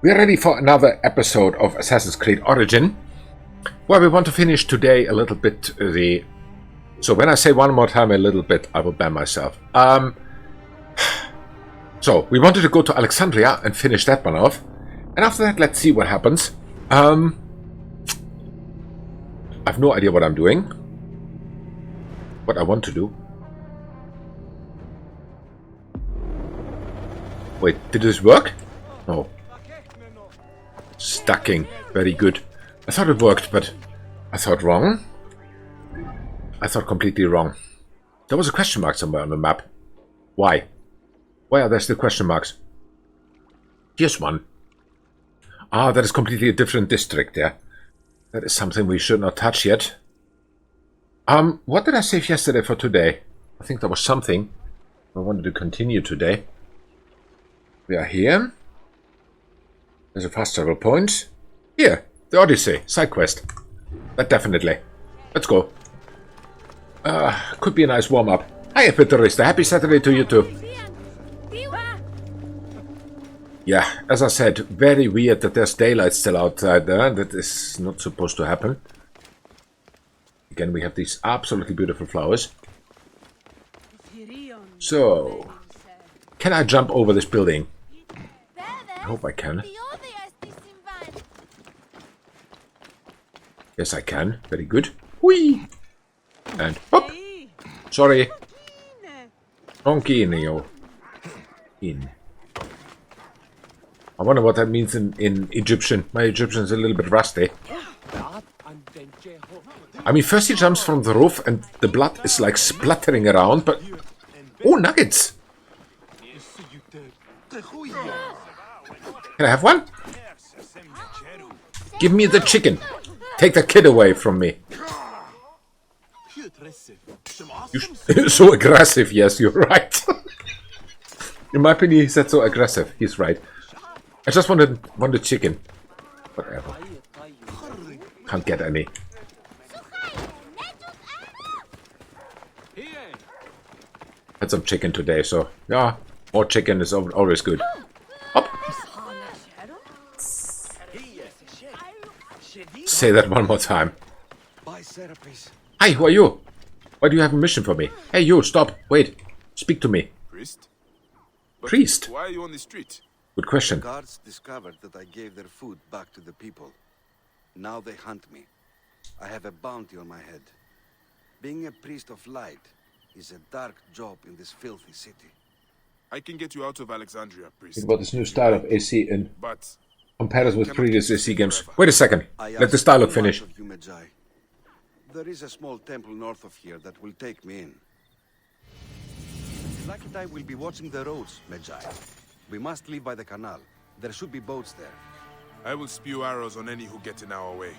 We're ready for another episode of Assassin's Creed Origin, where we want to finish today a little bit the... So when I say one more time a little bit, I will ban myself. So, we wanted to go to Alexandria and finish that one off. And after that, let's see what happens. I have no idea what I'm doing. What I want to do. Wait, did this work? No. Stacking. Very good. I thought it worked, but I thought wrong. I thought completely wrong. There was a question mark somewhere on the map. Why? Why are there still question marks? Here's one. Ah, that is completely a different district there. That is something we should not touch yet. What did I save yesterday for today? I think there was something I wanted to continue today. We are here. There's a fast travel point. Here, the Odyssey, side quest. That definitely. Let's go. Could be a nice warm-up. Hi, Epitorista. Happy Saturday to you too. Yeah, as I said, very weird that there's daylight still outside there. That is not supposed to happen. Again, we have these absolutely beautiful flowers. So, can I jump over this building? I hope I can. Yes, I can. Very good. Whee! And hop! Sorry. Ronquinho. In. I wonder what that means in Egyptian. My Egyptian is a little bit rusty. I mean, first he jumps from the roof and the blood is like splattering around, but... Oh, nuggets! Can I have one? Give me the chicken. Take the kid away from me. You're so aggressive, yes, you're right. In my opinion, he said so aggressive. He's right. I just wanted chicken. Whatever. Can't get any. Had some chicken today, so yeah, more chicken is always good. Up. Say that one more time. Hi, who are you? Why do you have a mission for me? Hey, you, stop. Wait. Speak to me. Priest? Priest? Why are you on the street? Good question. The guards discovered that I gave their food back to the people. Now they hunt me. I have a bounty on my head. Being a priest of light is a dark job in this filthy city. I can get you out of Alexandria, priest. Think about this new style of AC in But comparison with previous AC games. Wait a second. Let this dialogue finish. Of you, Medjev. There is a small temple north of here that will take me in. Lucky I will be watching the roads, Medjev. We must leave by the canal. There should be boats there. I will spew arrows on any who get in our way.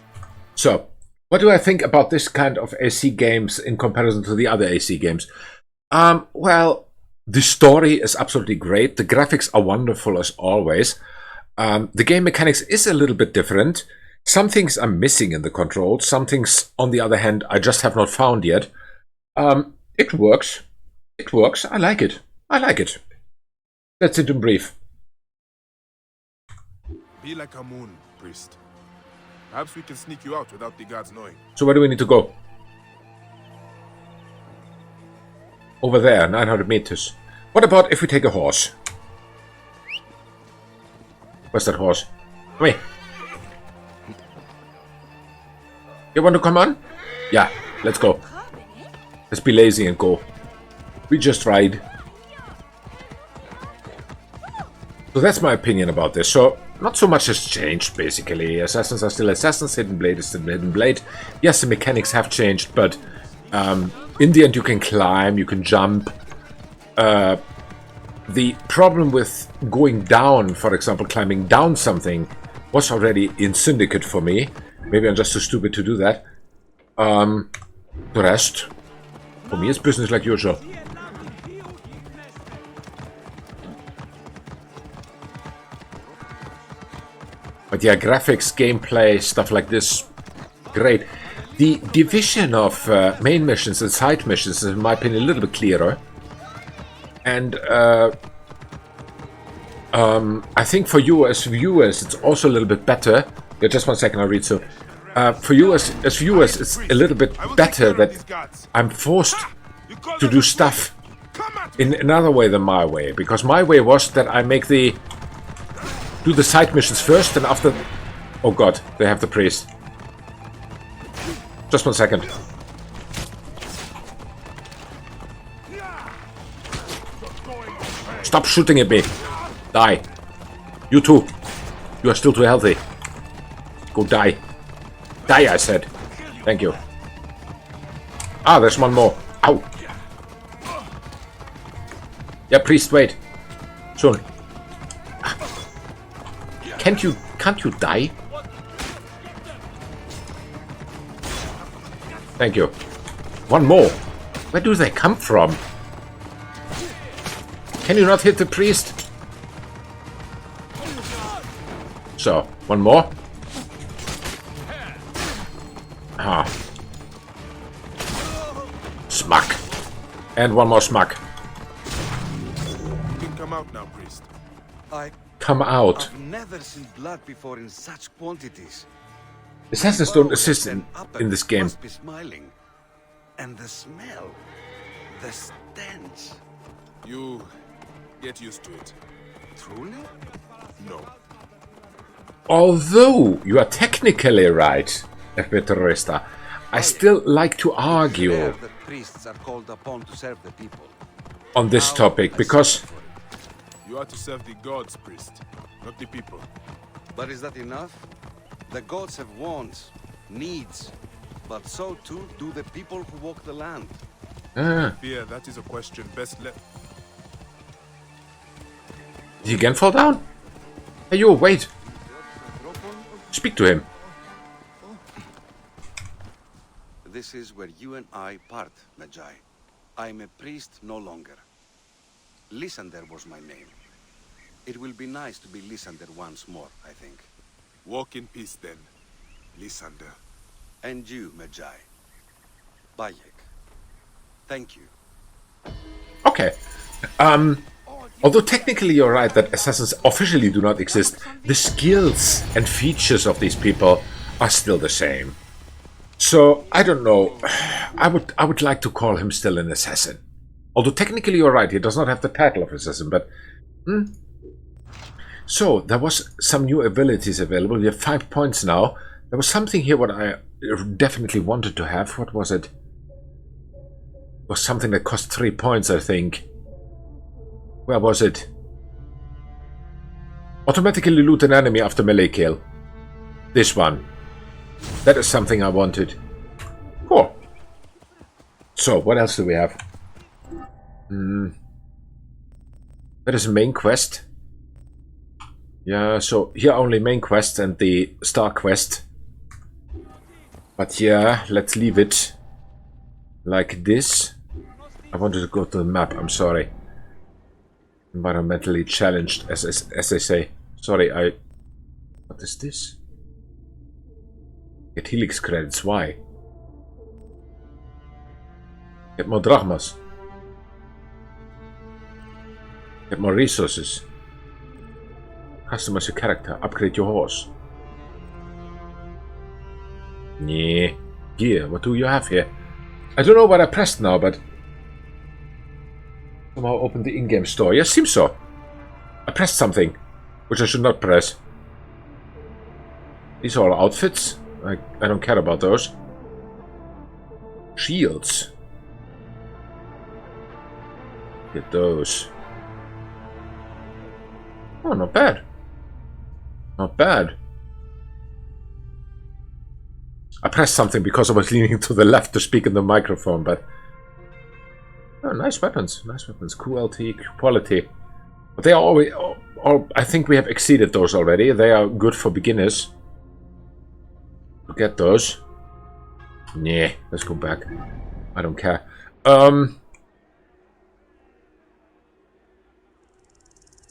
So, what do I think about this kind of AC games in comparison to the other AC games? Well, the story is absolutely great. The graphics are wonderful as always. The game mechanics is a little bit different. Some things are missing in the controls. Some things, on the other hand, I just have not found yet. It works. It works. I like it. I like it. That's it in brief. Be like a moon, priest. Perhaps we can sneak you out without the guards knowing. So where do we need to go? Over there, 900 meters. What about if we take a horse? Where's that horse? Come here. You want to come on? Yeah, let's go. Let's be lazy and go. We just ride. So that's my opinion about this. So, not so much has changed, basically. Assassins are still assassins, Hidden Blade is still Hidden Blade. Yes, the mechanics have changed, but in the end you can climb, you can jump. The problem with going down, for example, climbing down something, was already in Syndicate for me. Maybe I'm just too stupid to do that. The rest, for me, is business like usual. But yeah, graphics, gameplay, stuff like this, great. The division of main missions and side missions is, in my opinion, a little bit clearer. And I think for you as viewers, it's also a little bit better. Yeah, just 1 second, I'll read so. For you as viewers, it's a little bit better that I'm forced to do stuff in another way than my way. Because my way was that I do the side missions first, and after... Oh god, they have the priest. Just 1 second. Stop shooting at me. Die. You too. You are still too healthy. Go die. Die, I said. Thank you. Ah, there's one more. Ow. Yeah, priest, wait. Soon. Can't you die? Thank you. One more. Where do they come from? Can you not hit the priest? So, one more. Ah. Smack. And one more smack. You can come out now, priest. Come out. I've never seen blood before in such quantities. Assassins don't assist in this game. Must be smiling. And the smell. The stench. You get used to it. Truly? No. Although you are technically right, Terrorista, I still like to argue That priests are called upon to serve the people. on this topic because You are to serve the gods, priest, not the people. But is that enough? The gods have wants, needs, but so too do the people who walk the land. Fear, that is a question best left. did he again fall down? Hey, you, wait. Speak to him. This is where you and I part, Medjay. I'm a priest no longer. Lysander was my name. It will be nice to be Lysander once more, I think. Walk in peace then, Lysander. And you, Medjay. Bayek. Thank you. Okay. Although technically you're right that assassins officially do not exist, the skills and features of these people are still the same. So, I don't know. I would like to call him still an assassin. Although technically you're right, he does not have the title of assassin, but... So, there was some new abilities available. We have 5 points now. There was something here what I definitely wanted to have. What was it? It was something that cost 3 points, I think. Where was it? Automatically loot an enemy after melee kill. This one. That is something I wanted. Cool. So, what else do we have? That is a main quest. Yeah, so here only main quest and the star quest. But yeah, let's leave it like this. I wanted to go to the map, I'm sorry. Environmentally challenged, as they say. Sorry, what is this? Get Helix credits, why? Get more drachmas. Get more resources. Customize your character. Upgrade your horse. Yeah. Gear. What do you have here? I don't know what I pressed now, but... Somehow open the in-game store. Yes, seems so. I pressed something, which I should not press. These are all outfits. I don't care about those. Shields. Get those. Oh, not bad. Not bad. I pressed something because I was leaning to the left to speak in the microphone, but... Oh, nice weapons. Nice weapons. Quality. But they are always... I think we have exceeded those already. They are good for beginners. Get those. Nah, let's go back. I don't care.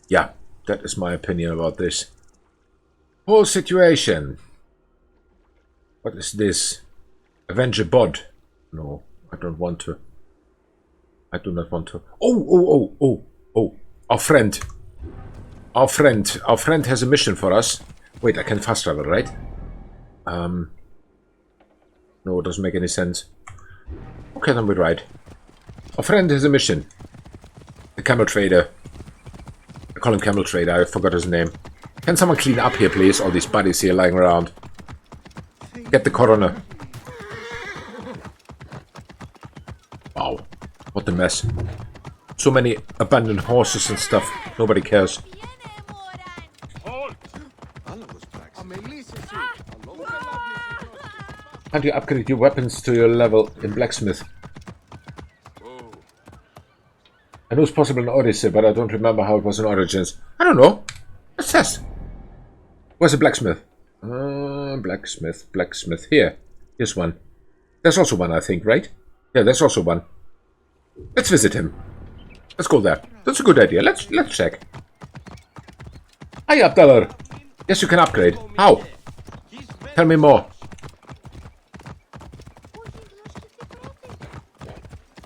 Yeah, that is my opinion about this whole situation. What is this? Avenger bod? No, I don't want to. I do not want to. Oh! Our friend. Our friend has a mission for us. Wait, I can fast travel, right? No, it doesn't make any sense. Okay, then we ride. Our friend has a mission. The camel trader. I call him camel trader, I forgot his name. Can someone clean up here, please? All these bodies here lying around. Get the coroner. Wow, what a mess. So many abandoned horses and stuff. Nobody cares. Can't you upgrade your weapons to your level in blacksmith? I know it's possible in Odyssey, but I don't remember how it was in Origins. I don't know. Let's test. Where's the blacksmith? Blacksmith. Here. Here's one. There's also one, I think, right? Yeah, there's also one. Let's visit him. Let's go there. That's a good idea. Let's check. Hi, Abdallah. Yes, you can upgrade. How? Tell me more.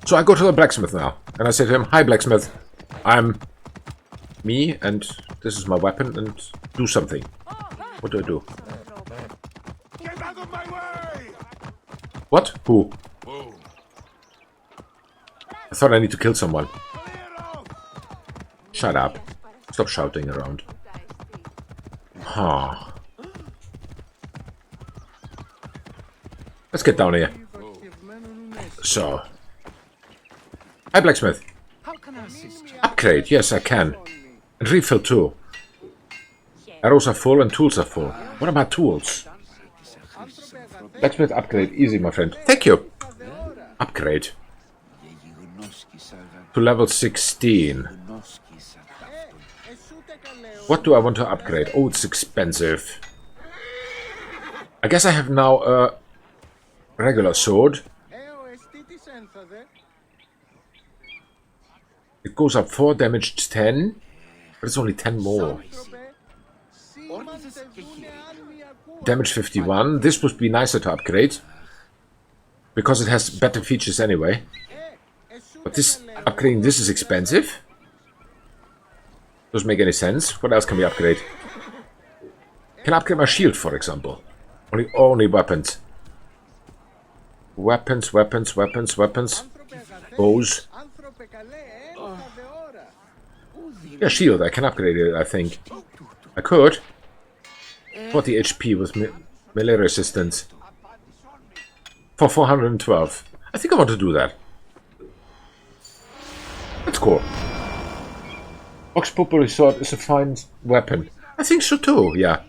So I go to the blacksmith now, and I say to him, "Hi, blacksmith. I'm me, and this is my weapon, and do something." What do I do? Get out of my way! What? Who? I thought I need to kill someone. Shut up. Stop shouting around. Huh. Let's get down here. So. Hi, blacksmith. Upgrade. Yes, I can. And refill too. Arrows are full and tools are full. What about tools? Blacksmith upgrade. Easy, my friend. Thank you. Upgrade. To level 16. What do I want to upgrade? Oh, it's expensive. I guess I have now a regular sword. It goes up 4, damage 10, but it's only 10 more. Damage 51. This would be nicer to upgrade, because it has better features anyway. But this upgrading this is expensive. Doesn't make any sense. What else can we upgrade? Can I upgrade my shield, for example? Only weapons. Weapons. Bows. Yeah, shield. I can upgrade it, I think. I could. 40 HP with melee resistance. For 412. I think I want to do that. That's cool. Ox Populi Sword is a fine weapon. I think so too, yeah.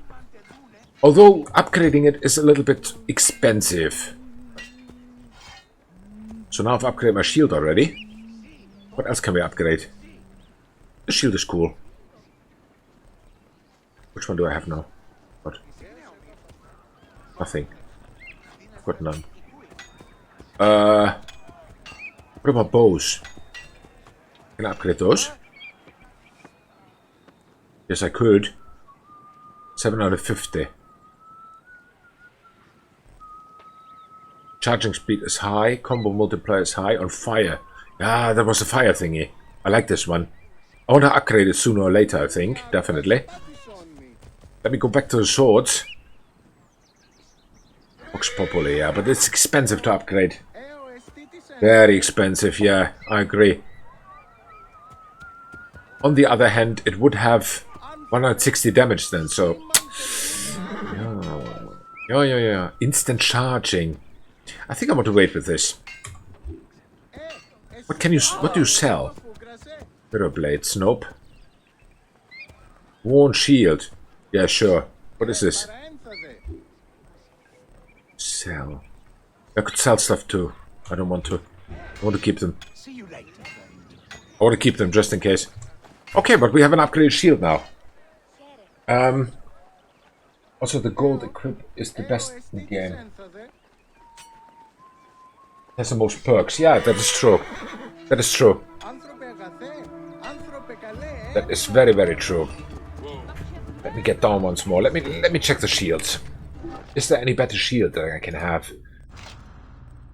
Although upgrading it is a little bit expensive. So now I've upgraded my shield already. What else can we upgrade? The shield is cool. Which one do I have now? What? Nothing. I've got none. What about bows? Can I upgrade those? Yes, I could. 7 out of 50. Charging speed is high. Combo multiplier is high. On fire. Ah, that was a fire thingy. I like this one. I want to upgrade it sooner or later, I think. Definitely. Let me go back to the swords. Vox Populi, yeah, but it's expensive to upgrade. Very expensive, yeah, I agree. On the other hand, it would have 160 damage then, so... Yeah. Instant charging. I think I want to wait with this. What do you sell? Mirror blades, nope. Worn shield. Yeah, sure. What is this? Sell. I could sell stuff too. I don't want to. I want to keep them. I want to keep them just in case. Okay, but we have an upgraded shield now. Also, the gold equip is the best in the game. Has the most perks. Yeah, that is true. That is true. That is very, very true. Let me get down once more. Let me check the shields. Is there any better shield that I can have?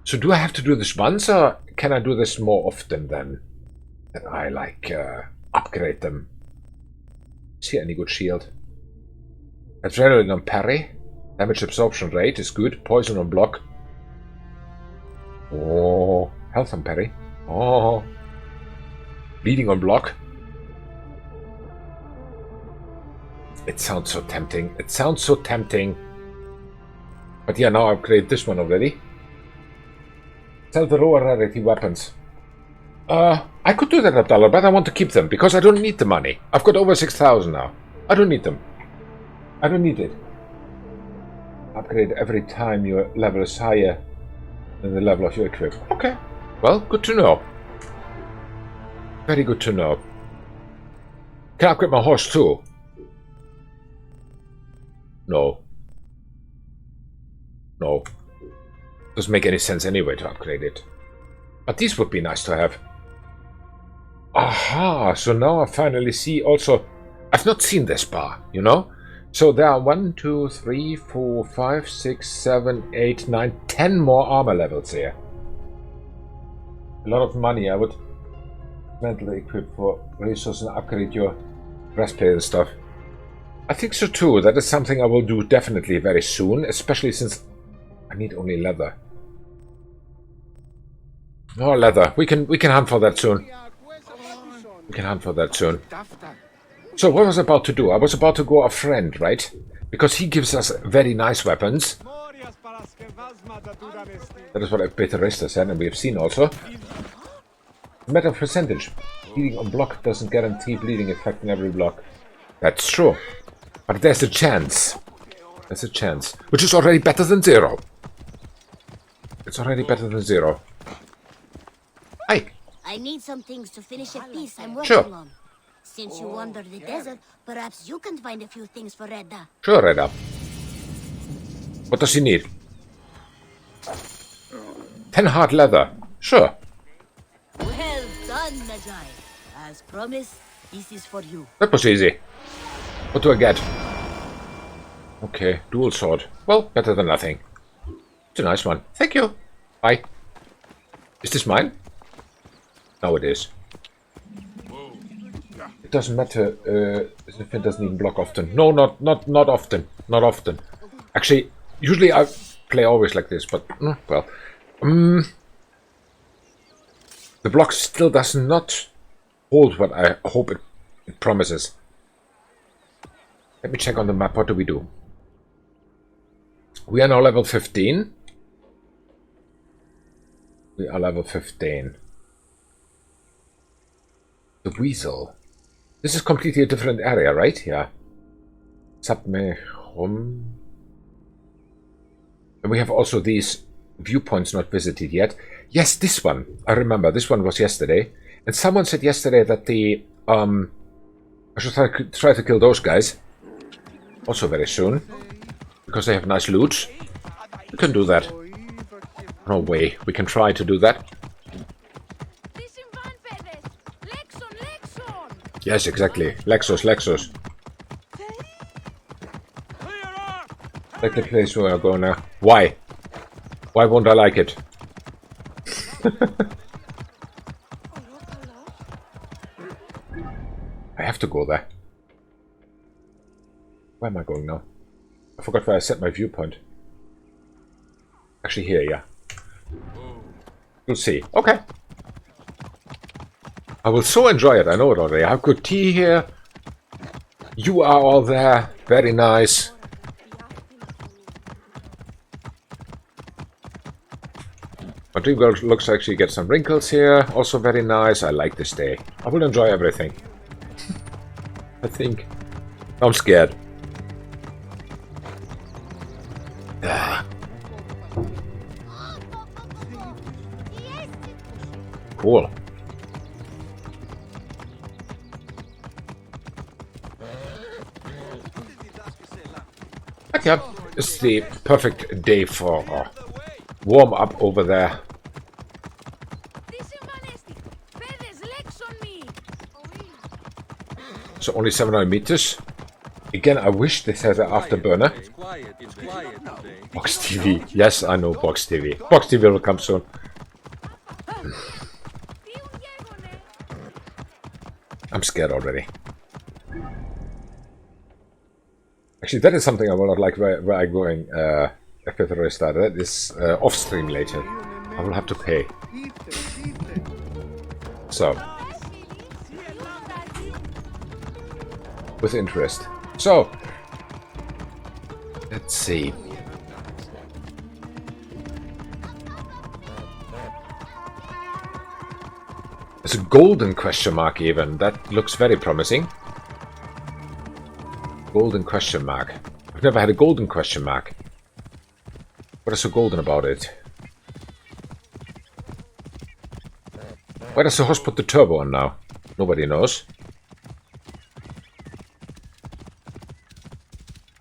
So do I have to do this once, or can I do this more often then? That I like upgrade them. See any good shield? Adrenaline on parry. Damage absorption rate is good. Poison on block. Oh, health on parry. Oh, bleeding on block. It sounds so tempting. It sounds so tempting. But yeah, now I upgrade this one already. Sell the lower rarity weapons. I could do that, Abdallah, but I want to keep them because I don't need the money. I've got over 6,000 now. I don't need them. I don't need it. Upgrade every time your level is higher than the level of your equip. Okay. Well, good to know. Very good to know. Can I upgrade my horse too? No. No. Doesn't make any sense anyway to upgrade it. But these would be nice to have. Aha! So now I finally see also... I've not seen this bar, you know? So there are 1, 2, 3, 4, 5, 6, 7, 8, 9, 10 more armor levels here. A lot of money I would mentally equip for resources and upgrade your breastplate and stuff. I think so too. That is something I will do definitely very soon, especially since I need only leather. Oh, leather. We can hunt for that soon. We can hunt for that soon. So what was I about to do? I was about to go a friend, right? Because he gives us very nice weapons. That is what Peter Rester said, and we have seen also. Matter of percentage. Bleeding on block doesn't guarantee bleeding effect in every block. That's true. But there's a chance. There's a chance. Which is already better than 0. It's already better than 0. Hi. I need some things to finish a piece I'm working on. Since you wander the desert, perhaps you can find a few things for Redda. Sure, Redda. What does he need? 10 hard leather. Sure. Well done, Medjev. As promised, this is for you. That was easy. What do I get? Okay, dual sword. Well, better than nothing. It's a nice one. Thank you. Bye. Is this mine? No, it is. It doesn't matter if it doesn't even block often. No, not often. Not often. Actually, usually I play always like this, but well. The block still does not hold what I hope it promises. Let me check on the map. What do we do? We are now level 15. We are level 15. The Weasel. This is completely a different area, right? Yeah. Submehrum. And we have also these viewpoints not visited yet. Yes, this one. I remember. This one was yesterday. And someone said yesterday that the... I should try to kill those guys. Also very soon. Because they have nice loot. We can do that. No way. We can try to do that. Yes, exactly. Lexus. Like the place where I go now. Why? Why won't I like it? I have to go there. Where am I going now? I forgot where I set my viewpoint. Actually here, yeah. We'll see. Okay. I will so enjoy it, I know it already. I have good tea here. You are all there. Very nice. My dream girl looks like she gets some wrinkles here. Also very nice. I like this day. I will enjoy everything. I think. I'm scared. Ah. Cool. But yeah, it's the perfect day for warm up over there. So only 700 meters. Again, I wish this has an afterburner. Box TV. Yes, I know Box TV. Box TV will come soon. I'm scared already. Actually, that is something I will not like where I'm going after the restart. That is off stream later. I will have to pay. So. With interest. So. Let's see. There's a golden question mark even. That looks very promising. Golden question mark. I've never had a golden question mark. What is so golden about it? Why does the horse put the turbo on now? Nobody knows.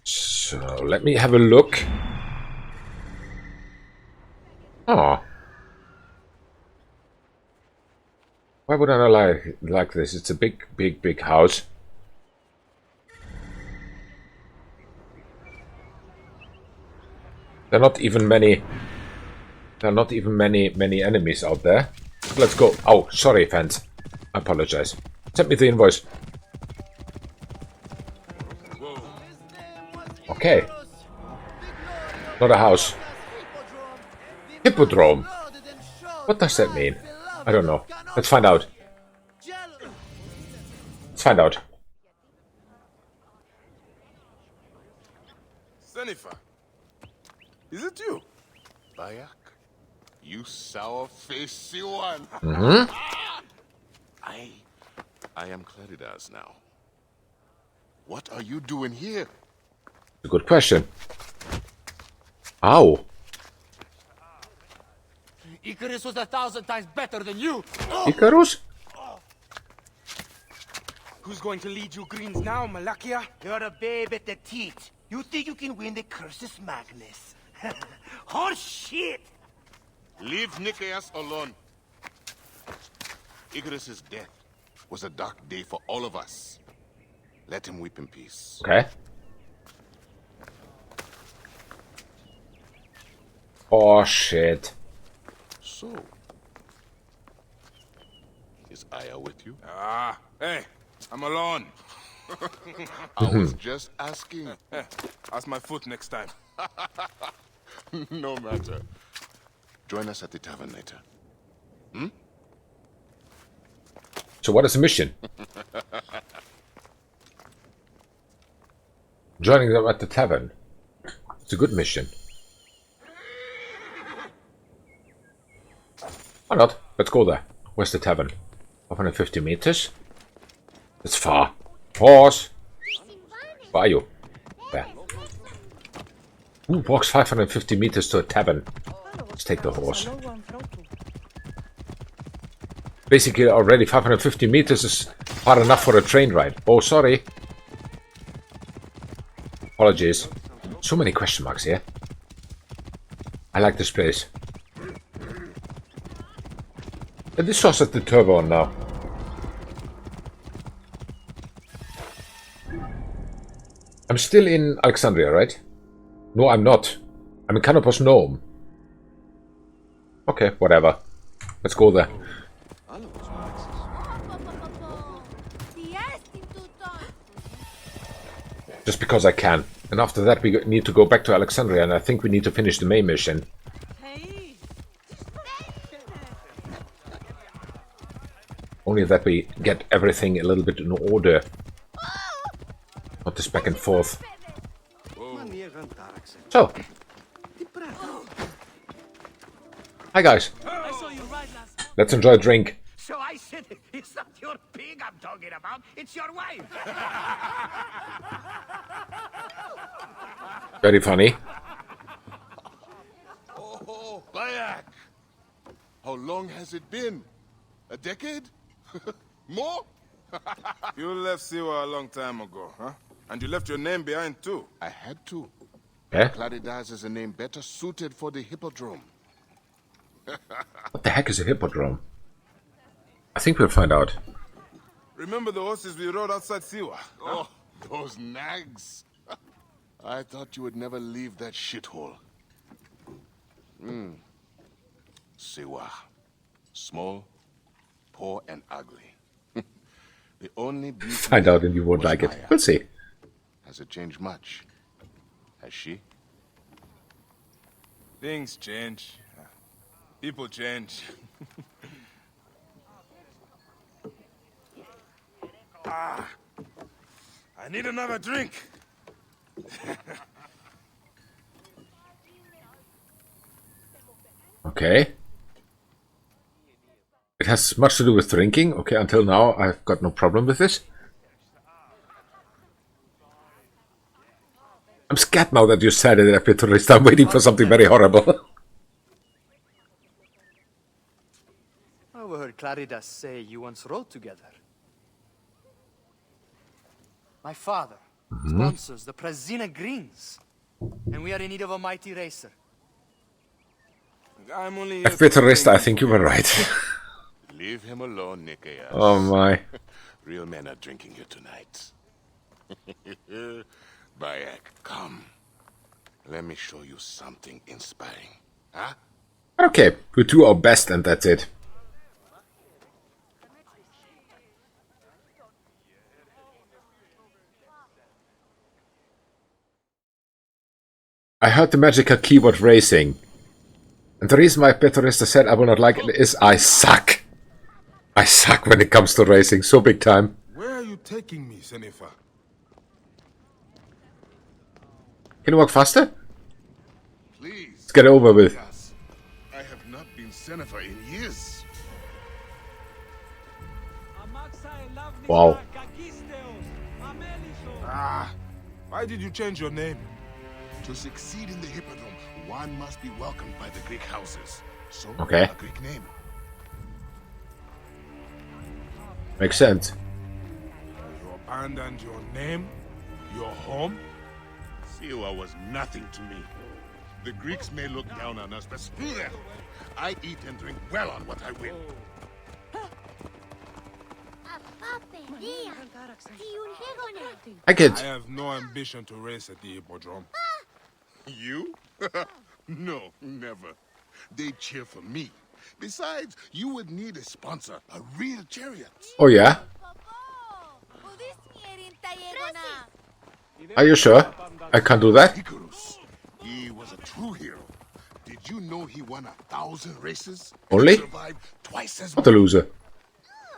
So, let me have a look. Oh. Why would I like this? It's a big house. There are not even many enemies out there. Let's go. Oh, sorry, fans. I apologize. Send me the invoice. Okay. Not a house. Hippodrome. What does that mean? I don't know. Let's find out. Let's find out. Sennifer, is it you? Bayek, you sour-faced one. I am Claridas now. What are you doing here? A good question. Ow. Icarus was 1,000 times better than you. Icarus? Who's going to lead you Greens now, Malakia? You're a babe at the teat. You think you can win the Cursus Magnus? Horse shit! Leave Nicaeus alone. Icarus's death was a dark day for all of us. Let him weep in peace. Okay. Oh, shit. So, is Aya with you? Ah, hey, I'm alone. I was just asking. Ask my foot next time. No matter. Join us at the tavern later. So what is the mission? Joining them at the tavern. It's a good mission. Why not? Let's go there. Where's the tavern? 550 meters? It's far. Horse! Where are you? There. Who walks 550 meters to a tavern? Let's take the horse. Basically, already 550 meters is far enough for a train ride. Oh, sorry. Apologies. So many question marks here. I like this place. And this sauce has the turbo on now. I'm still in Alexandria, right? No, I'm not. I'm in Kanopos Nome. Okay, whatever. Let's go there. Just because I can. And after that we need to go back to Alexandria, and I think we need to finish the main mission. Only that we get everything a little bit in order. Not this back and forth. So. Hi guys. Let's enjoy a drink. So I said, it's not your pig I'm talking about, it's your wife. Very funny. Oh, Bayek! How long has it been? A decade? More? You left Siwa a long time ago, huh? And you left your name behind too. I had to. Yeah? Claridas is a name better suited for the hippodrome. What the heck is a hippodrome? I think we'll find out. Remember the horses we rode outside Siwa? Oh, those nags. I thought you would never leave that shithole. Siwa. Small, poor, and ugly. The only beauty Find out and you won't was like it. Maya. We'll see. Has it changed much? Has she? Things change. People change. I need another drink. Okay. It has much to do with drinking. Okay, until now I've got no problem with this. I'm scared now that you said it, Epiturist. I'm waiting for something very horrible. I heard Claridas say you once rode together. My father sponsors the Prasina Greens, and we are in need of a mighty racer. I'm only Epiturist, I think you were right. Leave him alone, Nikias. Oh my. Real men are drinking here tonight. Bayek, come. Let me show you something inspiring. Huh? Okay, we do our best and that's it. I heard the magical keyword racing. And the reason why Petrista said I will not like it is I suck. I suck when it comes to racing, so big time. Where are you taking me, Senefa? Can you walk faster? Please. Let's get it over with. Yes. I have not been Senefer in years. Wow. Why did you change your name? To succeed in the Hippodrome, one must be welcomed by the Greek houses. So, Okay. a Greek name. Makes sense. You abandoned your name? Your home? Siwa was nothing to me. The Greeks may look down on us, but screw them. I eat and drink well on what I win. I get. I have no ambition to race at the Hippodrome. You? No, never. They cheer for me. Besides, you would need a sponsor, a real chariot. Oh yeah? Are you sure? I can't do that? Icarus. He was a true hero. Did you know he won 1,000 races? Only? He survived twice as Not a much. loser.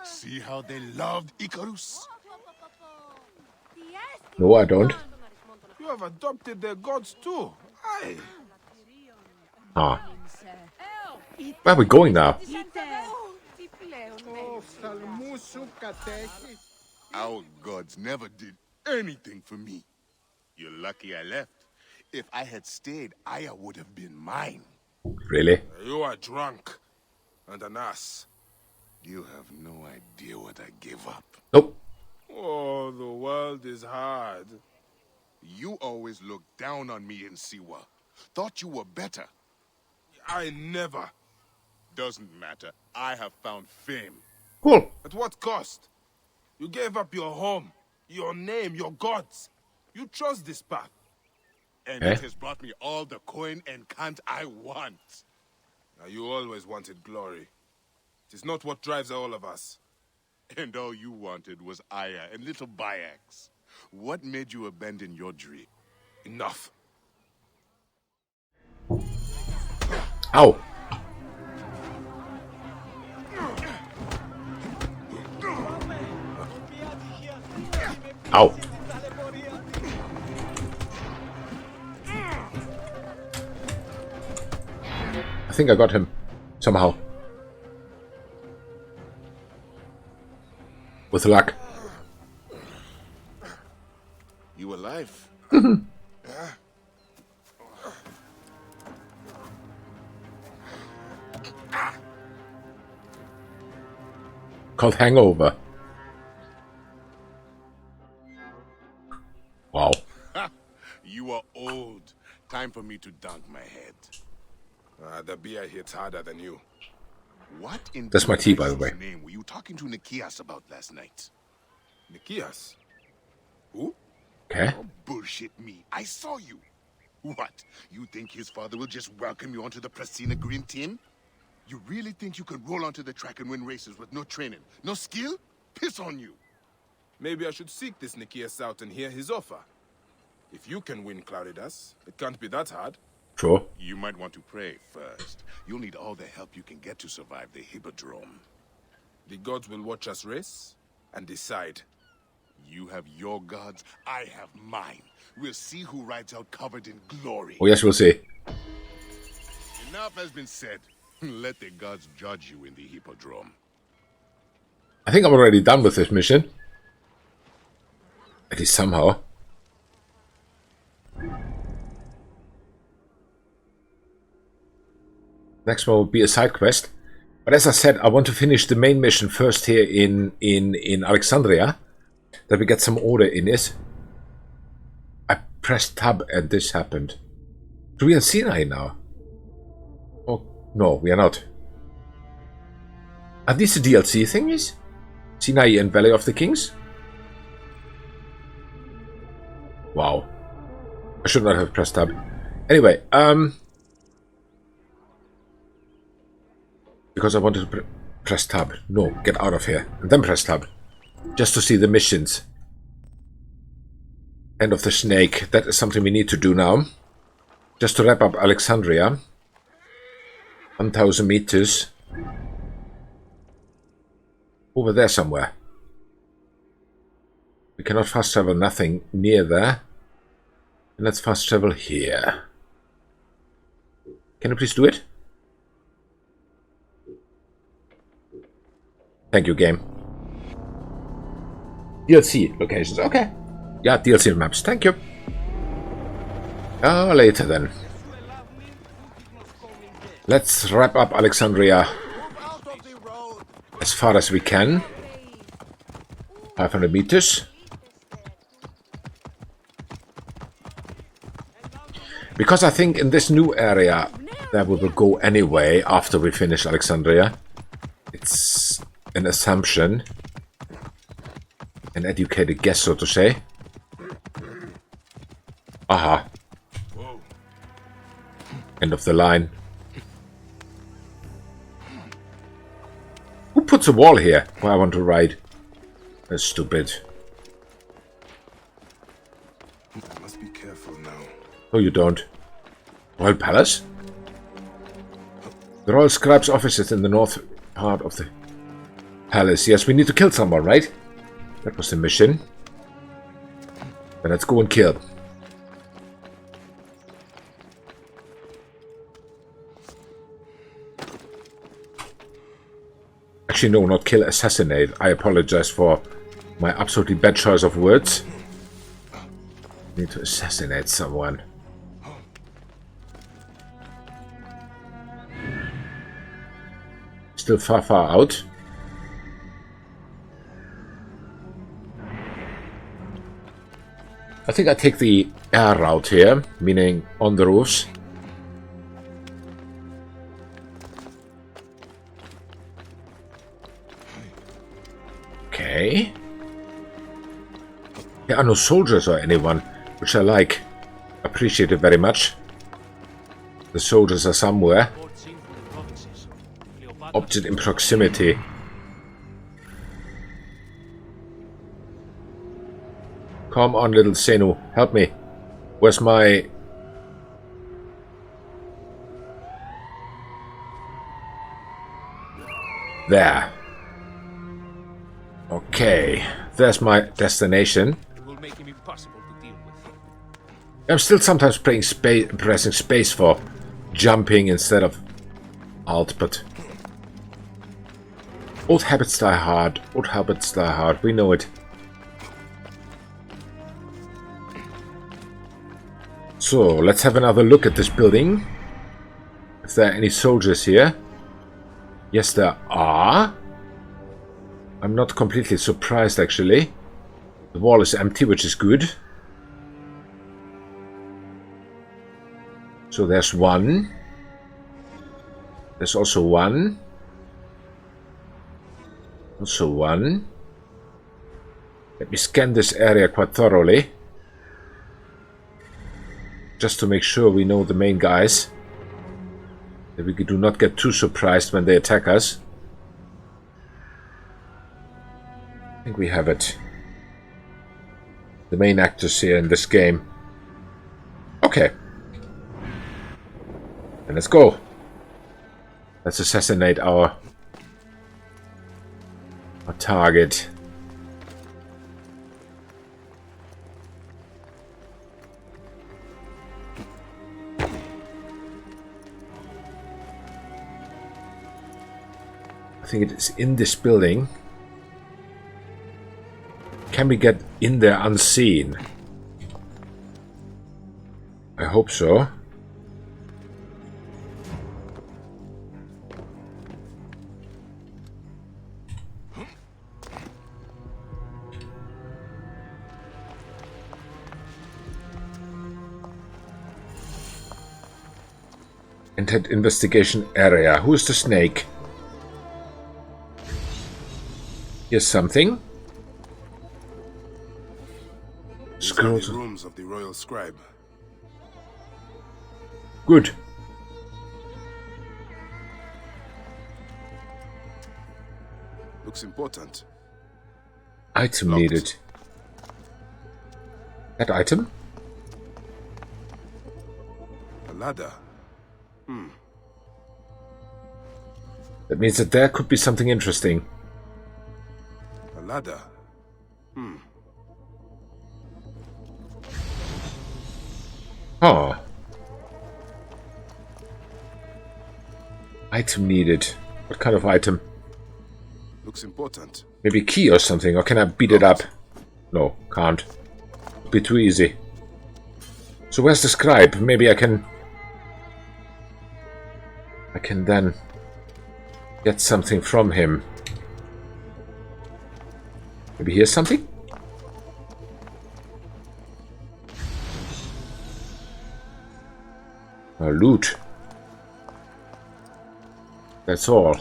See how they loved Icarus? No, I don't. You have adopted their gods too. Aye. Ah. Where are we going now? Our gods never did anything for me. You're lucky I left. If I had stayed, Aya would have been mine. Really? You are drunk. And an ass. You have no idea what I gave up. Nope. Oh, the world is hard. You always looked down on me in Siwa. Thought you were better. I never. Doesn't matter. I have found fame. Cool. At what cost? You gave up your home, your name, your gods. You chose this path. And Eh? it has brought me all the coin and cunt I want. Now, you always wanted glory. It is not what drives all of us. And all you wanted was Aya and little Bayeks. What made you abandon your dream? Enough. Ow. Ow. I think I got him. Somehow. With luck. You alive? Called Hangover. Wow. You are old. Time for me to dunk my head. The beer hits harder than you. What in That's my tea, by the way. name were you talking to Nikias about last night? Nikias? Who? Okay. Don't bullshit me. I saw you. What? You think his father will just welcome you onto the Prasina Green team? You really think you can roll onto the track and win races with no training, no skill? Piss on you. Maybe I should seek this Nikias out and hear his offer. If you can win Claridas, it can't be that hard. Sure. You might want to pray first. You'll need all the help you can get to survive the Hippodrome. The gods will watch us race and decide. You have your gods, I have mine. We'll see who rides out covered in glory. Oh yes, we'll see. Enough has been said. Let the gods judge you in the Hippodrome. I think I'm already done with this mission. At least somehow. Next one will be a side quest. But as I said, I want to finish the main mission first here in Alexandria. That we get some order in it. I pressed tab and this happened. So we are in Sinai now. Oh, no, we are not. Are these the DLC thingies? Sinai and Valley of the Kings? Wow. I should not have pressed tab. Anyway, because I wanted to press tab. No, get out of here. And then press tab. Just to see the missions. End of the Snake. That is something we need to do now. Just to wrap up Alexandria. 1,000 meters. Over there somewhere. We cannot fast travel nothing near there. And let's fast travel here. Can you please do it? Thank you, game. DLC locations, okay. Yeah, DLC maps, thank you. Later then. Let's wrap up Alexandria as far as we can. 500 meters. Because I think in this new area that we will go anyway after we finish Alexandria. It's an assumption. An educated guess, so to say. Aha. End of the line. Who puts a wall here where I want to ride? That's stupid. I must be careful now. No, you don't. Royal Palace? The Royal Scribe's office is in the north part of the palace. Yes, we need to kill someone, right? That was the mission. Then let's go and kill. Actually, no, not kill, assassinate. I apologize for my absolutely bad choice of words. Need to assassinate someone. Still far out. I think I take the air route here, meaning on the roofs. Okay. There are no soldiers or anyone, which I like. Appreciate it very much. The soldiers are somewhere. Object in proximity. Come on, little Senu, help me. Where's my... There. Okay, there's my destination. I'm still sometimes pressing space for jumping instead of alt, but... Old habits die hard. Old habits die hard. We know it. So, let's have another look at this building. If there are any soldiers here. Yes, there are. I'm not completely surprised, actually. The wall is empty, which is good. So there's one. There's also one. Also one. Let me scan this area quite thoroughly. Just to make sure we know the main guys. That we do not get too surprised when they attack us. I think we have it. The main actors here in this game. Okay. Then let's go. Let's assassinate our target. I think it is in this building. Can we get in there unseen? I hope so. Entered investigation area. Who's the snake? Here's something. These are the rooms of the royal scribe. Good. Looks important. Item Locked. needed. That item? A ladder. That means that there could be something interesting. A ladder. Oh. Item needed. What kind of item? Looks important. Maybe a key or something, or can I beat it up? No, can't. It'd be too easy. So where's the scribe? Maybe I can then get something from him. Maybe here's something? Loot. That's all.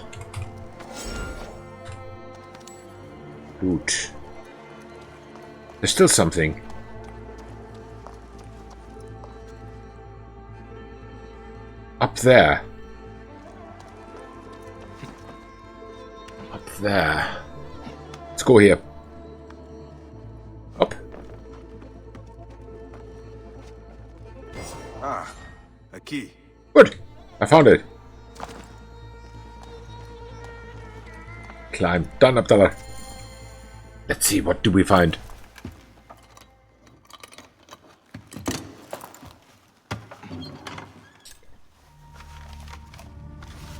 Loot. There's still something. Up there. Up there. Let's go here. Up. Ah, a key. Good. I found it. Climb. Done up there. Let's see, what do we find?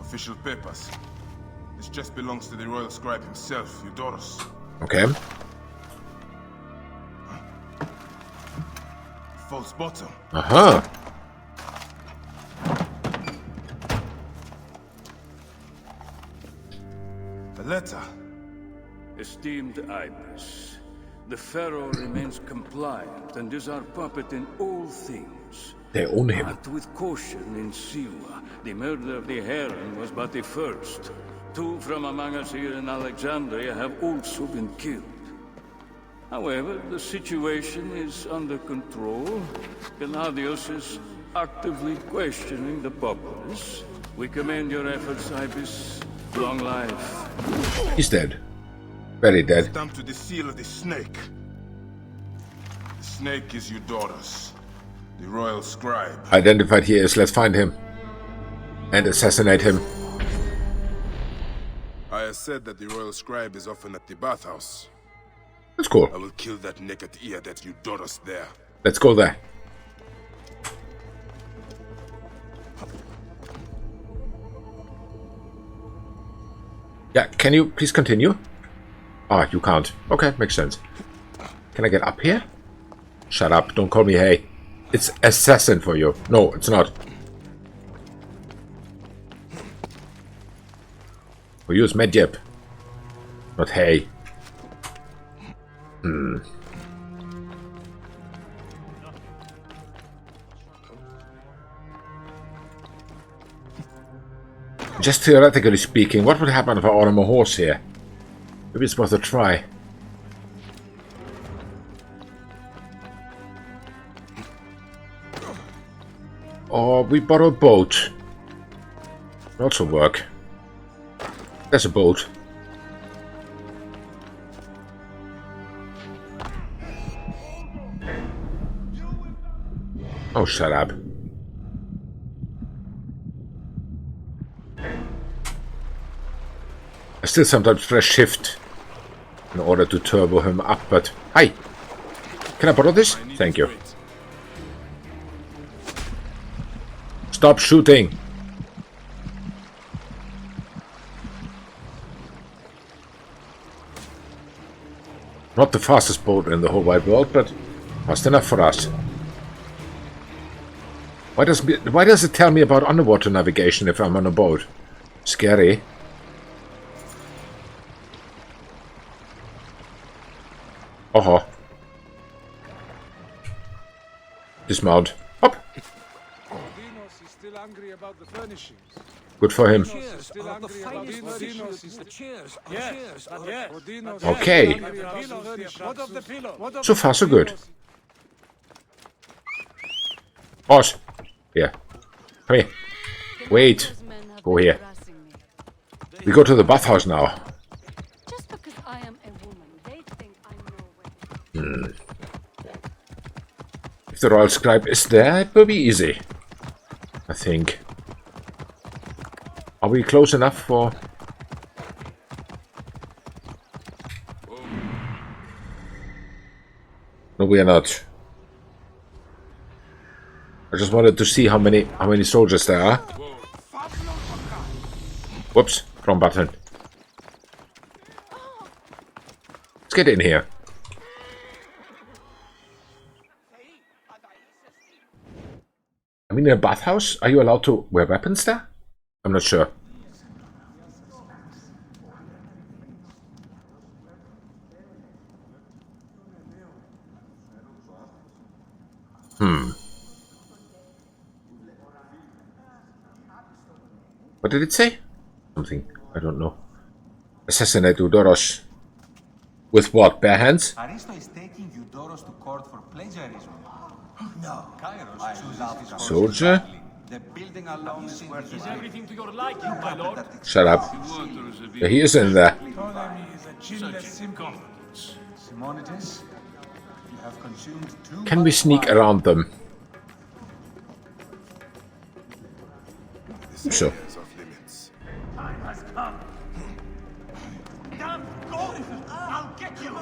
Official papers. This chest belongs to the royal scribe himself, Eudoros. Okay. False bottom. Aha. A letter. Esteemed Ibis, the Pharaoh remains compliant and is our puppet in all things. They own him. Act with caution in Siwa. The murder of the Heron was but the first. 2 from among us here in Alexandria have also been killed. However, the situation is under control. Gennadios is actively questioning the populace. We commend your efforts, Ibis. Long life. He's dead. Very dead. Stamped to the seal of the snake. The snake is Eudoros, the royal scribe. Identified he is. Let's find him. And assassinate him. I have said that the royal scribe is often at the bathhouse. That's cool. I will kill that naked ear that Eudoros there. Let's go there. Yeah, can you please continue? Ah, you can't. Okay, makes sense. Can I get up here? Shut up, don't call me hey. It's assassin for you. No, it's not. For you it's Medjev. Not hey. Just theoretically speaking, what would happen if I order a horse here? Maybe it's worth a try. Or we borrow a boat. Would also work. There's a boat. Oh, shut up. I still sometimes press shift in order to turbo him up, but... Hi! Can I borrow this? Thank you. Stop shooting! Not the fastest boat in the whole wide world, but fast enough for us. Why does it tell me about underwater navigation if I'm on a boat? Scary. Oh. Dismount. Hop. Good for him. Okay. So far, so good. Boss. Here. Come here. Wait. Go here. We go to the bathhouse now. Just because I am a woman, they think I'm no way. If the royal scribe is there, it will be easy. I think. Are we close enough for... No, we are not. I just wanted to see how many soldiers there are. Whoops, wrong button. Let's get in here. I mean, in a bathhouse, are you allowed to wear weapons there? I'm not sure. What did it say? Something. I don't know. Assassinate Eudoros. With what? Bare hands? Aristo is taking Eudoros to court for plagiarism. No. Kairos chooses his Soldier? The building alone is worth Is everything to your liking, my lord? Shut up. Yeah, he is in there. Simonides, you have consumed too Can we sneak around them? Sure. Time has come. Damn, go! I'll get you!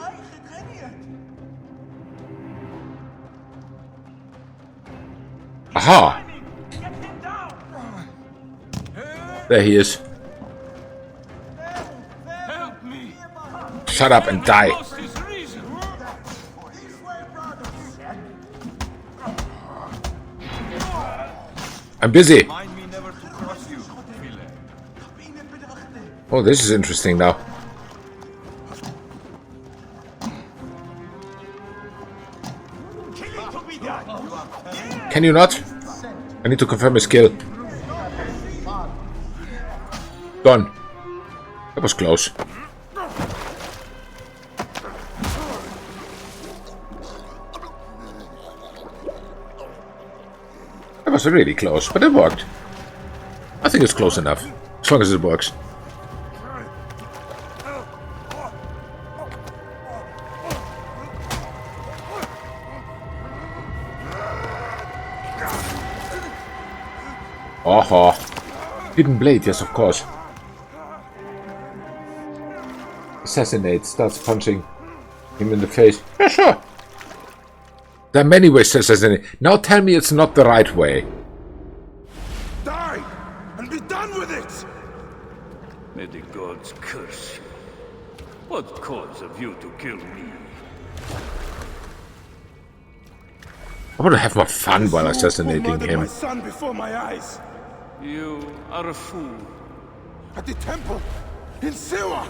Aha! There he is. Help me! Shut up and die. Lost his reason. I'm busy. Mind me never to cross you, Philip. Oh, this is interesting now. Can you not? I need to confirm his skill. Done. That was close. That was really close, but it worked. I think it's close enough, as long as it works. Oh, hidden blade, yes, of course. Assassinate, starts punching him in the face. Yeah, sure. There are many ways to assassinate. Now tell me it's not the right way. Die and be done with it! May the gods curse you. What cause have you to kill me? I want to have more fun while assassinating Who murdered him. my son before my eyes? You are a fool. At the temple in Siwa!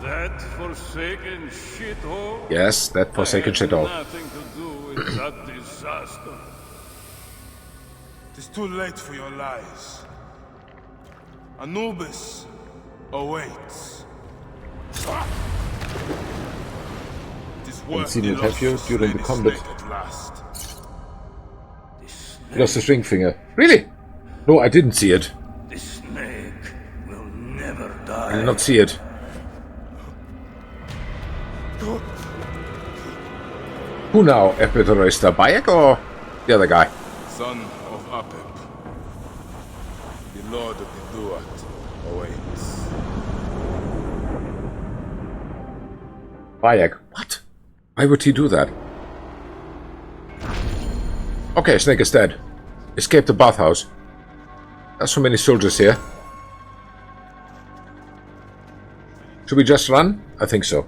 That forsaken shithole? Yes, that forsaken shithole. Nothing to do with that disaster. It is too late for your lies. Anubis awaits. It is worth seen the it, have loss you, to during slay the the combat? snake at last. He lost his ring finger. Really? No, I didn't see it. The snake will never I die. did not see it. Who now? Epidorista Bayek or the other guy? son of Apep. The Lord of the Duat awaits. Bayek. What? Why would he do that? Okay, Snake is dead. Escaped the bathhouse. There's so many soldiers here. Should we just run? I think so.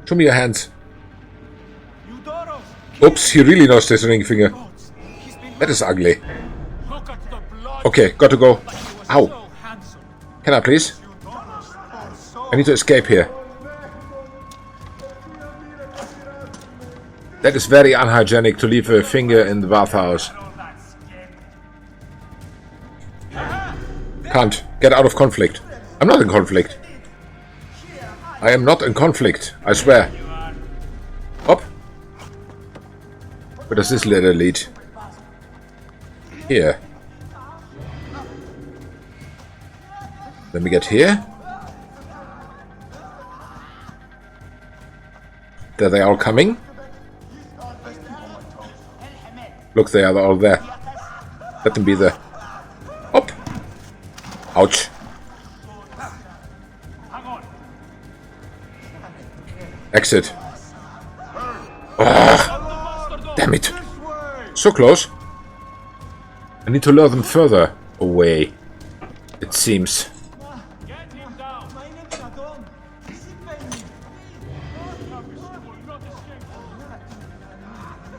Show me your hands. Oops, he really lost his ring finger. That is ugly. Okay, got to go. Ow. Can I please? I need to escape here. That is very unhygienic to leave a finger in the bathhouse. Can't. Get out of conflict. I'm not in conflict. I am not in conflict, I swear. Up. Where does this letter lead? Here. Let me get here. There they are all coming. Look, they are all there. Let them be there. Up. Ouch. Exit. Oh, damn it. So close. I need to lure them further away, it seems.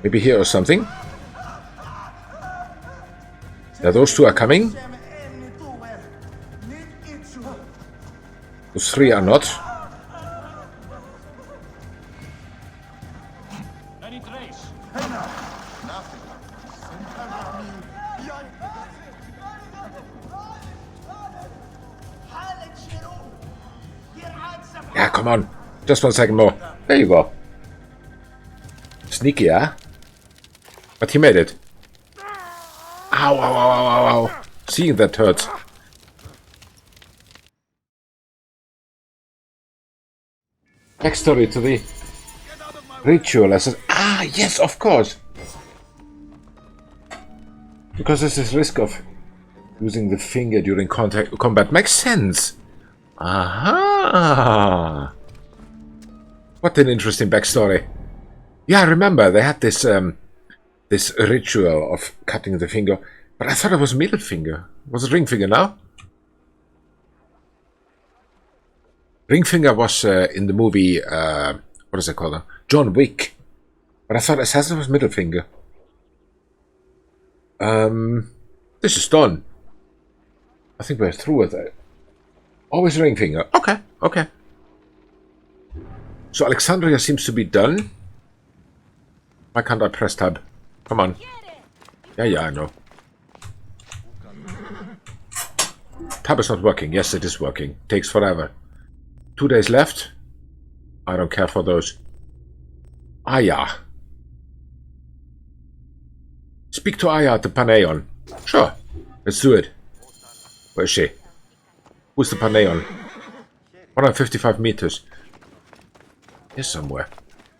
Maybe here or something. Yeah, those two are coming. Those three are not. Yeah, come on. Just 1 second more. There you go. Sneaky, huh? But he made it. Ow, ow, ow, ow, ow, ow. Seeing that hurts. Backstory to the ritual. Ah, yes, of course. Because there's this risk of using the finger during combat. Makes sense. Aha! What an interesting backstory. Yeah, I remember they had this this ritual of cutting the finger, but I thought it was middle finger. Was it ring finger now? Ring finger was in the movie, what is it called? John Wick. But I thought assassin was middle finger. This is done. I think we're through with it. Always ring finger. Okay, okay. So Alexandria seems to be done. Why can't I press tab? Come on. Yeah, I know. Tab is not working. Yes, it is working. Takes forever. 2 days left. I don't care for those. Aya. Speak to Aya at the Pantheon. Sure. Let's do it. Where is she? Who's the Pantheon? 155 meters. Here's somewhere.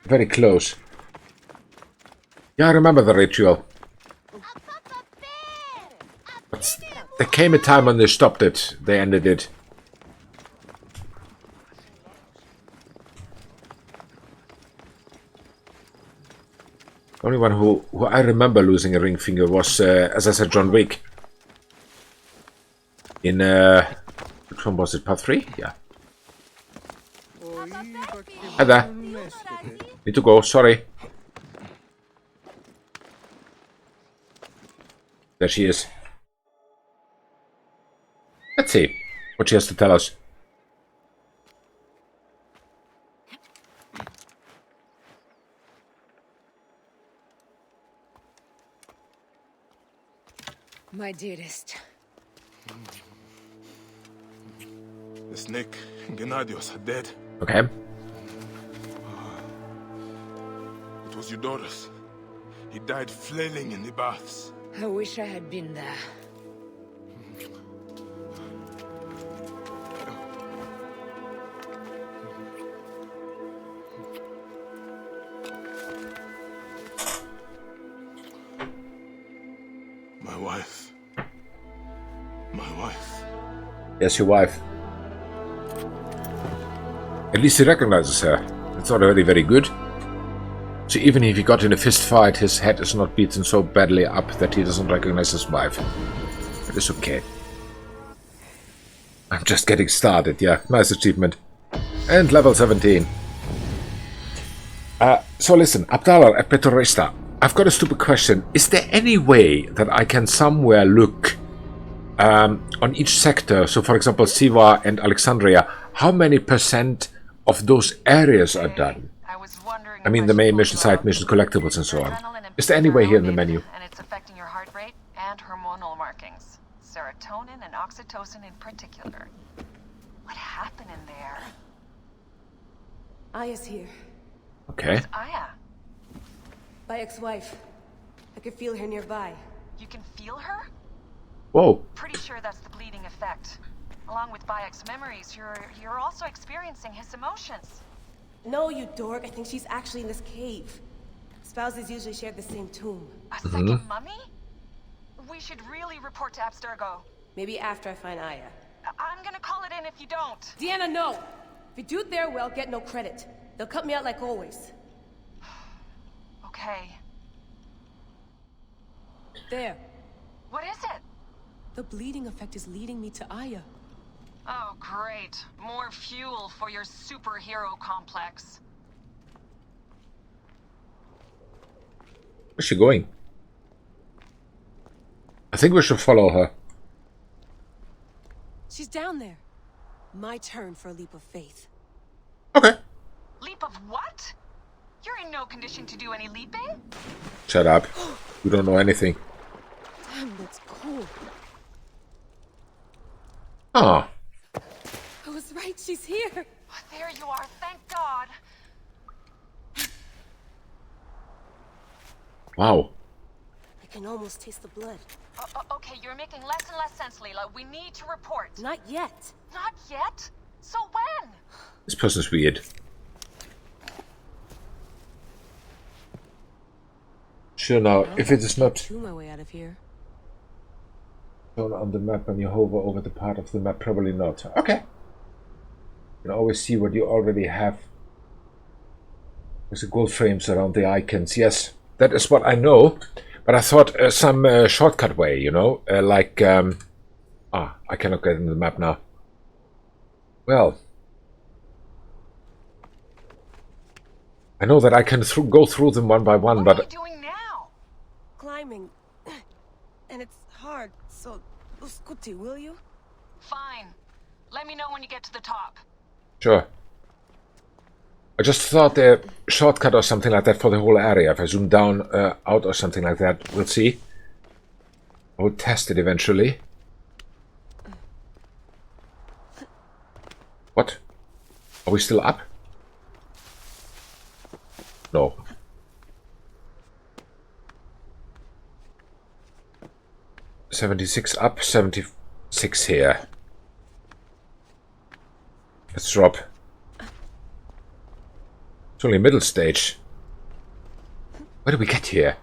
Very close. Yeah, I remember the ritual. But there came a time when they stopped it. They ended it. The only one who I remember losing a ring finger was, as I said, John Wick. In, which one was it? Part 3? Yeah. Hi there. Need to go, sorry. There she is. Let's see what she has to tell us. My dearest. The snake and Gennadios are dead. Okay. It was Eudoros. He died flailing in the baths. I wish I had been there. My wife. Yes, your wife. At least he recognizes her. That's already very good. So even if he got in a fist fight, his head is not beaten so badly up that he doesn't recognize his wife. That is okay. I'm just getting started, yeah. Nice achievement. And level 17. So listen, Abdallah at Petorista, I've got a stupid question. Is there any way that I can somewhere look on each sector, so for example Siva and Alexandria, how many % of those areas are done? I mean the main mission, side missions, collectibles and so on. Is there any way here in the menu? And it's affecting your heart rate and hormonal markings. Serotonin and oxytocin in particular. What happened in there? Aya's here. Okay. Who's Aya? Bayek's wife. I could feel her nearby. You can feel her? Whoa. Pretty sure that's the bleeding effect. Along with Bayek's memories, you're also experiencing his emotions. No, you dork. I think she's actually in this cave. Spouses usually share the same tomb. A second mummy? We should really report to Abstergo. Maybe after I find Aya. I'm gonna call it in if you don't. Deanna, no! If you do their well, get no credit. They'll cut me out like always. Okay. There. What is it? The bleeding effect is leading me to Aya. Oh, great. More fuel for your superhero complex. Where's she going? I think we should follow her. She's down there. My turn for a leap of faith. Okay. Leap of what? You're in no condition to do any leaping? Shut up. You don't know anything. Damn, that's cool. Ah. I was right, she's here. There you are, thank God. Wow. I can almost taste the blood. Okay, you're making less and less sense, Layla. We need to report. Not yet. Not yet? So when? This person's weird. Sure, now, if it is not chew my way out of here. shown on the map when you hover over the part of the map, probably not. Okay. You can always see what you already have. With the gold frames around the icons. Yes, that is what I know. But I thought some shortcut way, you know, I cannot get in the map now. Well, I know that I can go through them one by one, but what are you doing now? Climbing, and it's hard. So, scuti, will you? Fine. Let me know when you get to the top. Sure. I just thought a shortcut or something like that for the whole area. If I zoom down, out or something like that, we'll see. I will test it eventually. What? Are we still up? No. $76 up, $76 here. Let's drop. It's only middle stage. Where do we get here?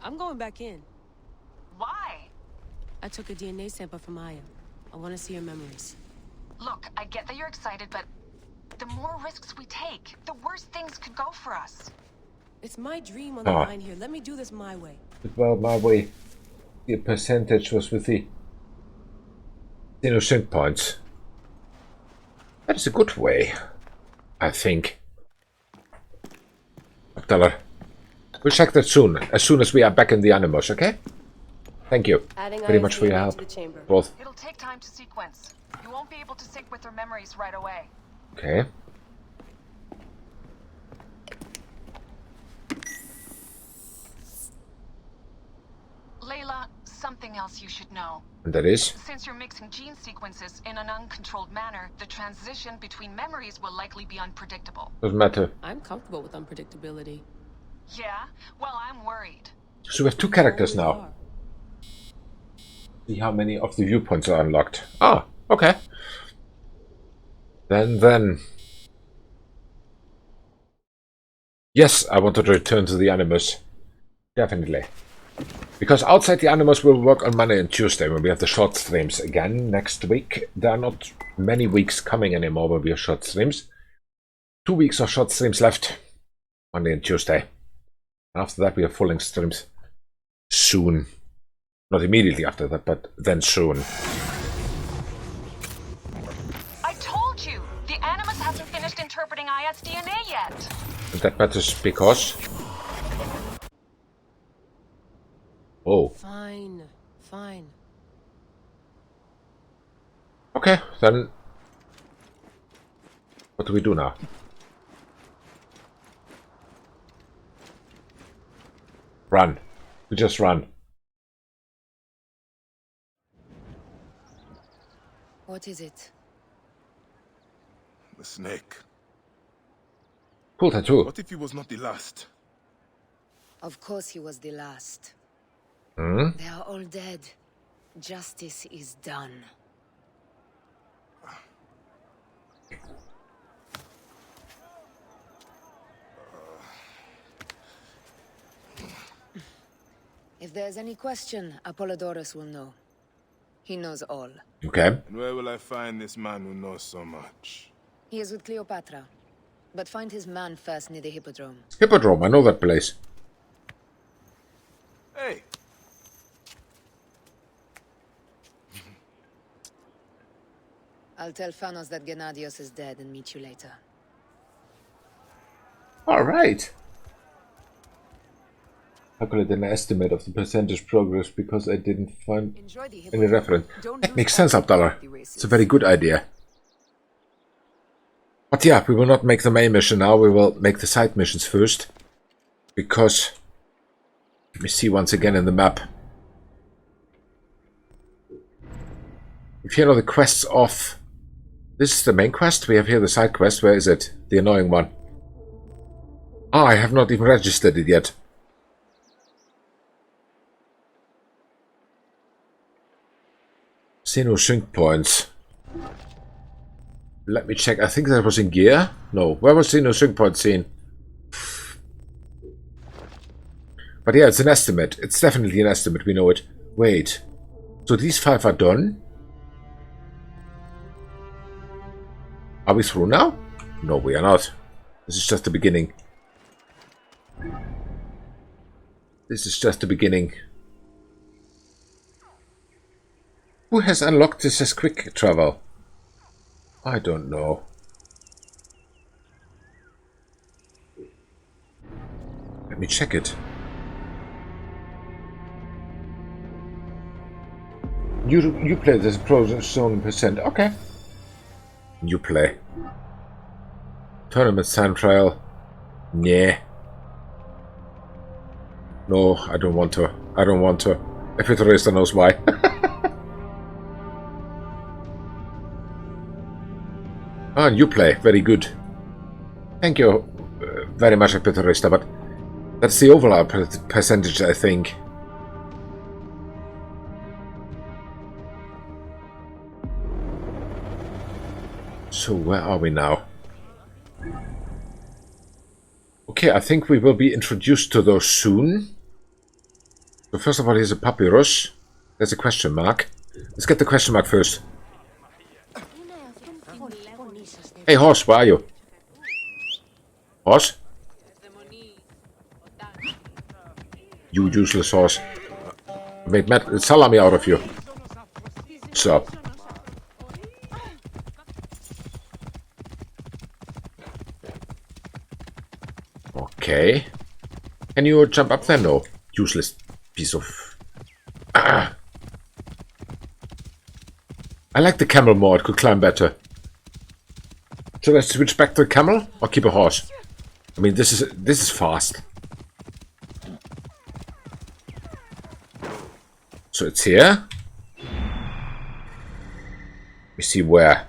I'm going back in. Why? I took a DNA sample from Aya. I want to see her memories. Look, I get that you're excited, but the more risks we take, the worse things could go for us. It's my dream on the line here. Let me do this my way. Well, my way. The percentage was with the innocent points. That is a good way, I think. Abdallah. We'll check that soon as we are back in the Animus, okay? Thank you very much for your help. Both. It'll take time to sequence. You won't be able to sync with their memories right away. Okay. Layla, something else you should know. And that is? Since you're mixing gene sequences in an uncontrolled manner, the transition between memories will likely be unpredictable. Doesn't matter. I'm comfortable with unpredictability. Yeah? Well, I'm worried. So we have two characters now. See how many of the viewpoints are unlocked. Ah, okay. Then. Yes, I wanted to return to the Animus. Definitely. Because outside the animals will work on Monday and Tuesday when we have the short streams again next week. There are not many weeks coming anymore when we have short streams. 2 weeks of short streams left. Monday and Tuesday. After that we have full-length streams. Soon. Not immediately after that, but then soon. I told you! The Animus hasn't finished interpreting ISDNA yet! And that matters because... Oh. Fine, fine. Okay, then... What do we do now? Run. We just run. What is it? The snake. Cool tattoo. What if he was not the last? Of course he was the last. Hmm? They are all dead. Justice is done. If there's any question, Apollodorus will know. He knows all. Okay. And where will I find this man who knows so much? He is with Cleopatra. But find his man first near the Hippodrome. Hippodrome, I know that place. Hey! I'll tell Phanos that Gennadios is dead and meet you later. Alright. Calculate an estimate of the percentage progress because I didn't find any reference. That makes sense, Abdallah. It's a very good idea. But yeah, we will not make the main mission now. We will make the side missions first. Because... Let me see once again in the map. If you know the quests off... This is the main quest. We have here the side quest. Where is it? The annoying one. Ah, I have not even registered it yet. See no sync points. Let me check. I think that was in gear. No, where was the no sync point seen? But yeah, it's an estimate. It's definitely an estimate. We know it. Wait. So these 5 are done? Are we through now? No, we are not. This is just the beginning. This is just the beginning. Who has unlocked this as quick travel? I don't know. Let me check it. You play this pro zone percent. Okay. You play. Tournament time trial. Yeah. No, I don't want to. I don't want to. If it racer knows why. Ah, you play. Very good. Thank you very much, Peterista, but that's the overlap percentage, I think. So where are we now? Okay, I think we will be introduced to those soon. So first of all, here's a papyrus. There's a question mark. Let's get the question mark first. Hey, horse, where are you? Horse? You useless horse. I made salami out of you. So. Okay. Can you jump up there? No. Useless piece of... Ah. I like the camel more. It could climb better. Should I switch back to a camel or keep a horse? I mean, this is fast. So it's here. Let me see where.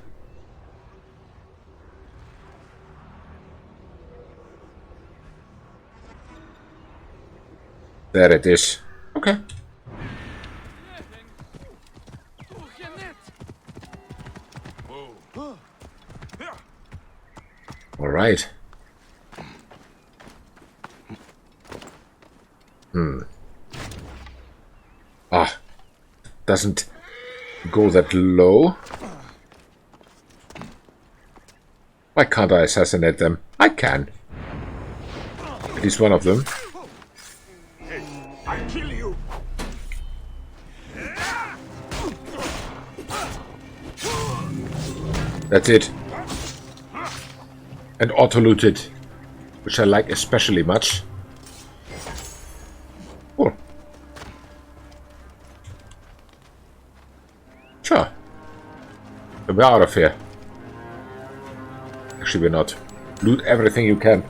There it is. Okay. All right. doesn't go that low. Why can't I assassinate them? I can. At least one of them. I kill you. That's it. And auto-looted, which I like especially much. Cool. Sure. We're out of here. Actually, we're not. Loot everything you can.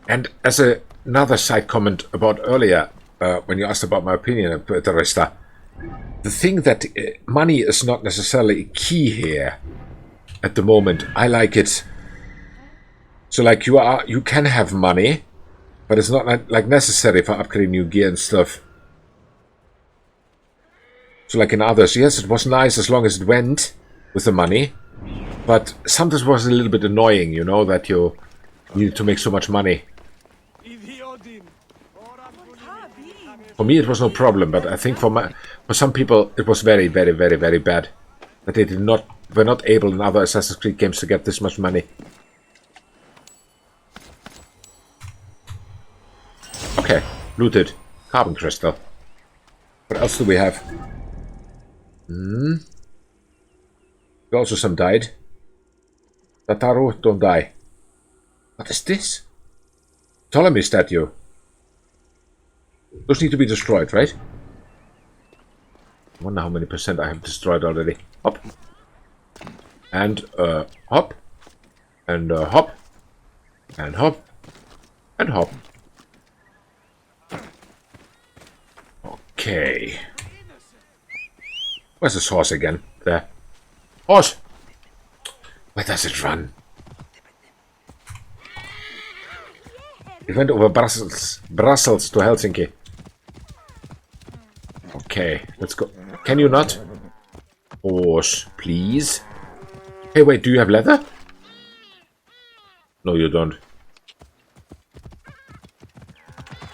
And as another side comment about earlier, when you asked about my opinion of the Resta, the thing that money is not necessarily key here at the moment. I like it. So like you can have money, but it's not like necessary for upgrading new gear and stuff. So like in others, yes, it was nice as long as it went with the money, but sometimes it was a little bit annoying, you know, that you needed to make so much money. For me, it was no problem, but I think for some people, it was very, very, very, very bad that they were not able in other Assassin's Creed games to get this much money. Okay, looted. Carbon crystal. What else do we have? Also some died. Tataru, don't die. What is this? Ptolemy statue. Those need to be destroyed, right? I wonder how many percent I have destroyed already. Hop. And hop. And hop. And hop. And hop. Okay. Where's this horse again? There. Horse! Where does it run? It went over Brussels to Helsinki. Okay, let's go. Can you not? Horse, please. Hey, wait, do you have leather? No, you don't.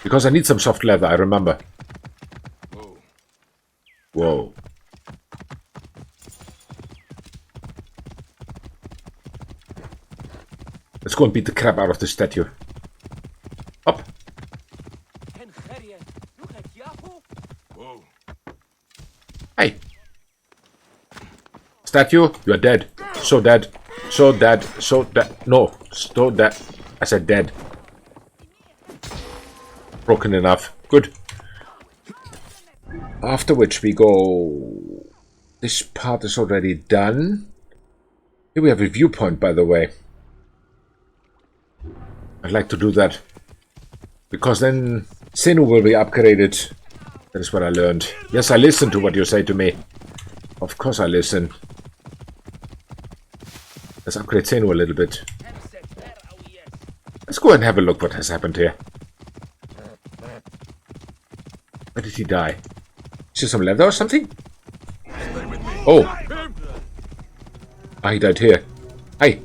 Because I need some soft leather, I remember. Whoa. Let's go and beat the crap out of the statue. Up. Hey. Statue, you're dead. So dead. So dead. So dead. No. So dead. I said dead. Broken enough. Good. After which we go... This part is already done. Here we have a viewpoint, by the way. I'd like to do that. Because then Senu will be upgraded. That is what I learned. Yes, I listen to what you say to me. Of course I listen. Let's upgrade Senu a little bit. Let's go and have a look what has happened here. Where did he die? Is there some leather or something? Oh! Ah, he died here. Hey!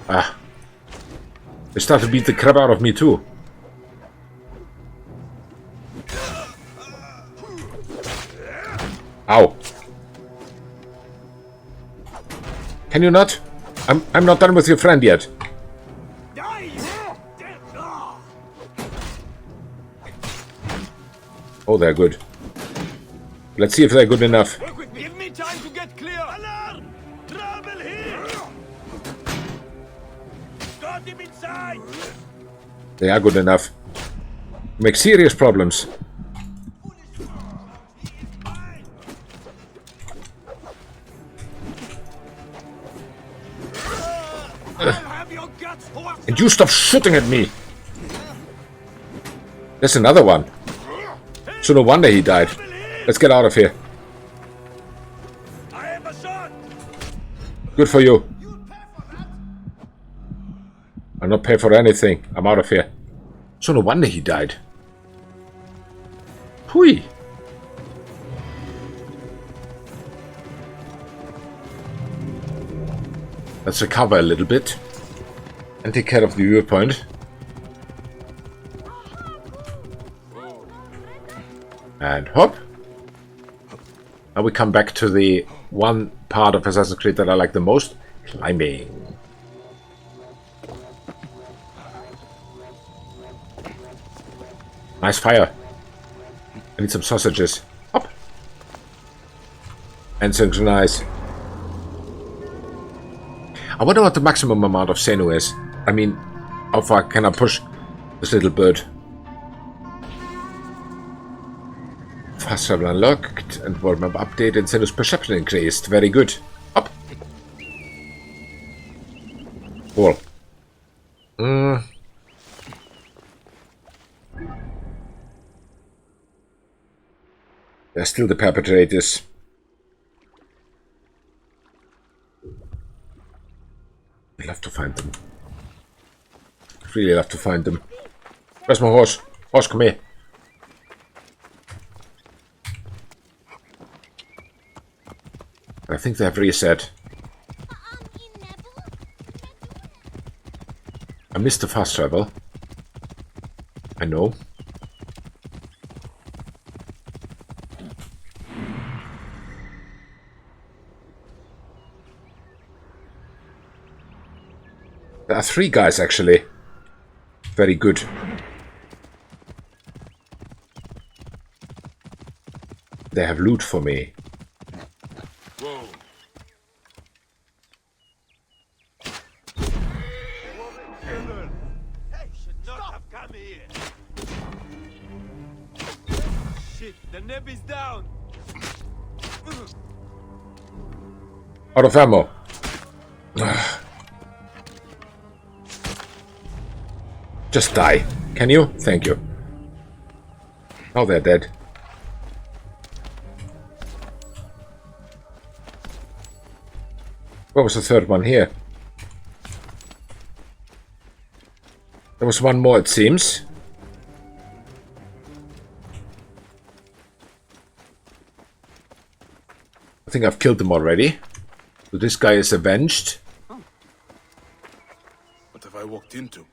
Ah. They start to beat the crap out of me too. Ow. Can you not? I'm not done with your friend yet. Oh, they're good. Let's see if they're good enough. Give me time to get clear. Alarm! Trouble here! Got him inside! They are good enough. Make serious problems. And you stop shooting at me! There's another one. So no wonder he died. Let's get out of here. Good for you. I'll not pay for anything. I'm out of here. So no wonder he died. Hui. Let's recover a little bit. And take care of the viewpoint. And hop. Now we come back to the one part of Assassin's Creed that I like the most. Climbing. Nice fire. I need some sausages. Hop. And synchronize. I wonder what the maximum amount of Senu is. I mean, how far can I push this little bird? Fast travel unlocked and world map updated. Senu's perception increased. Very good. Up. Cool. They're still the perpetrators. I'd love to find them. I'd really love to find them. Where's my horse? Horse, come here. I think they have reset. I missed the fast travel. I know. There are 3 guys actually. Very good. They have loot for me. Whoa. Hey, should not have come here. Shit, the neb is down. Out of ammo. Just die. Can you? Thank you. Oh, they're dead. What was the third one here? There was one more, it seems. I think I've killed them already. So this guy is avenged. What have I walked into?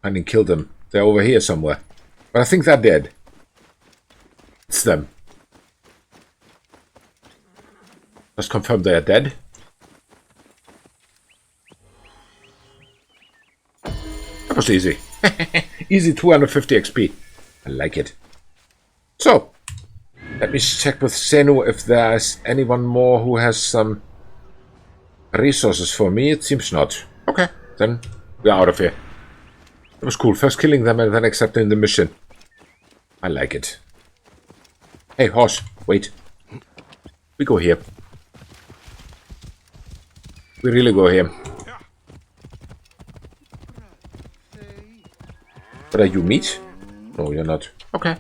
I didn't kill them. They're over here somewhere. But I think they're dead. It's them. Let's confirm they are dead. That was easy. Easy 250 XP. I like it. So, let me check with Senu if there's anyone more who has some resources for me. It seems not. Okay, then we're out of here. It was cool. First killing them and then accepting the mission. I like it. Hey, horse. Wait. We go here. We really go here. But are you meat? No, you're not. Okay.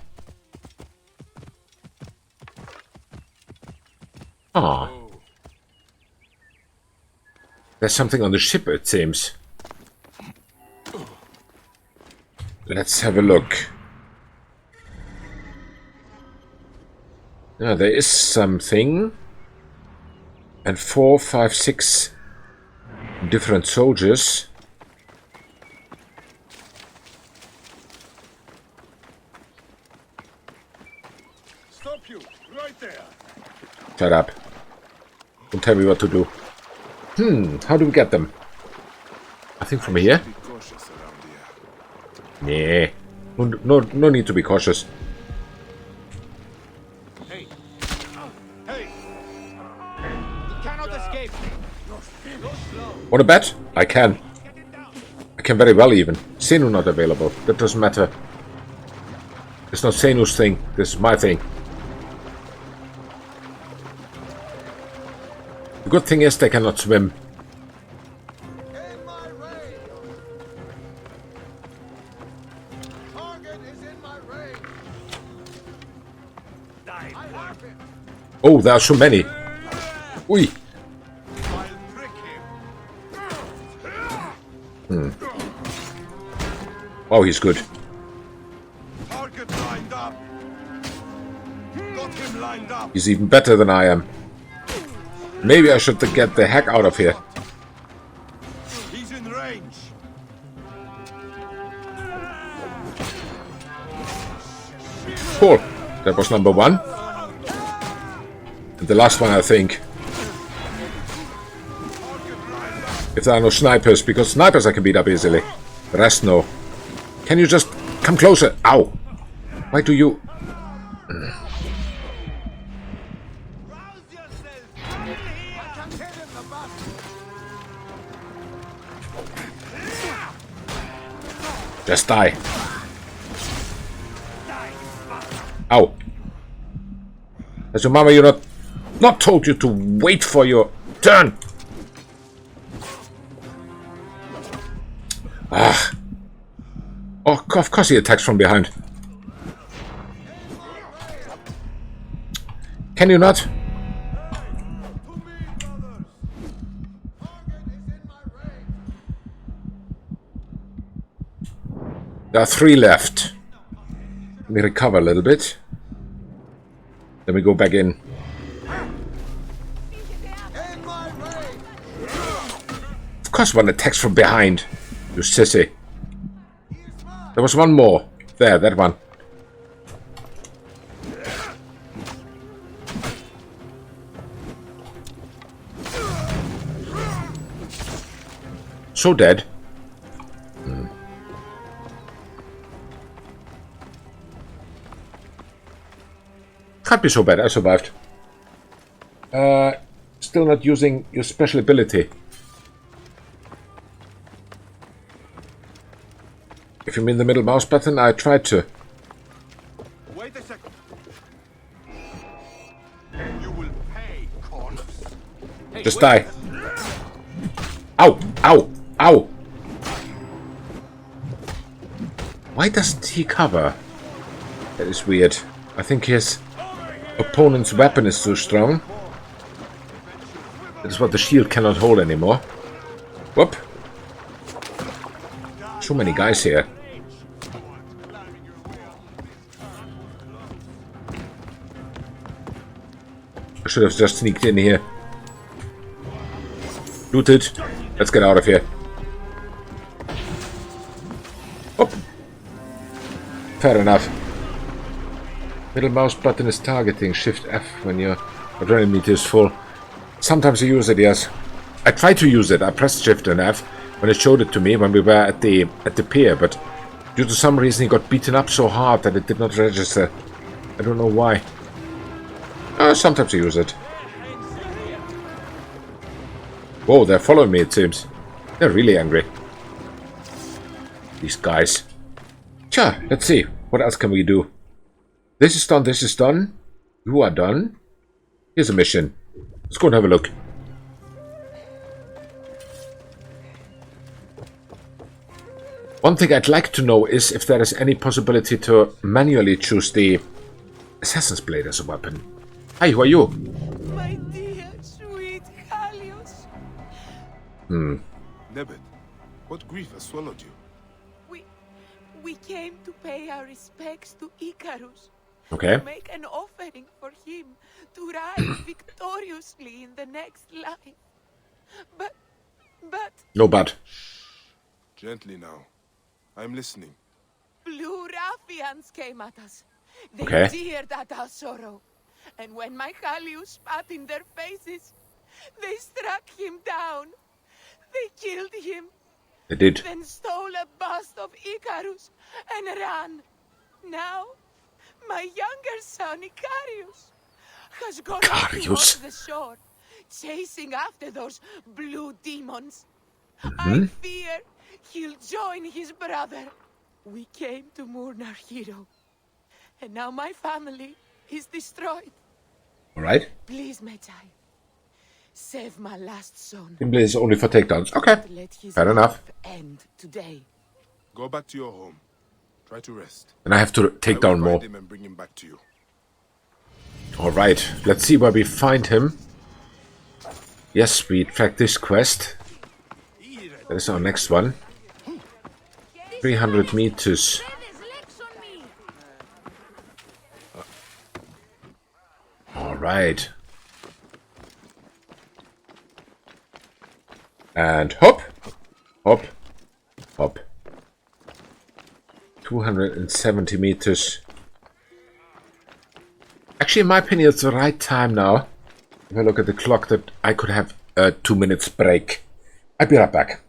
Ah. There's something on the ship, it seems. Let's have a look. Yeah, there is something. And 4, 5, 6 different soldiers. Stop you, right there. Shut up. Don't tell me what to do. How do we get them? I think from here. Nah. No need to be cautious. Hey. Hey. You cannot escape. Want to bet? I can. I can very well even. Senu not available. That doesn't matter. It's not Senu's thing. This is my thing. The good thing is they cannot swim. Oh, there are so many. Ui. Oh, he's good. Target lined up. Got him lined up. He's even better than I am. Maybe I should get the heck out of here. He's in range. Cool. That was number one. And the last one, I think. If there are no snipers, because snipers I can beat up easily. The rest, no. Can you just come closer? Ow! Why do you... Just die. Ow. As your mama, you're not told you to wait for your turn. Ah. Oh, of course he attacks from behind. Can you not? There are 3 left. Let me recover a little bit. Then we go back in. Of course one attacks from behind. You sissy. There was one more. There, that one. So dead. Can't be so bad, I survived. Still not using your special ability. If you mean the middle mouse button, I tried to. Wait a second. You will pay, corners. Hey, just die. Ow! Ow! Ow! Why doesn't he cover? That is weird. I think his opponent's weapon is too strong. That is what the shield cannot hold anymore. Whoop! So many guys here. I should have just sneaked in here. Looted. Let's get out of here. Oh. Fair enough. Middle mouse button is targeting. Shift F when your adrenaline meter is full. Sometimes I use it, yes. I tried to use it. I pressed Shift and F when it showed it to me when we were at the pier, but due to some reason he got beaten up so hard that it did not register. I don't know why. Sometimes I use it. Whoa, they're following me, it seems. They're really angry. These guys. Tja, let's see. What else can we do? This is done, this is done. You are done. Here's a mission. Let's go and have a look. One thing I'd like to know is if there is any possibility to manually choose the Assassin's Blade as a weapon. Hi, who are you? My dear, sweet Kalios. Nebet, what grief has swallowed you? We came to pay our respects to Icarus. Okay. To make an offering for him to rise victoriously in the next life. But... No but. Gently now. I'm listening. Blue ruffians came at us. They Okay. jeered at our sorrow. And when my Kalius spat in their faces, they struck him down. They killed him. They did. Then stole a bust of Icarus and ran. Now, my younger son, Icarius, has gone off towards the shore, chasing after those blue demons. I fear he'll join his brother. We came to mourn our hero. And now my family is destroyed. Alright. Please, Medjev, save my last son. Simple is only for takedowns. Okay. Let his Fair enough. life end today. Go back to your home. Try to rest. And I have to take down more. Him and bring him back to you. Alright, let's see where we find him. Yes, we track this quest. That is our next one. 300 meters. Alright. And hop! Hop! Hop. 270 meters. Actually, in my opinion, it's the right time now. If I look at the clock, that I could have a 2 minutes break. I'll be right back.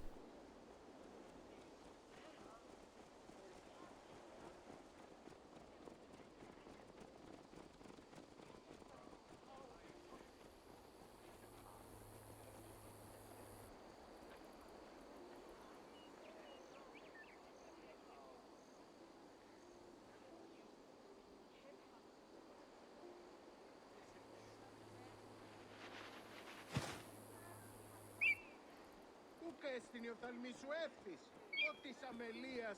Στην οφθαλμή σου εύθυς, ό,τι της αμελίας.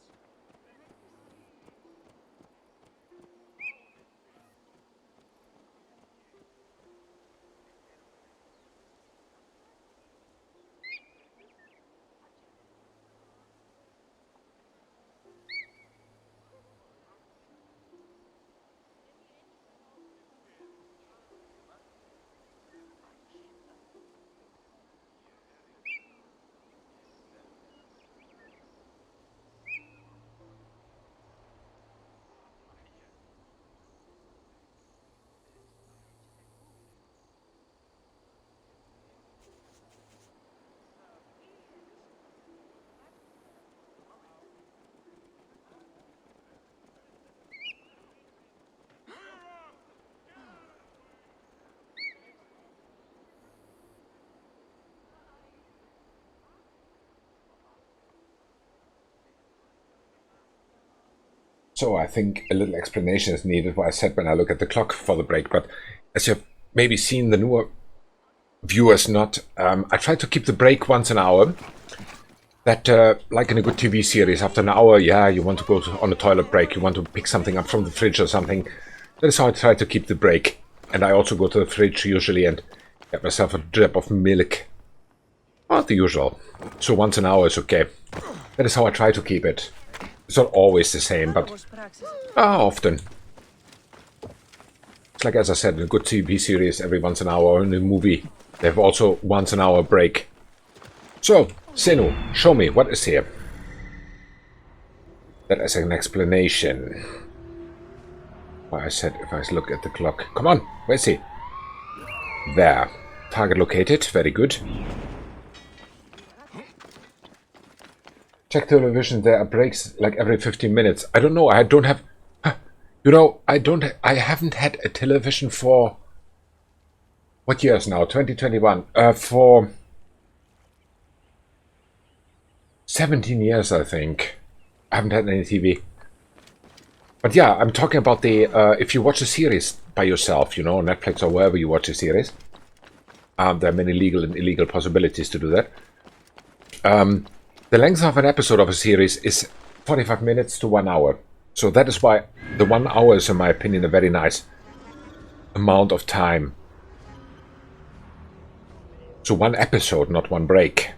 So I think a little explanation is needed what I said when I look at the clock for the break, but as you've maybe seen, the newer viewers not, I try to keep the break once an hour. That, like in a good TV series, after an hour, yeah, you want to go on a toilet break, you want to pick something up from the fridge or something. That is how I try to keep the break. And I also go to the fridge usually and get myself a drip of milk. Not the usual. So once an hour is okay. That is how I try to keep it. It's not always the same, but often. It's like, as I said, in a good TV series, every once an hour, or in a movie, they have also once an hour break. So, Senu, show me, what is here? That is an explanation. Why I said if I look at the clock. Come on, where's he? There. Target located, very good. Check television, there are breaks like every 15 minutes. I don't know, I don't have... You know, I haven't had a television for... What years now? 2021. For... 17 years, I think. I haven't had any TV. But yeah, I'm talking about the... if you watch a series by yourself, you know, Netflix or wherever you watch a series. There are many legal and illegal possibilities to do that. The length of an episode of a series is 45 minutes to 1 hour. So that is why the 1 hour is, in my opinion, a very nice amount of time. So one episode, not one break.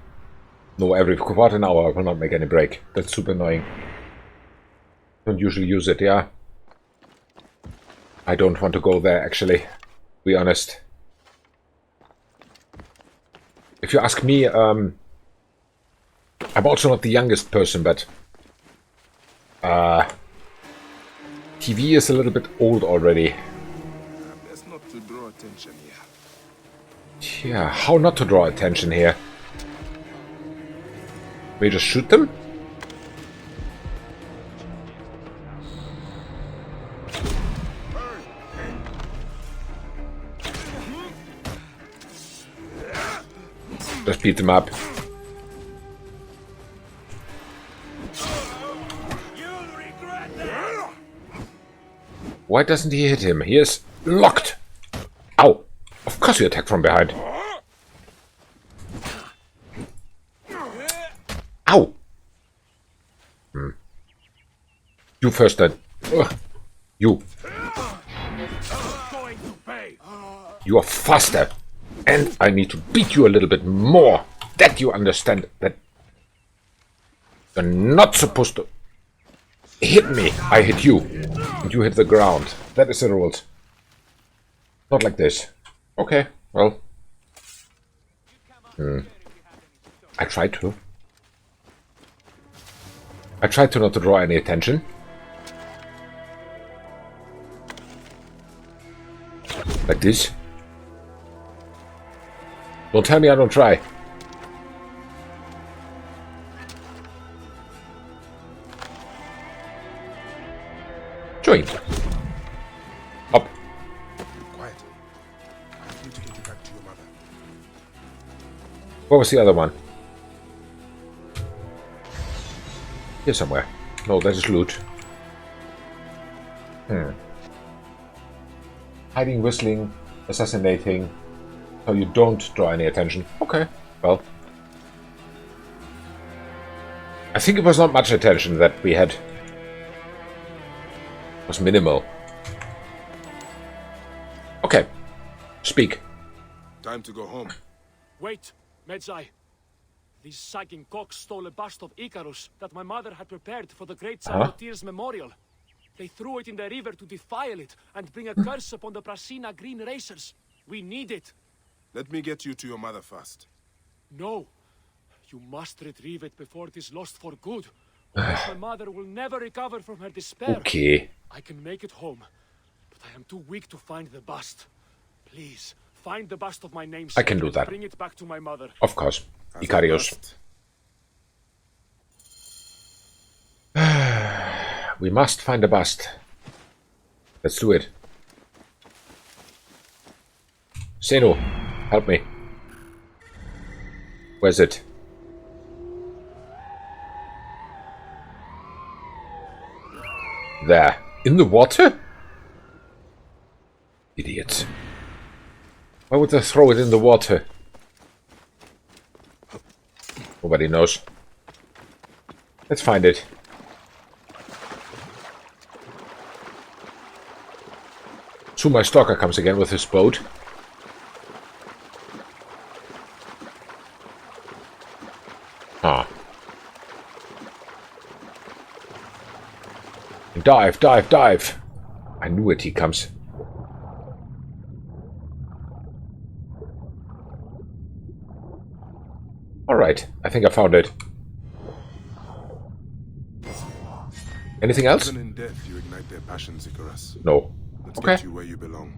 No, every quarter an hour I will not make any break. That's super annoying. Don't usually use it, yeah. I don't want to go there, actually. To be honest. If you ask me, I'm also not the youngest person, but TV is a little bit old already. Best not to draw attention here. Yeah, how not to draw attention here? We just shoot them? Just beat them up. Why doesn't he hit him? He is locked! Ow! Of course you attack from behind. Ow! You first then. Ugh. You. You are faster. And I need to beat you a little bit more. That you understand that you're not supposed to hit me. I hit you. And you hit the ground. That is the rules. Not like this. Okay, well. I tried to. I tried to not to draw any attention. Like this. Don't tell me I don't try. Join. Up. Quiet. I need to get you back to your mother. What was the other one? Here somewhere. No, that is loot. Hiding, whistling, assassinating. So you don't draw any attention. Okay, well. I think it was not much attention that we had. It was minimal. Okay. Speak. Time to go home. Wait, Medjev. These sagging cocks stole a bust of Icarus that my mother had prepared for the great Saboteer's memorial. They threw it in the river to defile it and bring a curse upon the Prasina Green Racers. We need it. Let me get you to your mother first. No. You must retrieve it before it is lost for good. Or else my mother will never recover from her despair. Okay. I can make it home, but I am too weak to find the bust. Please, find the bust of my namesake. I can do that. Bring it back to my mother. Of course. Icarius. We must find a bust. Let's do it. Seno, help me. Where's it? There. In the water? Idiots. Why would they throw it in the water? Nobody knows. Let's find it. Soon my stalker comes again with his boat. Ah. Dive, dive, dive! I knew it, he comes. Alright, I think I found it. Anything else? Even in death, you ignite their passions, Icarus. No. Let's Okay. get you where you belong.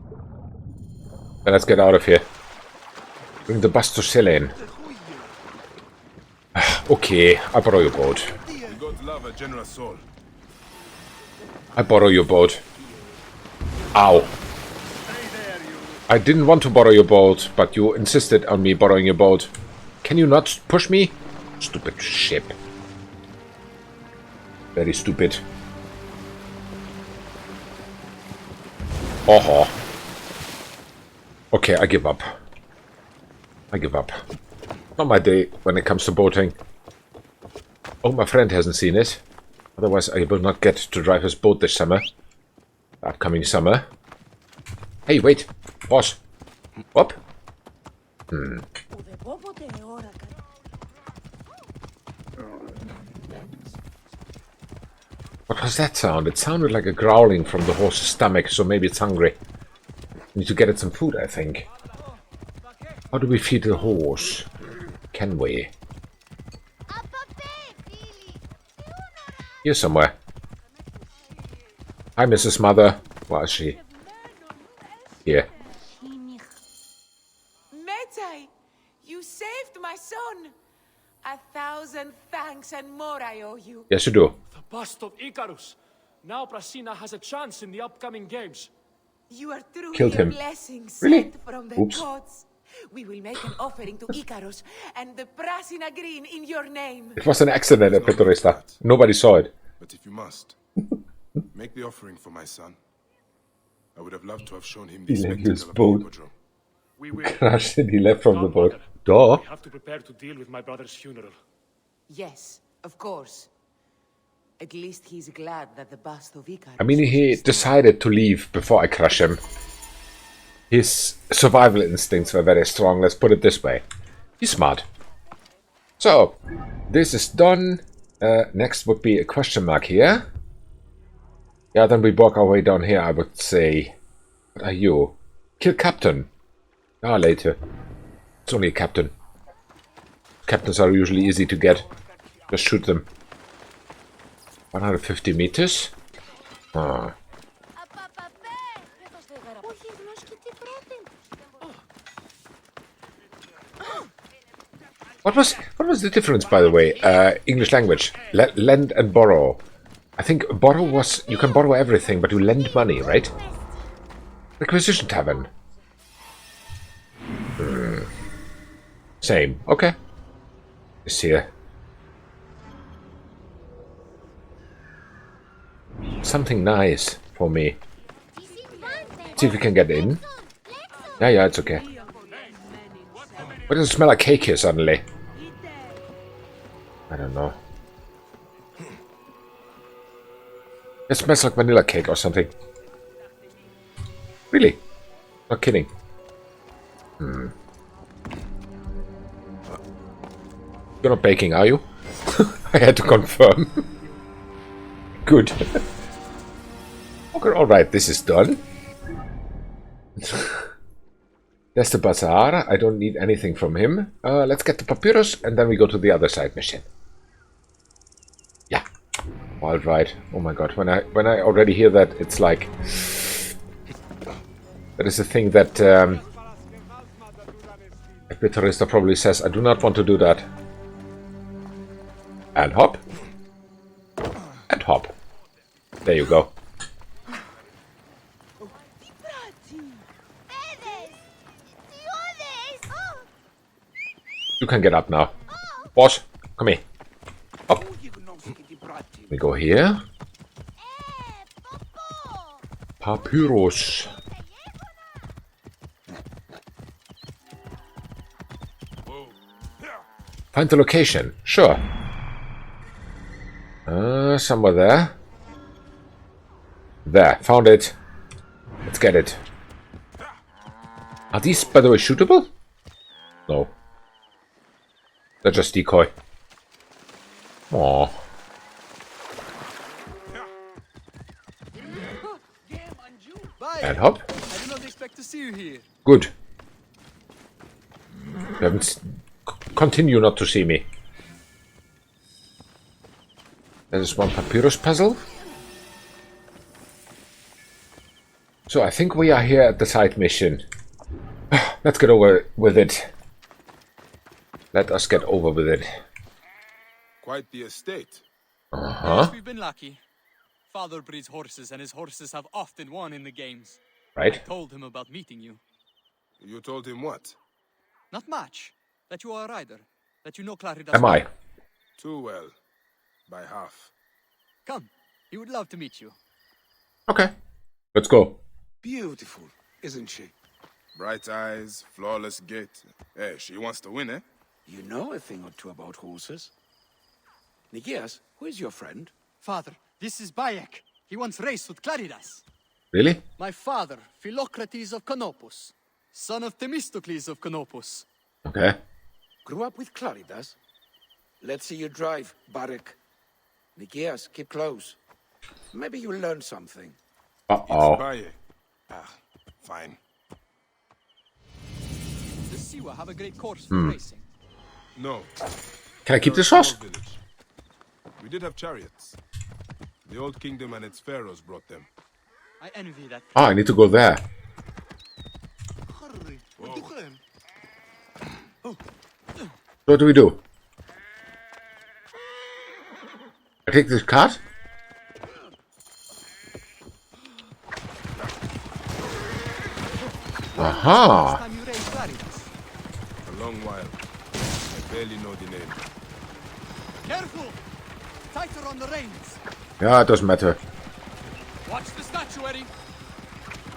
Then let's get out of here. Bring the bus to Selene. Okay, I borrow your boat. You got love, a generous soul. I borrow your boat. Ow. I didn't want to borrow your boat, but you insisted on me borrowing your boat. Can you not push me? Stupid ship. Very stupid. Oh. Okay, I give up. I give up. Not my day when it comes to boating. Oh, my friend hasn't seen it. Otherwise, I will not get to drive his boat this summer. The upcoming summer. Hey, wait. Pause. Whoop. What was that sound? It sounded like a growling from the horse's stomach, so maybe it's hungry. Need to get it some food, I think. How do we feed the horse? Can we? Here somewhere. Hi, Mrs. Mother. Where is she? Here. Medjev, you saved my son. 1,000 thanks and more I owe you. Yes, you do. The bust of Icarus. Now Prasina has a chance in the upcoming games. You are truly Killed him. a blessing Really? sent from the Oops. gods. We will make an offering to Icarus and the Prasina Green in your name. It was an accident at Petorista. Nobody saw it. But if you must, make the offering for my son. I would have loved to have shown him the He left spectacle his of the boat. hippodrome. We will. Crashed and he left from the boat. Godmother, Duh. we have to prepare to deal with my brother's funeral. Yes, of course. At least he's glad that the bust of Icarus... I mean, he decided to leave before I crush him. His survival instincts were very strong, let's put it this way. He's smart. So, this is done. Next would be a question mark here. Yeah, then we walk our way down here, I would say. What are you? Kill captain. Ah, later. It's only a captain. Captains are usually easy to get. Just shoot them. 150 meters. Ah. What was the difference, by the way? English language. Lend and borrow. I think borrow was... You can borrow everything, but you lend money, right? Requisition tavern. Same. Okay. It's here. Something nice for me. See if we can get in. Yeah, it's okay. Why does it smell like cake here suddenly? I don't know. It smells like vanilla cake or something. Really? Not kidding. You're not baking, are you? I had to confirm. Good. Okay, alright, this is done. There's the bazaar. I don't need anything from him. Let's get the papyrus and then we go to the other side mission. Yeah. Wild ride. Oh my god. When I already hear that, it's like... That is the thing that... Epitharista probably says, I do not want to do that. And hop. And hop. There you go. You can get up now. Boss, come here. Up. We go here. Papyrus. Find the location. Sure. Somewhere there. There. Found it. Let's get it. Are these, by the way, shootable? No. They're just decoy. Aww. And hop. I did not expect to see you here. Good. You haven't... Continue not to see me. There's one papyrus puzzle. So I think we are here at the side mission. Let's get over with it. Let us get over with it. Quite the estate. Yes, we've been lucky. Father breeds horses, and his horses have often won in the games. Right. I told him about meeting you. You told him what? Not much. That you are a rider. That you know Claridas. Am I? Too well. By half. Come. He would love to meet you. Okay. Let's go. Beautiful, isn't she? Bright eyes, flawless gait. Hey, she wants to win, eh? You know a thing or two about horses. Nikias, who is your friend? Father, this is Bayek. He once raced with Claridas. Really? My father, Philocrates of Kanopos, son of Themistocles of Kanopos. Okay. Grew up with Claridas? Let's see you drive, Bayek. Nikias, keep close. Maybe you'll learn something. Uh-oh. It's Bayek. Ah, fine. The Siwa have a great course for racing. No. Can I keep this horse? We did have chariots. The old kingdom and its pharaohs brought them. I envy that. Oh, I need to go there. What do we do? I take this cart? Aha! A long while. I barely know the name. Careful! Tighter on the reins. Yeah, it doesn't matter. Watch the statuary.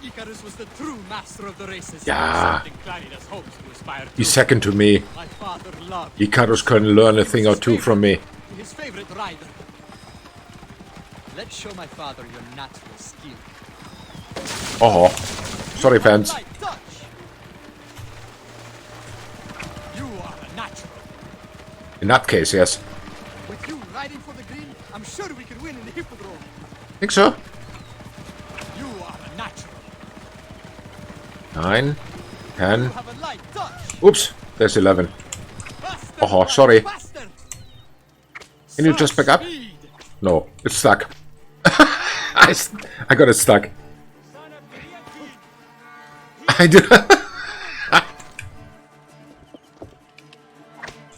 Icarus was the true master of the races. Yeah. Something Claridas hopes to aspire to. He's second to me. My father loved Icarus can learn a thing or two from me. his favorite rider. Let's show my father your natural skill. Oh, sorry, fans. You are a natural. In that case, yes. With you riding for the green, I'm sure we can win in the hippodrome. Think so. You are a natural. 9, 10. You have a light touch. Oops, there's 11. Oh, sorry. Can you just back up? No, it's stuck. I got it stuck. I do.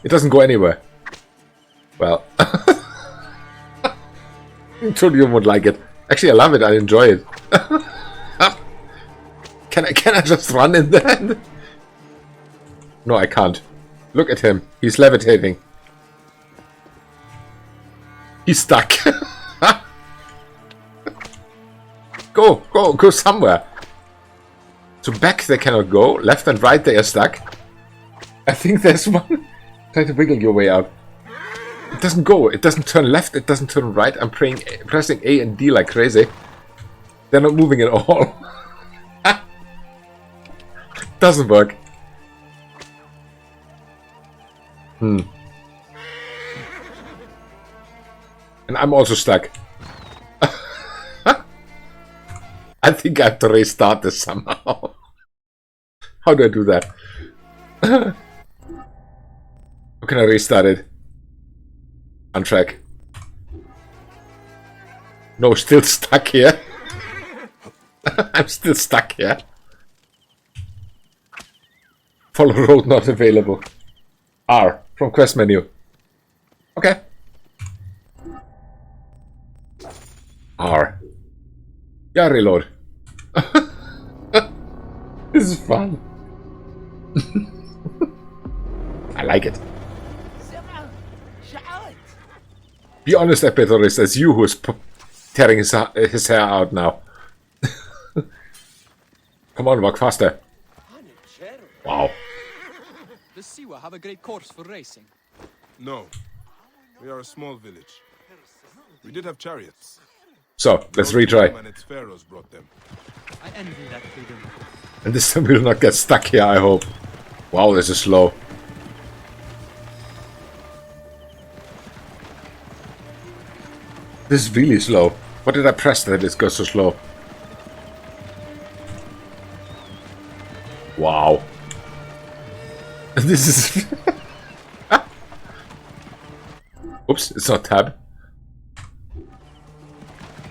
It doesn't go anywhere. Well, I told you would like it. Actually, I love it. I enjoy it. Can I just run in there? No, I can't. Look at him. He's levitating. He's stuck. Go somewhere. So back they cannot go. Left and right they are stuck. I think there's one. Try to wiggle your way out. It doesn't go. It doesn't turn left. It doesn't turn right. I'm pressing A and D like crazy. They're not moving at all. Doesn't work. And I'm also stuck. I think I have to restart this somehow. How do I do that? How can I restart it? Untrack. No, still stuck here. I'm still stuck here. Follow road not available. R from quest menu. Okay. R. Yeah, reload. This is fun. I like it. Be honest, Epithorist, it's you who is tearing his hair out now. Come on, walk faster. Wow. The Siwa have a great course for racing. No. We are a small village. We did have chariots. So, let's retry. And its pharaohs brought them. I envy that freedom. And this time we'll not get stuck here, I hope. Wow, this is slow. This is really slow. What did I press that it goes so slow? Wow. This is... Oops, it's not tab.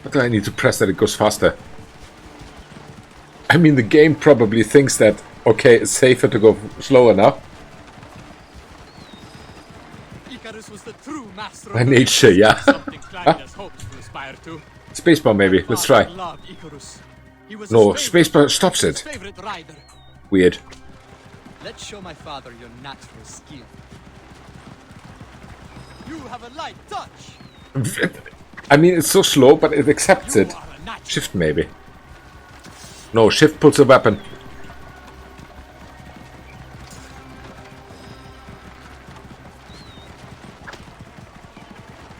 What do I need to press that it goes faster? I mean, the game probably thinks that, okay, it's safer to go slower now. Icarus was the true master By nature, yeah. Spacebar maybe, let's try. No, spacebar stops it. Weird. Let's show my father your natural skill. You have a light touch. I mean, it's so slow, but it accepts it. Shift maybe. No, shift pulls a weapon.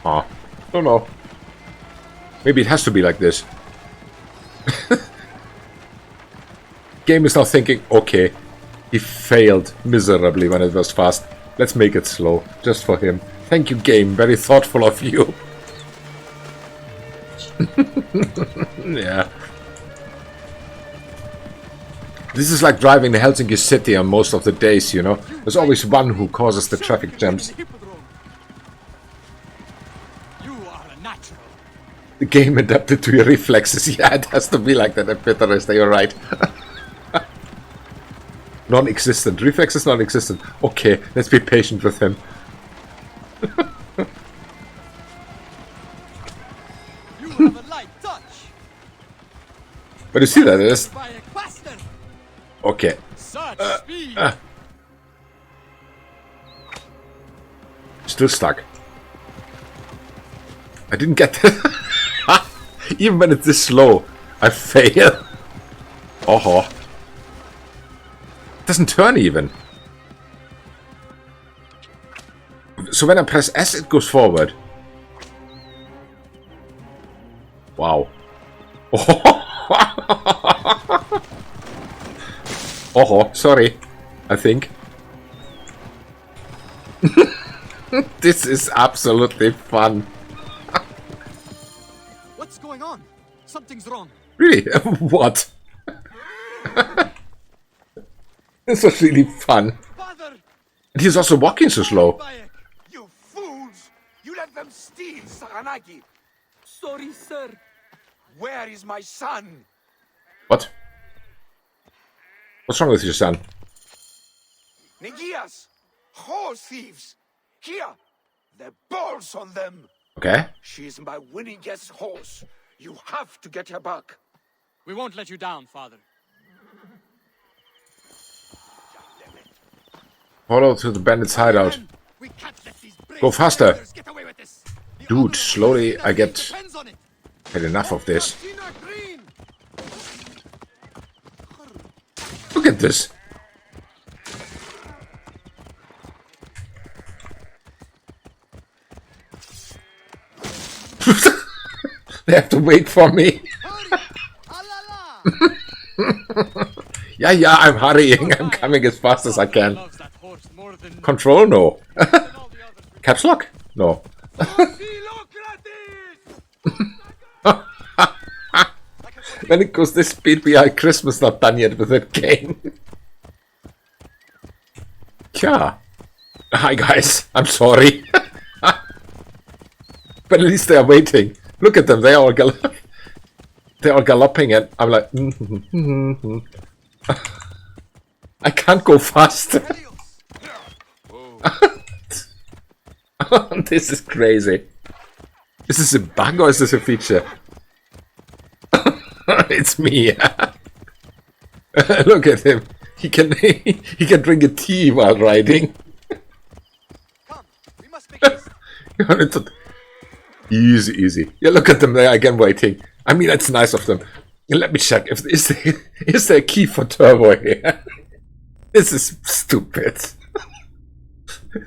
Ah, don't know. Maybe it has to be like this. Game is now thinking, okay, he failed miserably when it was fast. Let's make it slow, just for him. Thank you, game. Very thoughtful of you. Yeah. This is like driving the Helsinki city on most of the days, you know. There's always one who causes the traffic jams. The game adapted to your reflexes. Yeah, it has to be like that at Peterist, you're right. Non-existent. Reflexes non-existent. Okay, let's be patient with him. You have a light touch. But you see that it is... Okay. Still stuck. I didn't get that. Even when it's this slow, I fail. Oh. Doesn't turn even. So when I press S, it goes forward. Wow. Oh, sorry. I think. This is absolutely fun. What's going on? Something's wrong. Really? What? This was really fun. And he's also walking so slow. You fools! You let them steal Saranagi! Sorry, sir. Where is my son? What? What's wrong with your son? Negias! Horse thieves! Here! The balls on them! Okay. She is my winning guest's horse. You have to get her back. We won't let you down, Father. Follow to the bandits' hideout. Go faster! Dude, slowly I get enough of this. Look at this. They have to wait for me. Yeah, I'm hurrying. I'm coming as fast as I can. Control? No. Caps lock? No. When it goes this speed, we are Christmas not done yet with that game. Yeah. Hi guys, I'm sorry. But at least they are waiting. Look at them, they're all galloping and I'm like I can't go faster. This is crazy. Is this a bug or is this a feature? It's me. Look at him. He can drink a tea while riding. Easy. Yeah, look at them there again waiting. I mean, that's nice of them. Let me check. Is there a key for turbo here? This is stupid.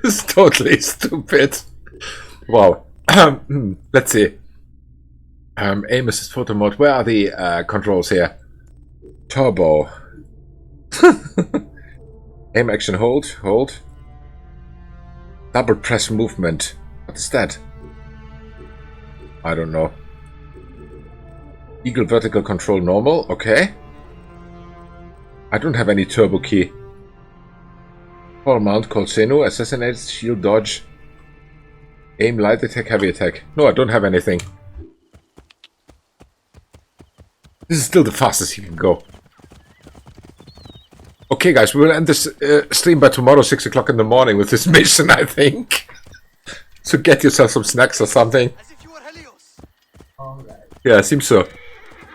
This is totally stupid. Wow. Let's see. Aim assist photo mode. Where are the controls here? Turbo. Aim action hold. Double press movement. What is that? I don't know. Eagle vertical control normal. Okay. I don't have any turbo key. Call mount, call Senu, assassinate, shield dodge. Aim light attack, heavy attack. No, I don't have anything. This is still the fastest you can go. Okay guys, we will end this stream by tomorrow 6 o'clock in the morning with this mission, I think. So get yourself some snacks or something. Yeah, it seems so.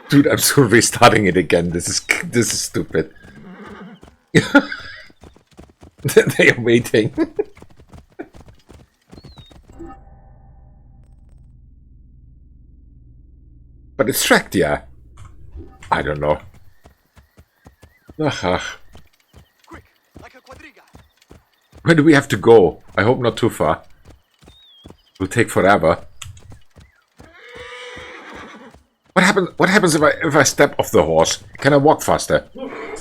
Dude, I'm soon restarting it again. This is stupid. They are waiting. But it's tracked, yeah. I don't know. Where do we have to go? I hope not too far. Will take forever. What happens if I step off the horse? Can I walk faster?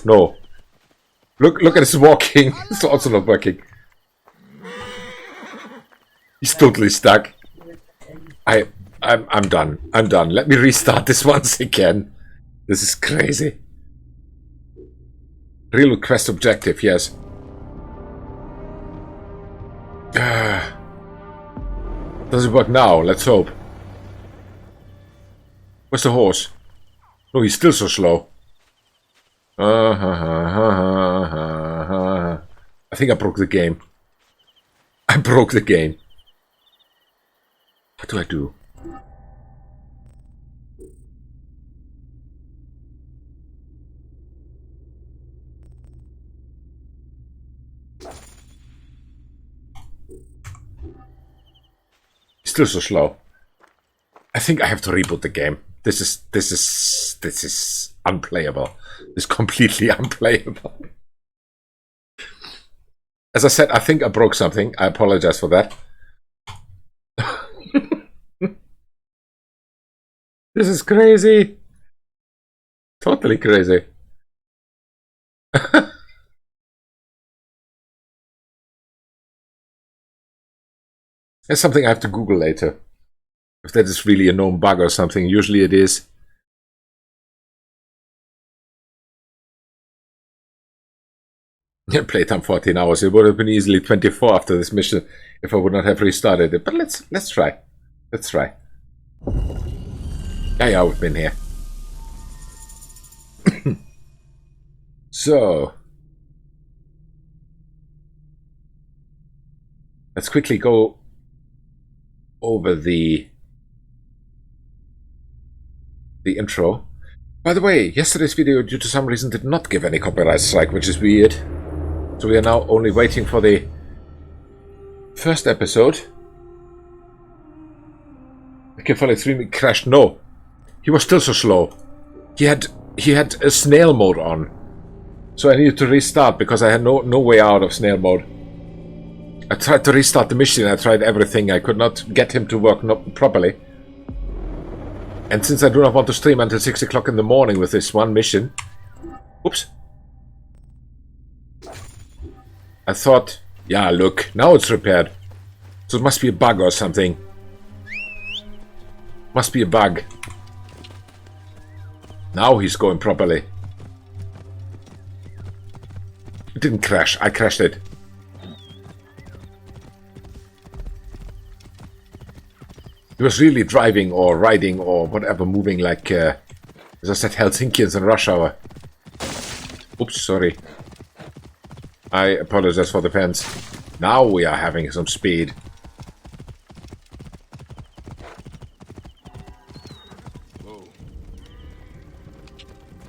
No. Look at his walking. It's also not working. He's totally stuck. I'm done. I'm done. Let me restart this once again. This is crazy. Real quest objective, yes. Does it work now? Let's hope. Where's the horse? No, he's still so slow. I think I broke the game. I broke the game. What do I do? Still so slow. I think I have to reboot the game. This is unplayable. It's completely unplayable. As I said, I think I broke something. I apologize for that. This is crazy. Totally crazy. That's something I have to Google later. If that is really a known bug or something. Usually it is. Yeah, playtime 14 hours. It would have been easily 24 after this mission if I would not have restarted it. But let's try. Let's try. Yeah, we've been here. So let's quickly go over the intro. By the way, yesterday's video, due to some reason, did not give any copyright strike, which is weird. So we are now only waiting for the first episode. Okay, for like 3 minutes crashed. No, he was still so slow. He had a snail mode on, so I needed to restart because I had no way out of snail mode. I tried to restart the mission. I tried everything. I could not get him to work properly. And since I do not want to stream until 6 o'clock in the morning with this one mission, oops. I thought, yeah, look, now it's repaired. So it must be a bug or something. Must be a bug. Now he's going properly. It didn't crash. I crashed it. He was really driving or riding or whatever, moving like, as I said, Helsinkians in rush hour. Oops, sorry. I apologize for the fans. Now we are having some speed.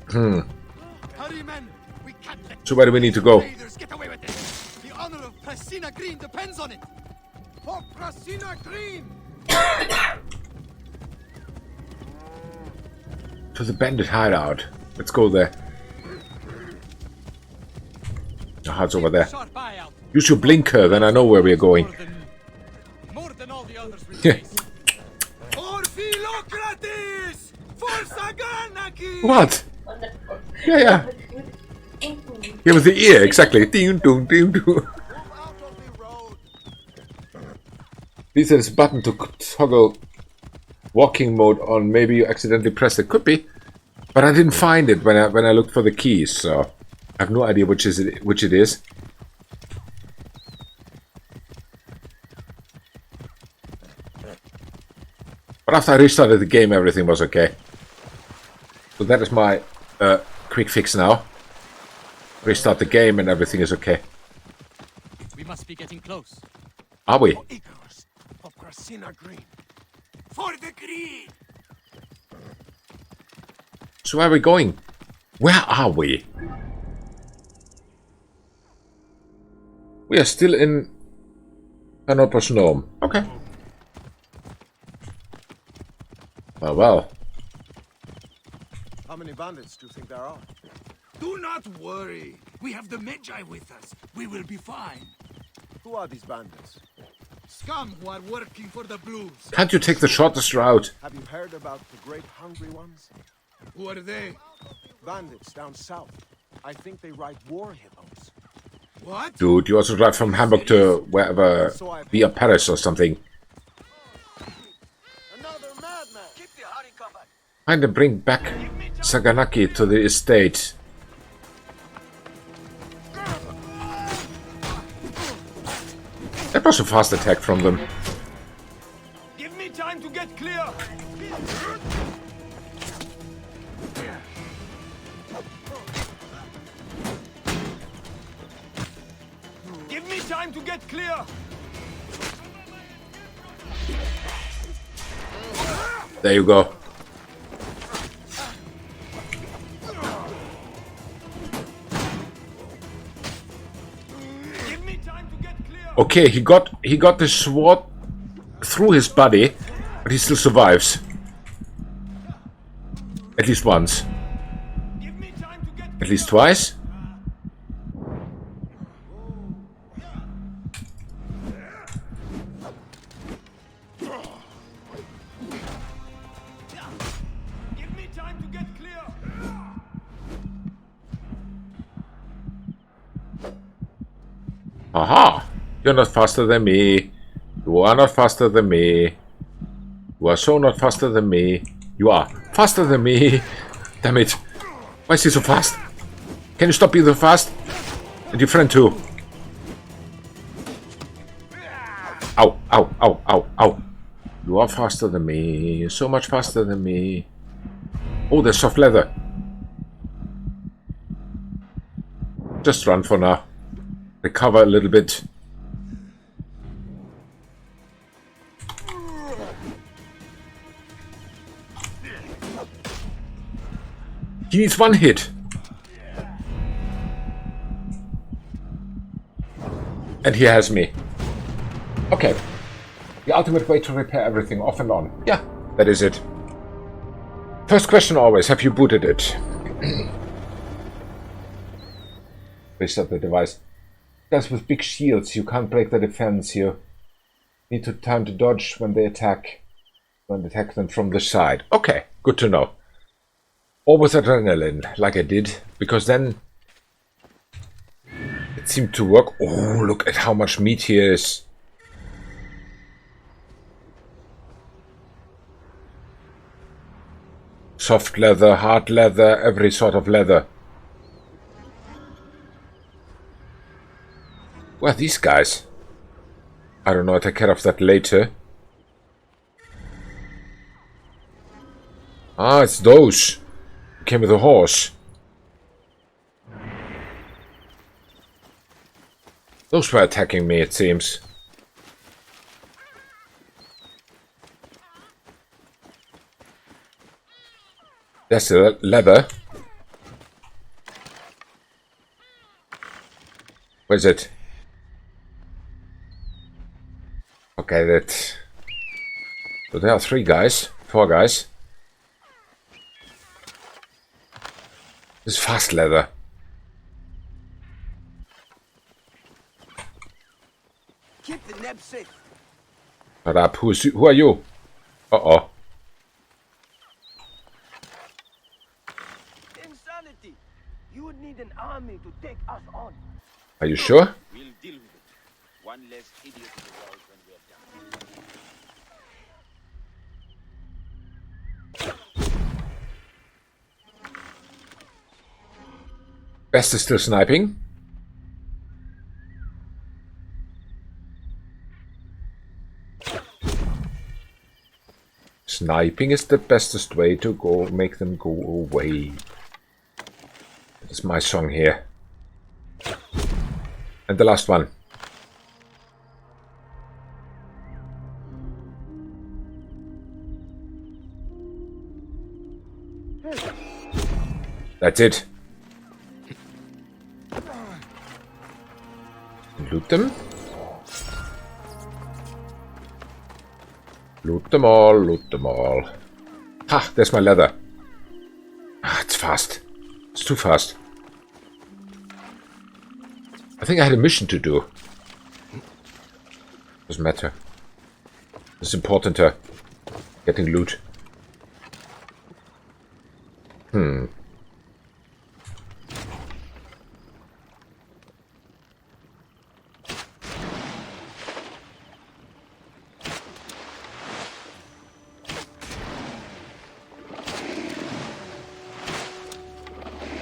Hurry, men. We can't let So where do we need to go? get away with this. The honor of Prasina Green depends on it. For Prasina Green! To the bandit hideout. Let's go there. Oh, it's over there. Use your blinker, then I know where we are going. More than all the others we Yeah. face. For Philocrates! For Saganaki! What? Yeah. Yeah, with the ear, exactly. Ding, dong, ding, dong. Please there's a button to toggle walking mode on. Maybe you accidentally pressed it. Could be. But I didn't find it when I looked for the keys, so I have no idea which it is. But after I restarted the game, everything was okay. So that is my quick fix now. Restart the game and everything is okay. We must be getting close. Are we? For Icarus! For Prasina Green! For the Green! So where are we going? Where are we? We are still in Kanopos Nome. Okay. Well. How many bandits do you think there are? Do not worry. We have the Medjev with us. We will be fine. Who are these bandits? Scum who are working for the Blues. Can't you take the shortest route? Have you heard about the great hungry ones? Who are they? Bandits down south. I think they ride war hippos. What? Dude, you also drive from Hamburg to wherever, via Paris or something. Another madman. Keep the hurry covered. Find and bring back Saganaki to the estate. That was a fast attack from them. Give me time to get clear. Give me time to get clear. There you go. Okay, he got the sword through his body, but he still survives. At least once. At least twice. Aha! You're not faster than me. You are not faster than me. You are so not faster than me. You are faster than me. Damn it. Why is he so fast? Can you stop being so fast? And your friend too. Ow, ow, ow, ow, ow. You are faster than me. You're so much faster than me. Oh, there's soft leather. Just run for now. Recover a little bit. He needs one hit. And he has me. Okay. The ultimate way to repair everything off and on. Yeah, that is it. First question always, have you booted it? Reset the device. Guys with big shields, you can't break the defense here. Need to time to dodge when they attack. When they attack them from the side. Okay, good to know. Or with adrenaline, like I did, because then it seemed to work. Oh, look at how much meat here is. Soft leather, hard leather, every sort of leather. Where are these guys? I don't know, I'll take care of that later. Ah, it's those. Came with a horse. Those were attacking me, it seems. That's the leather. Where's it? Okay, that. So there are 4 guys. This is fast leather. Keep the neb safe. Shut up. Who are you? Uh-oh. Insanity. You would need an army to take us on. Are you sure? We'll deal with it. One less idiot in the world when we're done. Best is still sniping. Sniping is the bestest way to make them go away. That's my song here. And the last one. That's it. Loot them. Loot them all, loot them all. Ha, there's my leather. Ah, it's fast. It's too fast. I think I had a mission to do. Doesn't matter. It's important getting loot.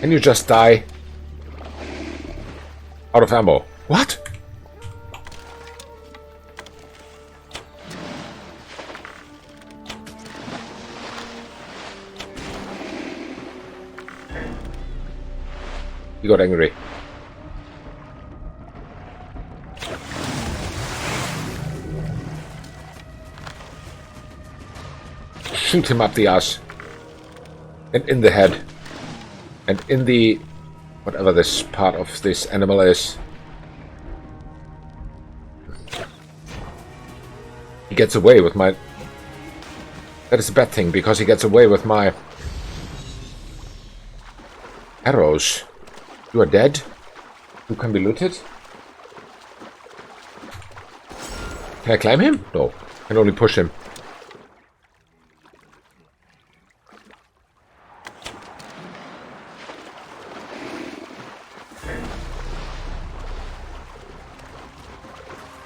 Can you just die? Out of ammo. What? He got angry. Shoot him up the ass. And in the head. And in the... whatever this part of this animal is. He gets away with my... That is a bad thing, because he gets away with my... arrows. You are dead? You can be looted? Can I climb him? No. I can only push him.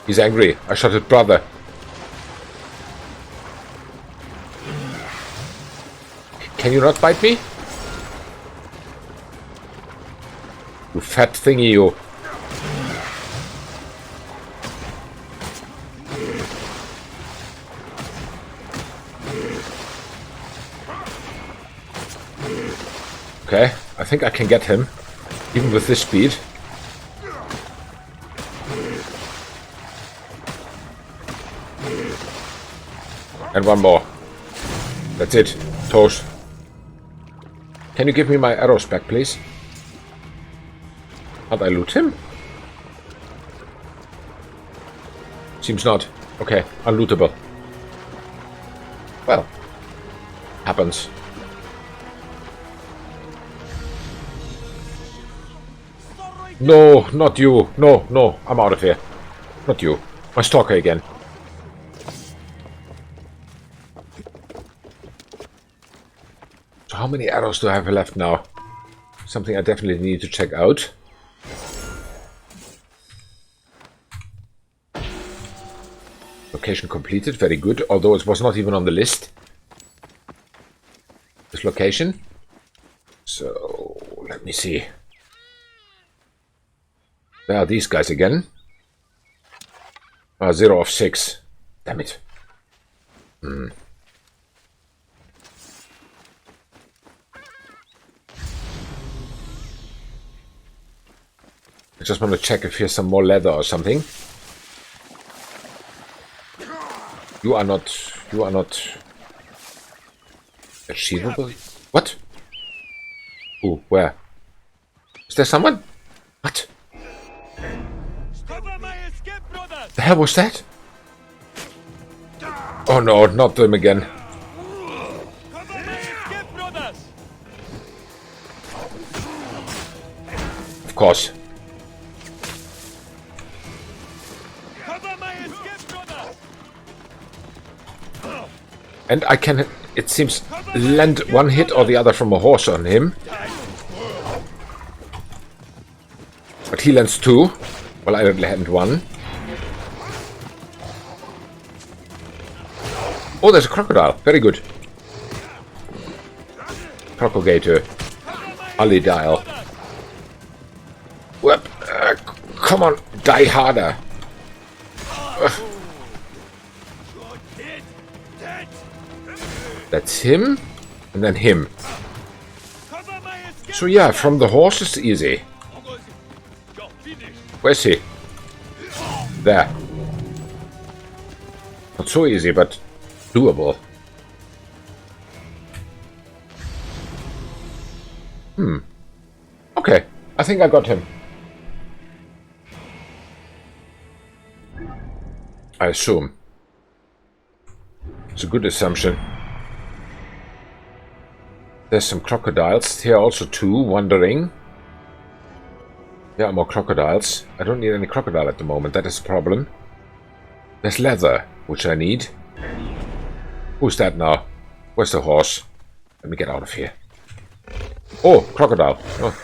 He's angry. I shot his brother. Can you not bite me? You fat thingy, you. Okay, I think I can get him, even with this speed. And one more. That's it. Toast. Can you give me my arrows back, please? Can't I loot him? Seems not. Okay, unlootable. Well, happens. No, not you. No, no, I'm out of here. Not you. My stalker again. So how many arrows do I have left now? Something I definitely need to check out. Location completed, very good. Although it was not even on the list. This location. So, let me see. There are these guys again. 0 of 6. Damn it. I just want to check if here's some more leather or something. You are not achievable. What? Ooh, where? Is there someone? What? The hell was that? Oh no, not them again. Of course. And I can, it seems, land one hit or the other from a horse on him. But he lands 2. Well, I land 1. Oh, there's a crocodile. Very good. Crocodile. Alidile. Whoop. Come on, die harder. That's him. And then him. So yeah, from the horse is easy. Where's he? There. Not so easy, but doable. Okay, I think I got him. I assume. It's a good assumption. There's some crocodiles. Here are also 2 wandering. There are more crocodiles. I don't need any crocodile at the moment. That is a problem. There's leather, which I need. Who's that now? Where's the horse? Let me get out of here. Oh, crocodile. Oh,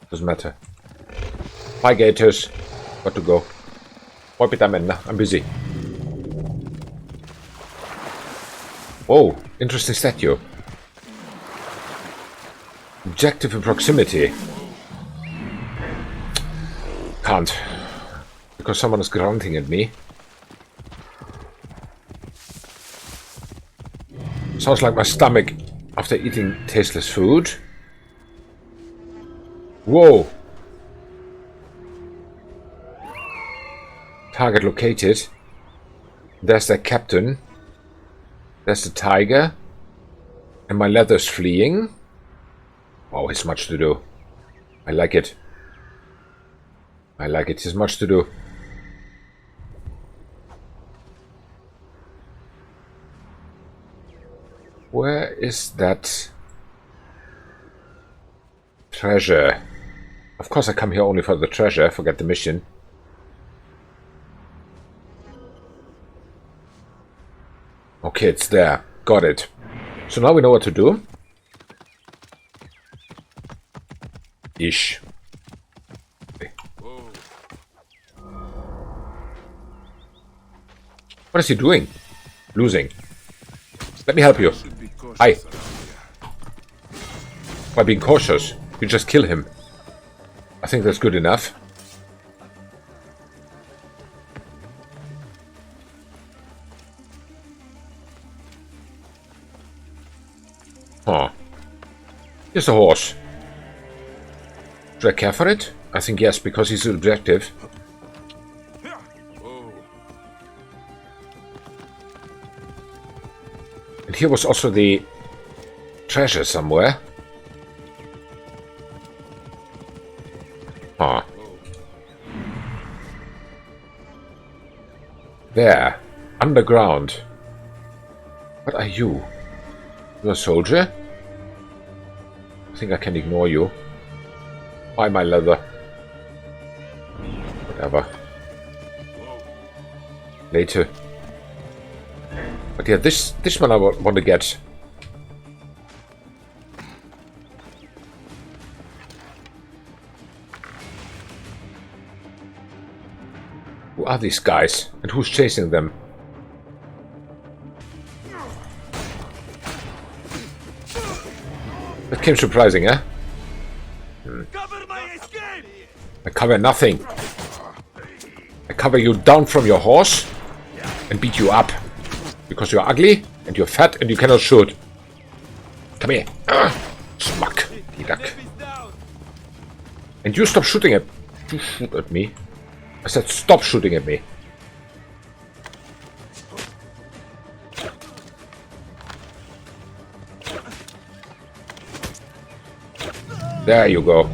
doesn't matter. Bye, gators. Got to go. I'm busy. Oh, interesting statue. Objective in proximity. Can't. Because someone is grunting at me. Sounds like my stomach after eating tasteless food. Whoa. Target located. There's the captain. There's the tiger. And my leather's fleeing. Oh, it's much to do. I like it. I like it. There's much to do. Where is that treasure? Of course I come here only for the treasure. Forget the mission. Okay, it's there. Got it. So now we know what to do. Ish. What is he doing? Losing. Let me help you. Hi. By being cautious, you just kill him. I think that's good enough. Oh. Here's a horse. Should I care for it? I think yes, because he's the objective. And here was also the treasure somewhere. Ah. There. Underground. What are you? You're a soldier? I think I can ignore you. Buy my leather. Whatever. Later. But yeah, this one I want to get. Who are these guys? And who's chasing them? That came surprising, eh? I cover nothing. I cover you down from your horse and beat you up. Because you're ugly and you're fat and you cannot shoot. Come here. Smuck. Duck. And you stop shooting at... You shoot at me. I said stop shooting at me. There you go.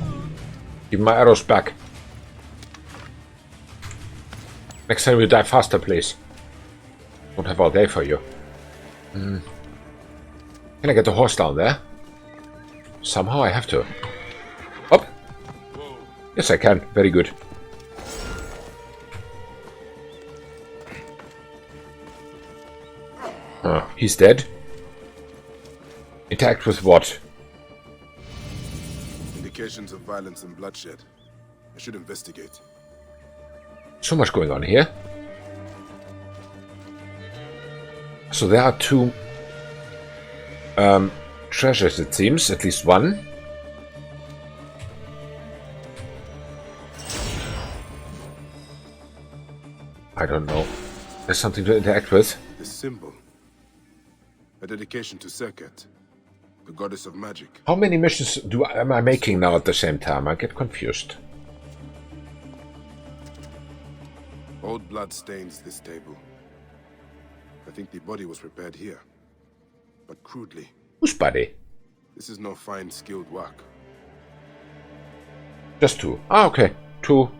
Give my arrows back. Next time you die faster, please. Don't have all day for you. Can I get the horse down there? Somehow I have to. Up. Yes, I can. Very good. He's dead. Interact with what? Indications of violence and bloodshed. I should investigate. So much going on here. So there are two treasures, it seems. At least one. I don't know. There's something to interact with. This symbol. A dedication to Serket, the goddess of magic. How many missions am I making now at the same time? I get confused. Old blood stains this table. I think the body was prepared here, but crudely. Whose body? This is no fine, skilled work. Just two. Ah, okay. Two.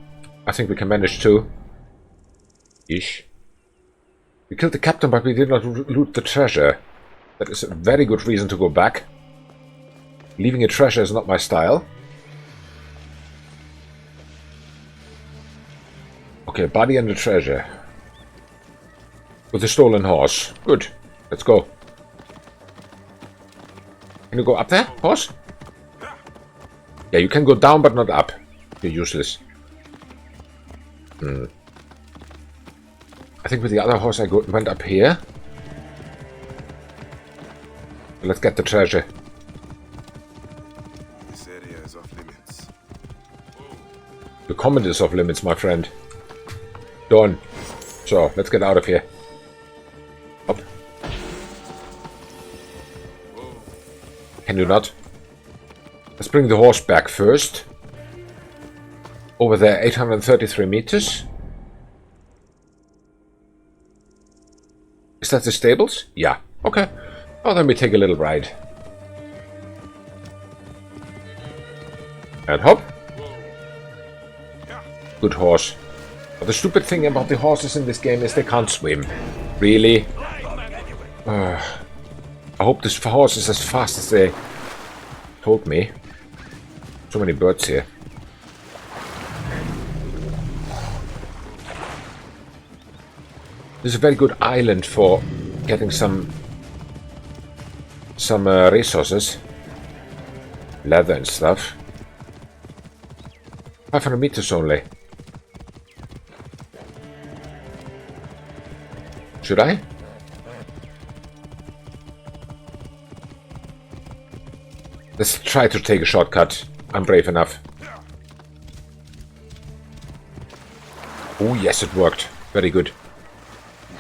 I think we can manage two. Ish. We killed the captain, but we did not loot the treasure. That is a very good reason to go back. Leaving a treasure is not my style. Okay, body and the treasure. With the stolen horse. Good. Let's go. Can you go up there, horse? Yeah, you can go down, but not up. You're useless. I think with the other horse I went up here. Let's get the treasure. This area is off limits. The comment is off limits, my friend. Done. So, let's get out of here. Up. Can you not? Let's bring the horse back first. Over there, 833 meters. Is that the stables? Yeah. Okay. Oh, then we take a little ride. And hop. Good horse. But the stupid thing about the horses in this game is they can't swim. Really? I hope this horse is as fast as they told me. So many birds here. This is a very good island for getting some resources. Leather and stuff. 500 meters only. Should I? Let's try to take a shortcut. I'm brave enough. Oh yes, it worked. Very good.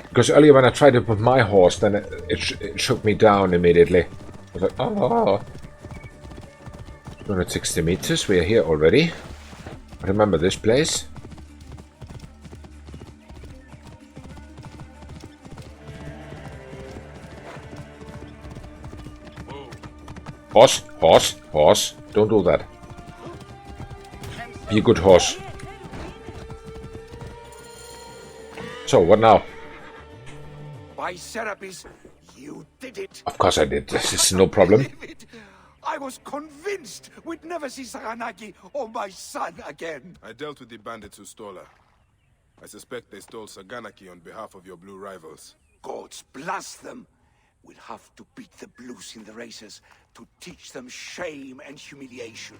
Because earlier when I tried it with my horse, then it shook me down immediately. I was like, oh. 260 meters, we are here already. I remember this place. Horse, horse, horse. Don't do that. Be a good horse. So, what now? By Serapis, you did it. Of course I did. This is no problem. I was convinced we'd never see Saganaki or my son again. I dealt with the bandits who stole her. I suspect they stole Saganaki on behalf of your blue rivals. Gods blast them. We'll have to beat the blues in the races to teach them shame and humiliation.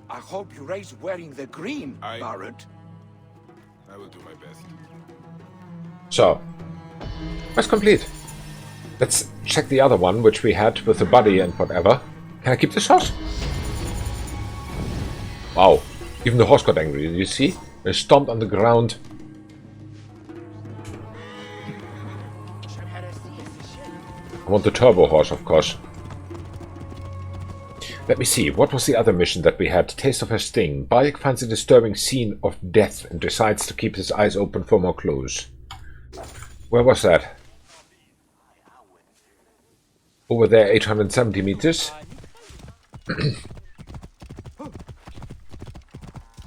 I hope you raise wearing the green, Barrett. I will do my best. So, quest complete. Let's check the other one, which we had with the buddy and whatever. Can I keep this horse? Wow. Even the horse got angry, did you see? They stomped on the ground. I want the turbo horse, of course. Let me see, what was the other mission that we had? Taste of her sting. Bayek finds a disturbing scene of death and decides to keep his eyes open for more clues. Where was that? Over there, 870 meters.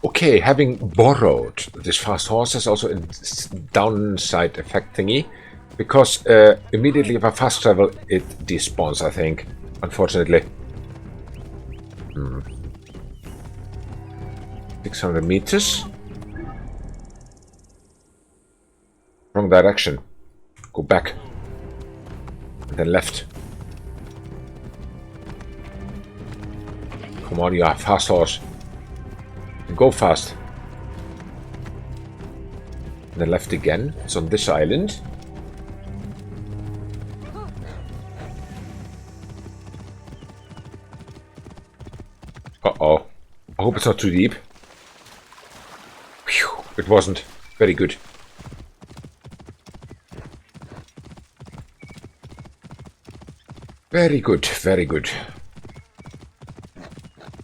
Okay, having borrowed this fast horse is also a downside effect thingy. Because immediately if I fast travel, it despawns, I think. Unfortunately. 600 meters. Wrong direction. Go back. And then left. Come on, you are a fast horse. Go fast. And then left again. It's on this island. Uh-oh. I hope it's not too deep. Phew, it wasn't. Very good. Very good, very good.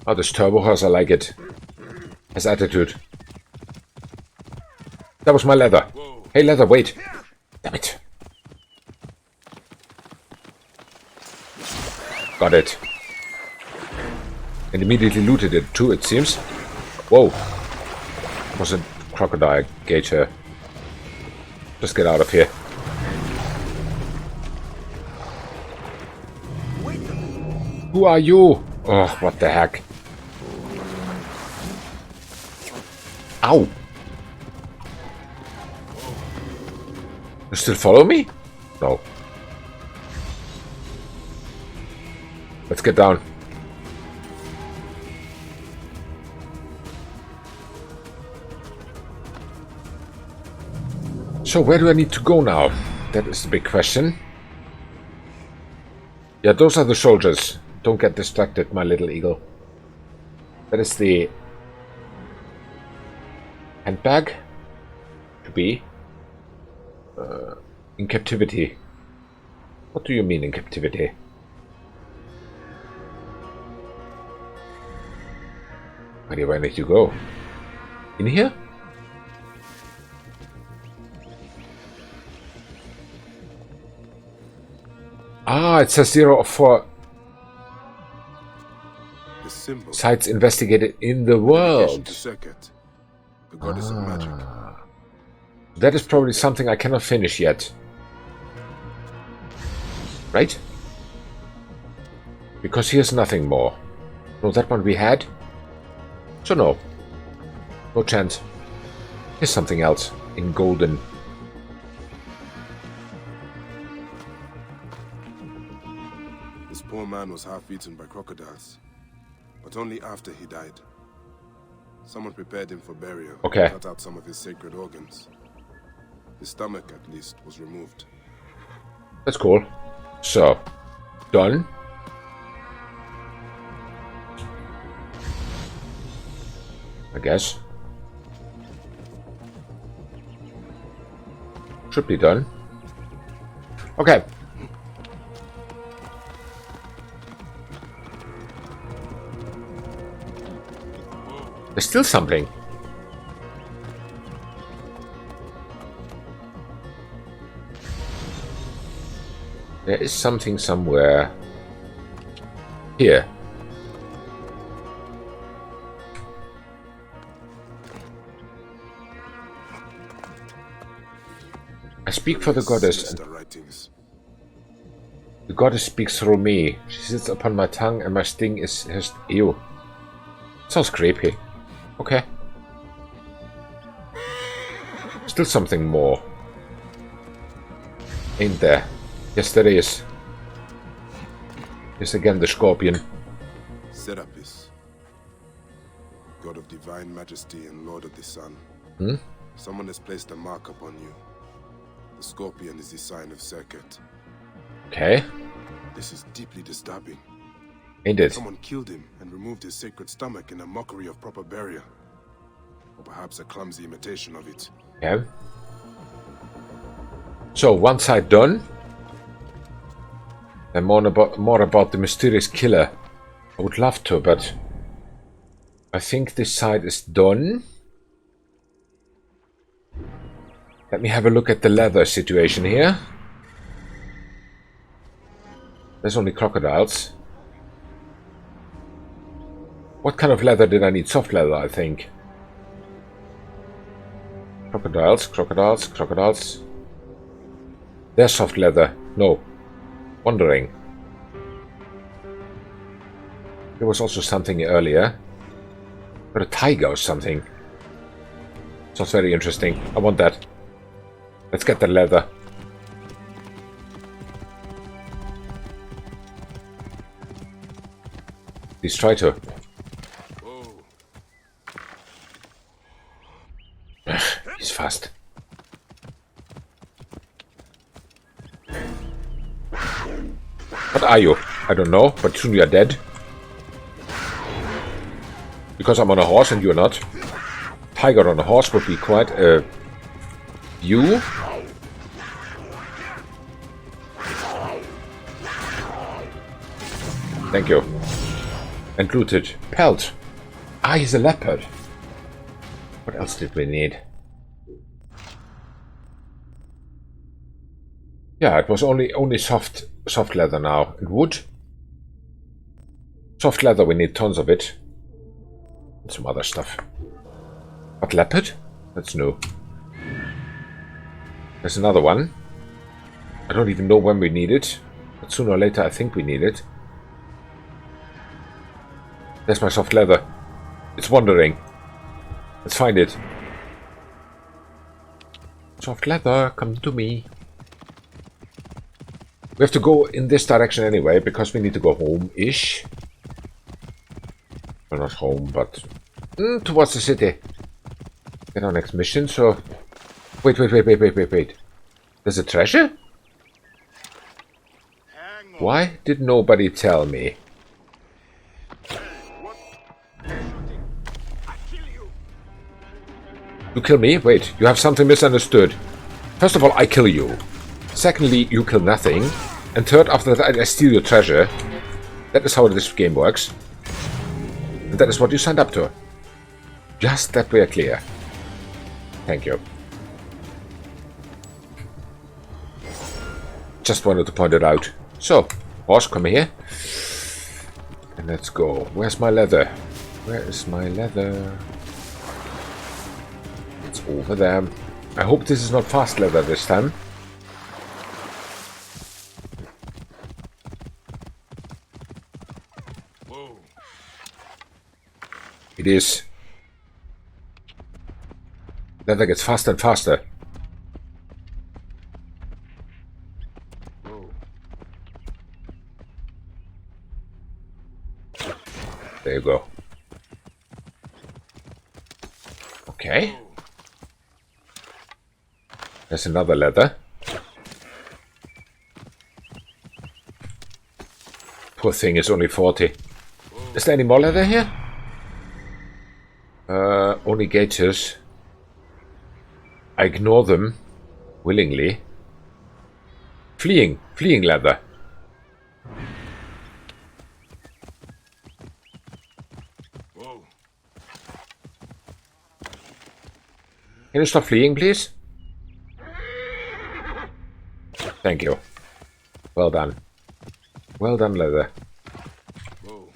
Oh, this turbo horse, I like it. Has attitude. That was my leather. Whoa. Hey, leather, wait. Damn it. Got it. And immediately looted it too, it seems. Whoa. It was a crocodile gator. Just get out of here. Who are you? Oh, what the heck. Ow. You still follow me? No. Let's get down. So where do I need to go now? That is the big question. Yeah, those are the soldiers. Don't get distracted, my little eagle. That is the handbag to be in captivity. What do you mean in captivity? Where do I need to go? In here? Ah, it says 0 of 4 sites investigated in the world. The goddess of magic. That is probably something I cannot finish yet. Right? Because here's nothing more. No, that one we had. So no. No chance. Here's something else in golden. This poor man was half eaten by crocodiles. But only after he died. Someone prepared him for burial. Okay. Cut out some of his sacred organs. His stomach, at least, was removed. That's cool. So, done. I guess. Should be done. Okay. There's still something. There is something somewhere. Here. I speak for the goddess. The goddess speaks through me. She sits upon my tongue and my sting is her... Ew. Sounds creepy. Okay. Still something more. Ain't there? Yes, there is. Yes, again, the scorpion. Serapis, god of divine majesty and lord of the sun. Hmm? Someone has placed a mark upon you. The scorpion is the sign of Serket. Okay. This is deeply disturbing. Ain't it? Someone killed him and removed his sacred stomach in a mockery of proper burial. Or perhaps a clumsy imitation of it. Yeah. So, one side done. And more about the mysterious killer. I would love to, but I think this side is done. Let me have a look at the leather situation here. There's only crocodiles. What kind of leather did I need? Soft leather, I think. Crocodiles, crocodiles, crocodiles. There's soft leather. No. Wondering. There was also something earlier. But a tiger or something. Sounds very interesting. I want that. Let's get the leather. Please try to. He's fast. What are you? I don't know, but soon you are dead. Because I'm on a horse and you're not. Tiger on a horse would be quite a view. Thank you. And looted. Pelt. Ah, he's a leopard. What else did we need? Yeah, it was only soft leather now. And wood? Soft leather, we need tons of it. And some other stuff. But leopard? That's new. There's another one. I don't even know when we need it. But sooner or later I think we need it. There's my soft leather. It's wandering. Let's find it. Soft leather, come to me. We have to go in this direction anyway, because we need to go home-ish. Well, not home, but towards the city. Get our next mission, so... Wait. There's a treasure? Why did nobody tell me? You kill me? Wait, you have something misunderstood. First of all, I kill you. Secondly, you kill nothing. And third, after that, I steal your treasure. That is how this game works. And that is what you signed up to. Just that we are clear. Thank you. Just wanted to point it out. So, horse, come here. And let's go. Where's my leather? Where is my leather? It's over there. I hope this is not fast leather this time. Whoa. It is. Leather gets faster and faster. Whoa. There you go. Okay. There's another leather. Poor thing is only 40. Is there any more leather here? Only gaiters. I ignore them willingly. Fleeing leather. Whoa. Can you stop fleeing, please? Thank you. Well done. Well done, leather. Whoa.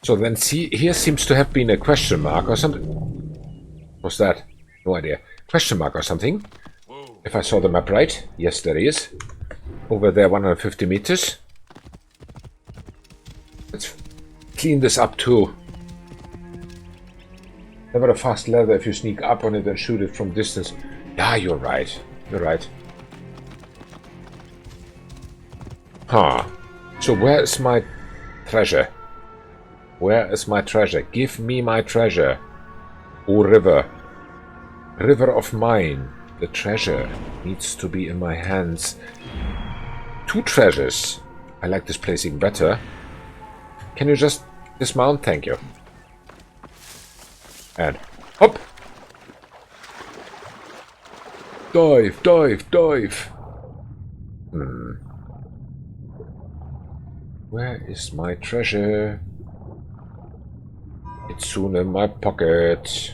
So then see, here seems to have been a question mark or something. What's that? No idea. Question mark or something. Whoa. If I saw the map right. Yes, there is. Over there, 150 meters. Let's clean this up too. Never a fast leather if you sneak up on it and shoot it from distance. Yeah, you're right. You're right. Huh. So where is my treasure? Where is my treasure? Give me my treasure. Oh, river. River of mine. The treasure needs to be in my hands. 2 treasures. I like this place even better. Can you just dismount? Thank you. And hop. Dive, dive, dive. Where is my treasure? It's soon in my pocket.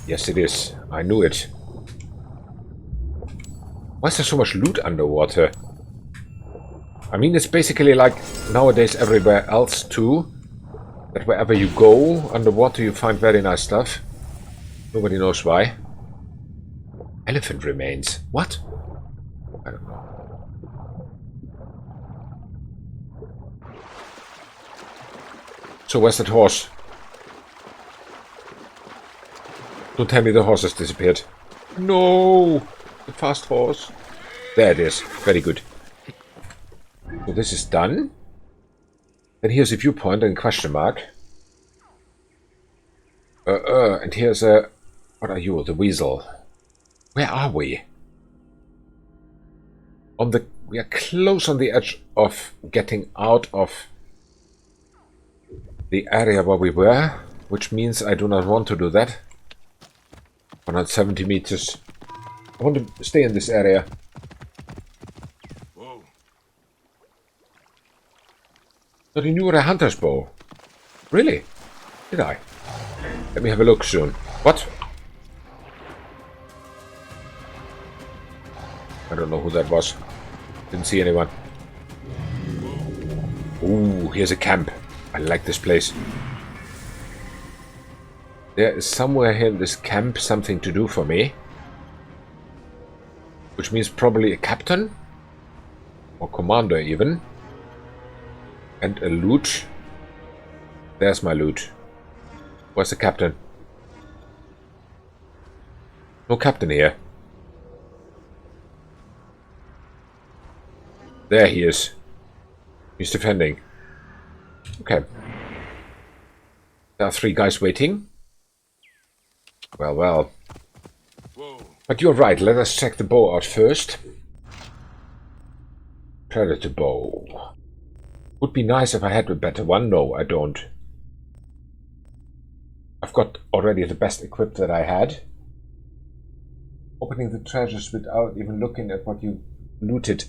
Yes, it is. I knew it. Why is there so much loot underwater? I mean, it's basically like nowadays everywhere else too. That wherever you go underwater you find very nice stuff. Nobody knows why. Elephant remains. What? I don't know. So where's that horse? Don't tell me the horse has disappeared. No! The fast horse. There it is. Very good. So this is done. Then here's a viewpoint and question mark. And here's a... What are you? The weasel. Where are we? We are close on the edge of getting out of the area where we were, which means I do not want to do that. 170 meters. I want to stay in this area. Whoa. But you knew a hunter's bow. Really? Did I? Let me have a look soon. What? I don't know who that was. Didn't see anyone. Ooh, here's a camp. I like this place. There is somewhere here in this camp something to do for me. Which means probably a captain. Or commander even. And a loot. There's my loot. Where's the captain? No captain here. There he is. He's defending. Okay. There are 3 guys waiting. Well, well. Whoa. But you're right, let us check the bow out first. Predator bow. Would be nice if I had a better one. No, I don't. I've got already the best equipped that I had. Opening the treasures without even looking at what you looted.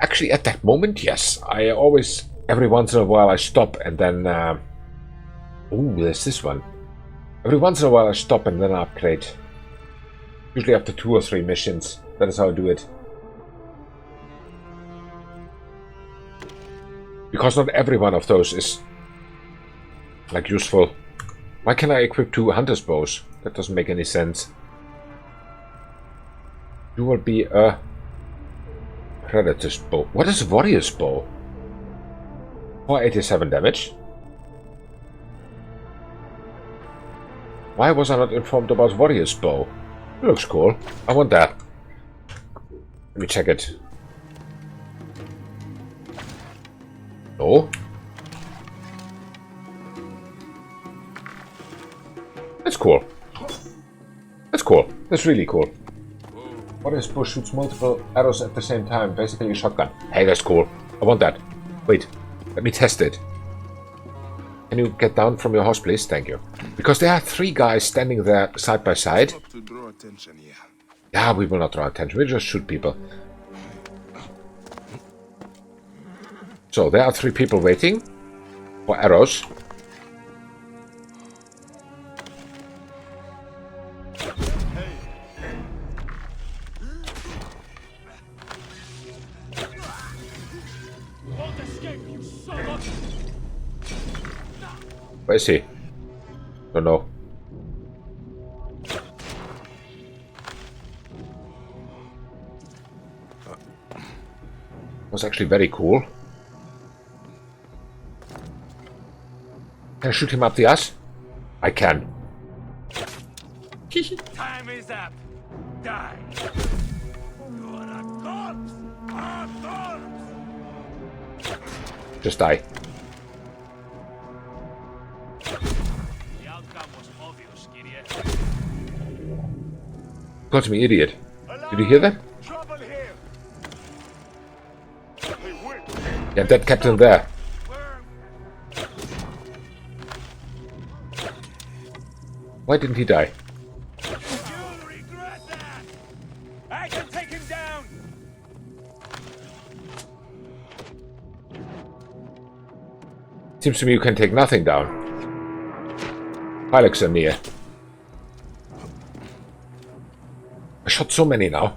Actually, at that moment, yes. I always, every once in a while, I stop and then... Ooh, there's this one. Every once in a while, I stop and then I upgrade. Usually after 2 or 3 missions. That is how I do it. Because not every one of those is, like, useful. Why can I equip 2 hunter's bows? That doesn't make any sense. You will be a... Predator's bow. What is a warrior's bow? 487 damage. Why was I not informed about warrior's bow? It looks cool. I want that. Let me check it. No. That's cool. cool. That's really cool. What if Bush shoots multiple arrows at the same time? Basically a shotgun. Hey, that's cool. I want that. Wait. Let me test it. Can you get down from your horse, please? Thank you. Because there are 3 guys standing there side by side. To draw attention here. Yeah, we will not draw attention. We just shoot people. So, there are 3 people waiting for arrows. Where is he? Don't know. Was actually very cool. Can I shoot him up the ass? I can. Time is up. Die. You are a corpse. A corpse. Just die. The outcome was obvious, Gideon. Got me, idiot. Did you hear that? Trouble here. Yeah, that captain there. Why didn't he die? You'll regret that. I can take him down. Seems to me you can take nothing down. Alexandria. I shot so many now.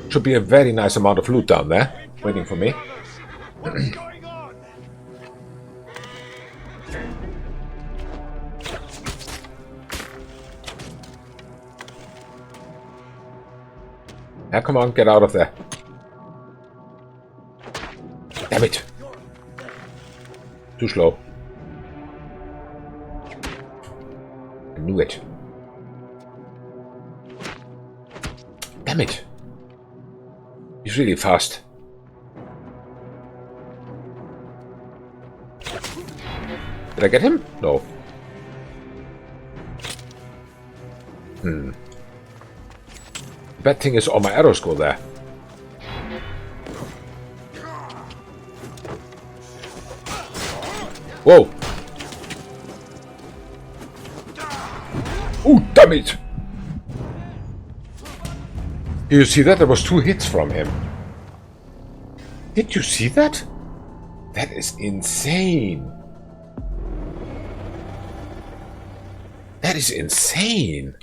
Should be a very nice amount of loot down there, waiting for me. Now come on, get out of there. Damn it. Too slow. I knew it. Damn it. He's really fast. Did I get him? No. Bad thing is all my arrows go there. Whoa! Oh, damn it! Did you see that? There was 2 hits from him. Did you see that? That is insane. That is insane.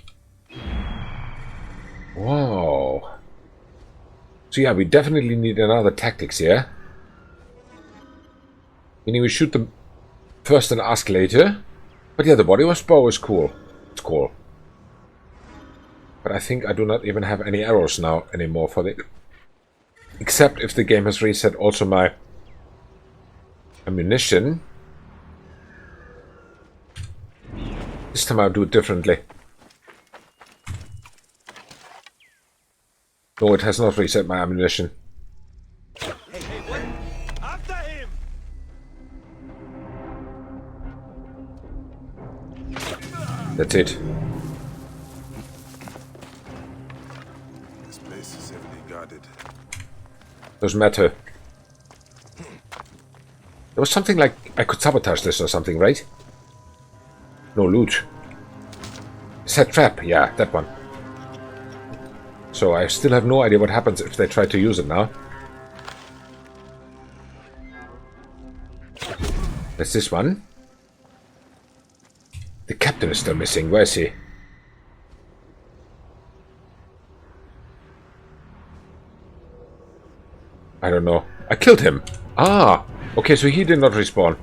Wow. So yeah, we definitely need another tactics here. Meaning we shoot them first and ask later. But yeah, the body was bow is cool. It's cool. But I think I do not even have any arrows now anymore for the... Except if the game has reset also my ammunition. This time I'll do it differently. No, it has not reset my ammunition. Hey, what? After him. That's it. This place is heavily guarded. Doesn't matter. There was something like I could sabotage this or something, right? No loot. Set trap, yeah, that one. So I still have no idea what happens if they try to use it now. That's this one. The captain is still missing. Where is he? I don't know. I killed him. Ah! Okay, so he did not respawn.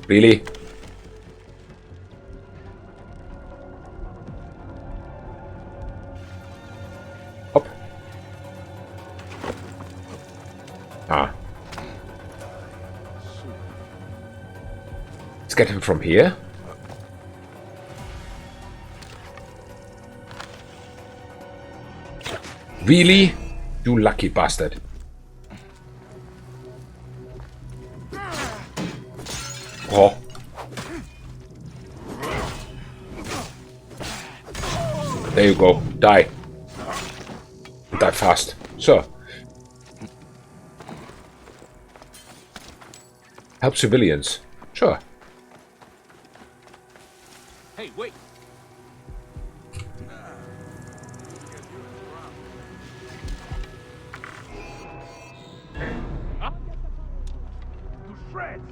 Really? Up. Ah. Let's get him from here. Really? You lucky bastard. Oh. There you go. Die. Die fast. So. Help civilians. Sure. Hey, wait. To shreds!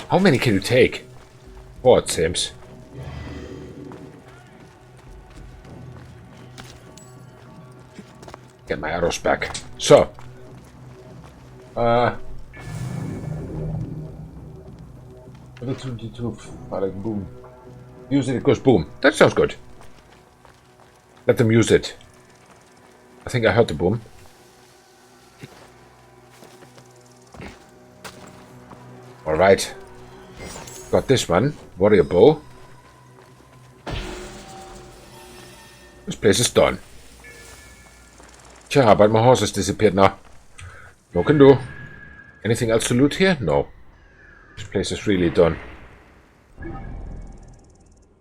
How many can you take? 4, it seems. Get my arrows back. So. Level 22, boom. Use it, it goes boom. That sounds good. Let them use it. I think I heard the boom. Alright. Got this one. Warrior bow. This place is done. Tja, but my horse has disappeared now. No can do. Anything else to loot here? No. This place is really done.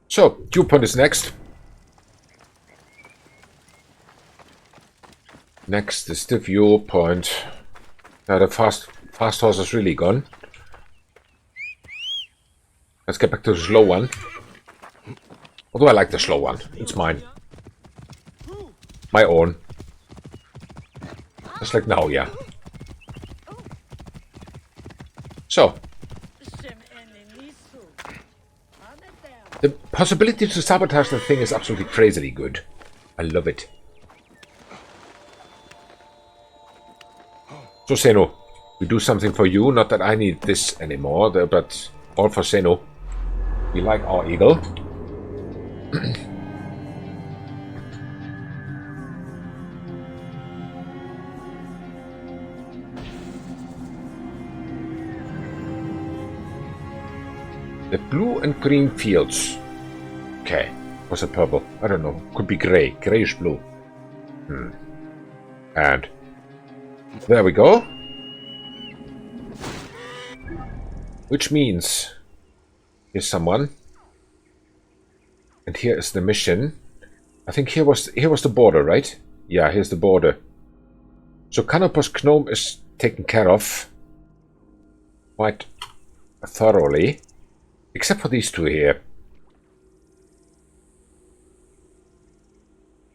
So, viewpoint is next. Next is the viewpoint. Now the fast horse is really gone. Let's get back to the slow one. Although I like the slow one. It's mine. My own. Just like now, yeah. So. The possibility to sabotage the thing is absolutely crazily good. I love it. So, Seno, we do something for you. Not that I need this anymore, but all for Seno. We like our eagle. The blue and green fields. Okay. What's it purple? I don't know. Could be grey. Greyish blue. And there we go. Which means here's someone. And here is the mission. I think here was the border, right? Yeah, here's the border. So Kanopos Nome is taken care of quite thoroughly. Except for these two here.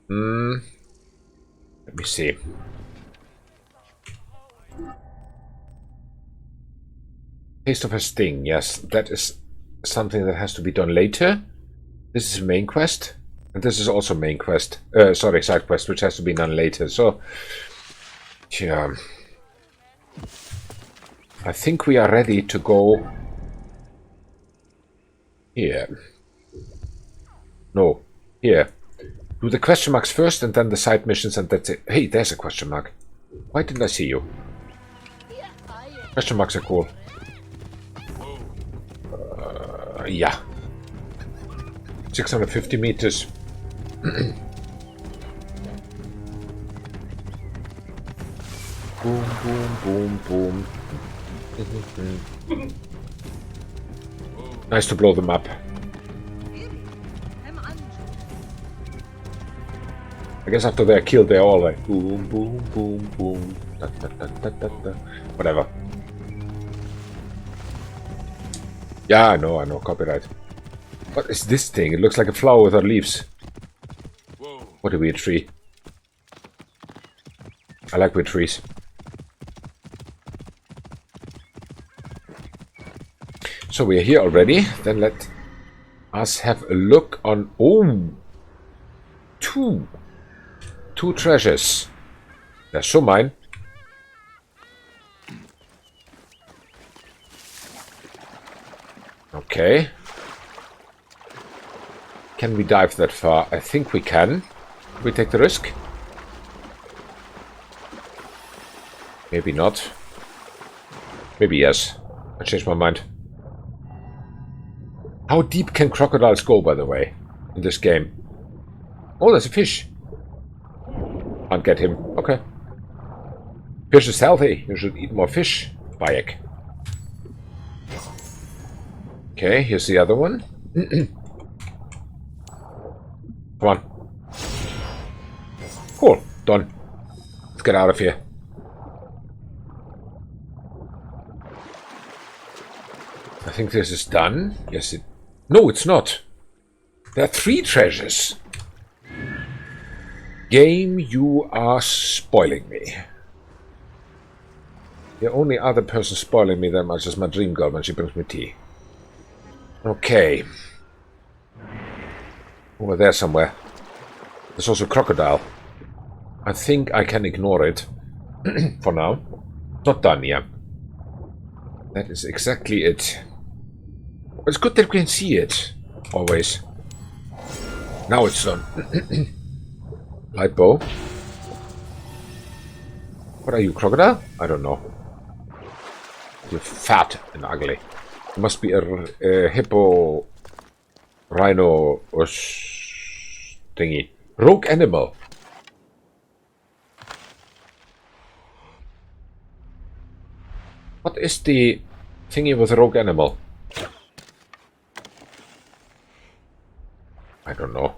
Let me see. Taste of a sting, yes. That is something that has to be done later. This is main quest. And this is also main quest. Sorry, side quest, which has to be done later. So, yeah. I think we are ready to go here. No, here. Do the question marks first and then the side missions and that's it. Hey, there's a question mark. Why didn't I see you? Question marks are cool. Yeah. 650 meters. Boom, boom, boom, boom. Nice to blow them up. I guess after they're killed, they're all like boom, boom, boom, boom. Da, da, da, da, da, da. Whatever. Yeah, I know, copyright. What is this thing? It looks like a flower without leaves. Whoa. What a weird tree. I like weird trees. So we are here already. Then let us have a look on... Oh! Two treasures. That's so mine. Okay. Can we dive that far? I think we can. Can we take the risk? Maybe not. Maybe yes. I changed my mind. How deep can crocodiles go, by the way, in this game? Oh, there's a fish. Can't get him. Okay. Fish is healthy. You should eat more fish, Bayek. Okay, here's the other one. Come on. Cool. Done. Let's get out of here. I think this is done. Yes, it... No, it's not. There are 3 treasures. Game, you are spoiling me. The only other person spoiling me that much is my dream girl when she brings me tea. Okay. Over there somewhere. There's also a crocodile. I think I can ignore it. For now. Not done yet. That is exactly it. But it's good that we can see it. Always. Now it's done. Light bow. What are you, crocodile? I don't know. You're fat and ugly. You must be a hippo, rhino, or thingy. Rogue animal. What is the thingy with rogue animal? I don't know.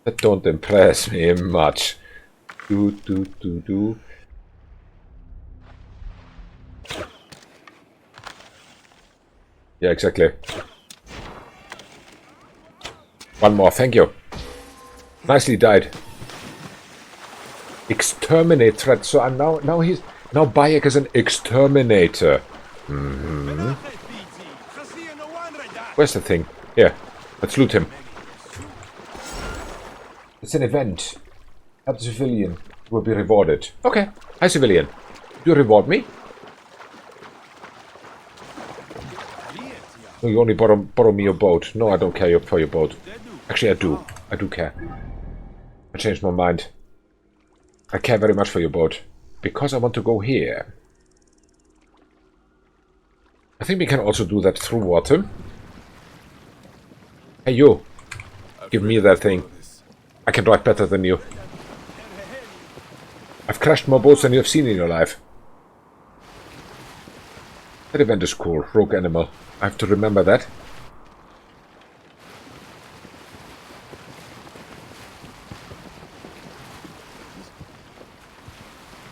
That don't impress me much. Do. Yeah, exactly. One more, thank you. Nicely died. Exterminate threat. So I'm now Bayek is an exterminator. Where's the thing? Here, let's loot him. It's an event. Help the civilian. Will be rewarded. Okay. Hi, civilian. Do you reward me? No, you only borrow me your boat. No, I don't care for your boat. Actually, I do. I do care. I changed my mind. I care very much for your boat. Because I want to go here. I think we can also do that through water. Hey, you. Give me that thing. I can drive better than you. I've crashed more boats than you have seen in your life. That event is cool. Rogue animal. I have to remember that.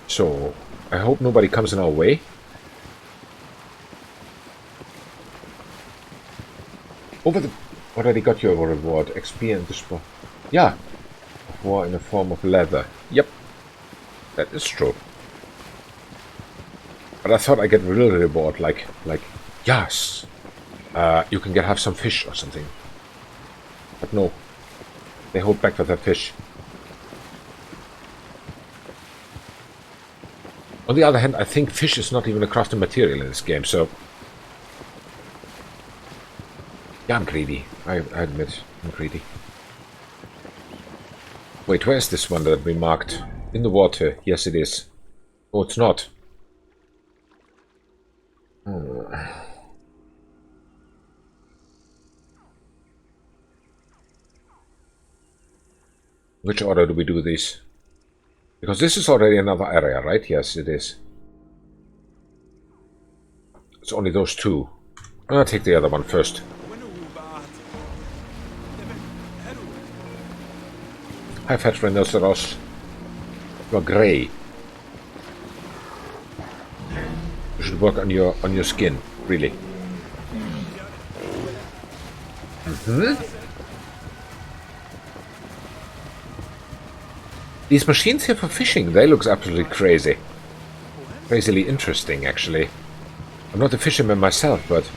So, I hope nobody comes in our way. Over the... Already got your reward. XP and the spot. Yeah. War in the form of leather. Yep. That is true. But I thought I get a real reward, like, yes. You can have some fish or something. But no. They hold back with their fish. On the other hand, I think fish is not even a crafting material in this game, so... Yeah, I'm greedy. I admit, I'm greedy. Wait, where is this one that we marked? In the water. Yes, it is. Oh, it's not. Which order do we do these? Because this is already another area, right? Yes, it is. It's only those 2. I'll take the other one first. Hi, fat rhinoceros. You are grey. You should work on your skin, really. These machines here for fishing, they look absolutely crazy. Crazily interesting, actually. I'm not a fisherman myself, but...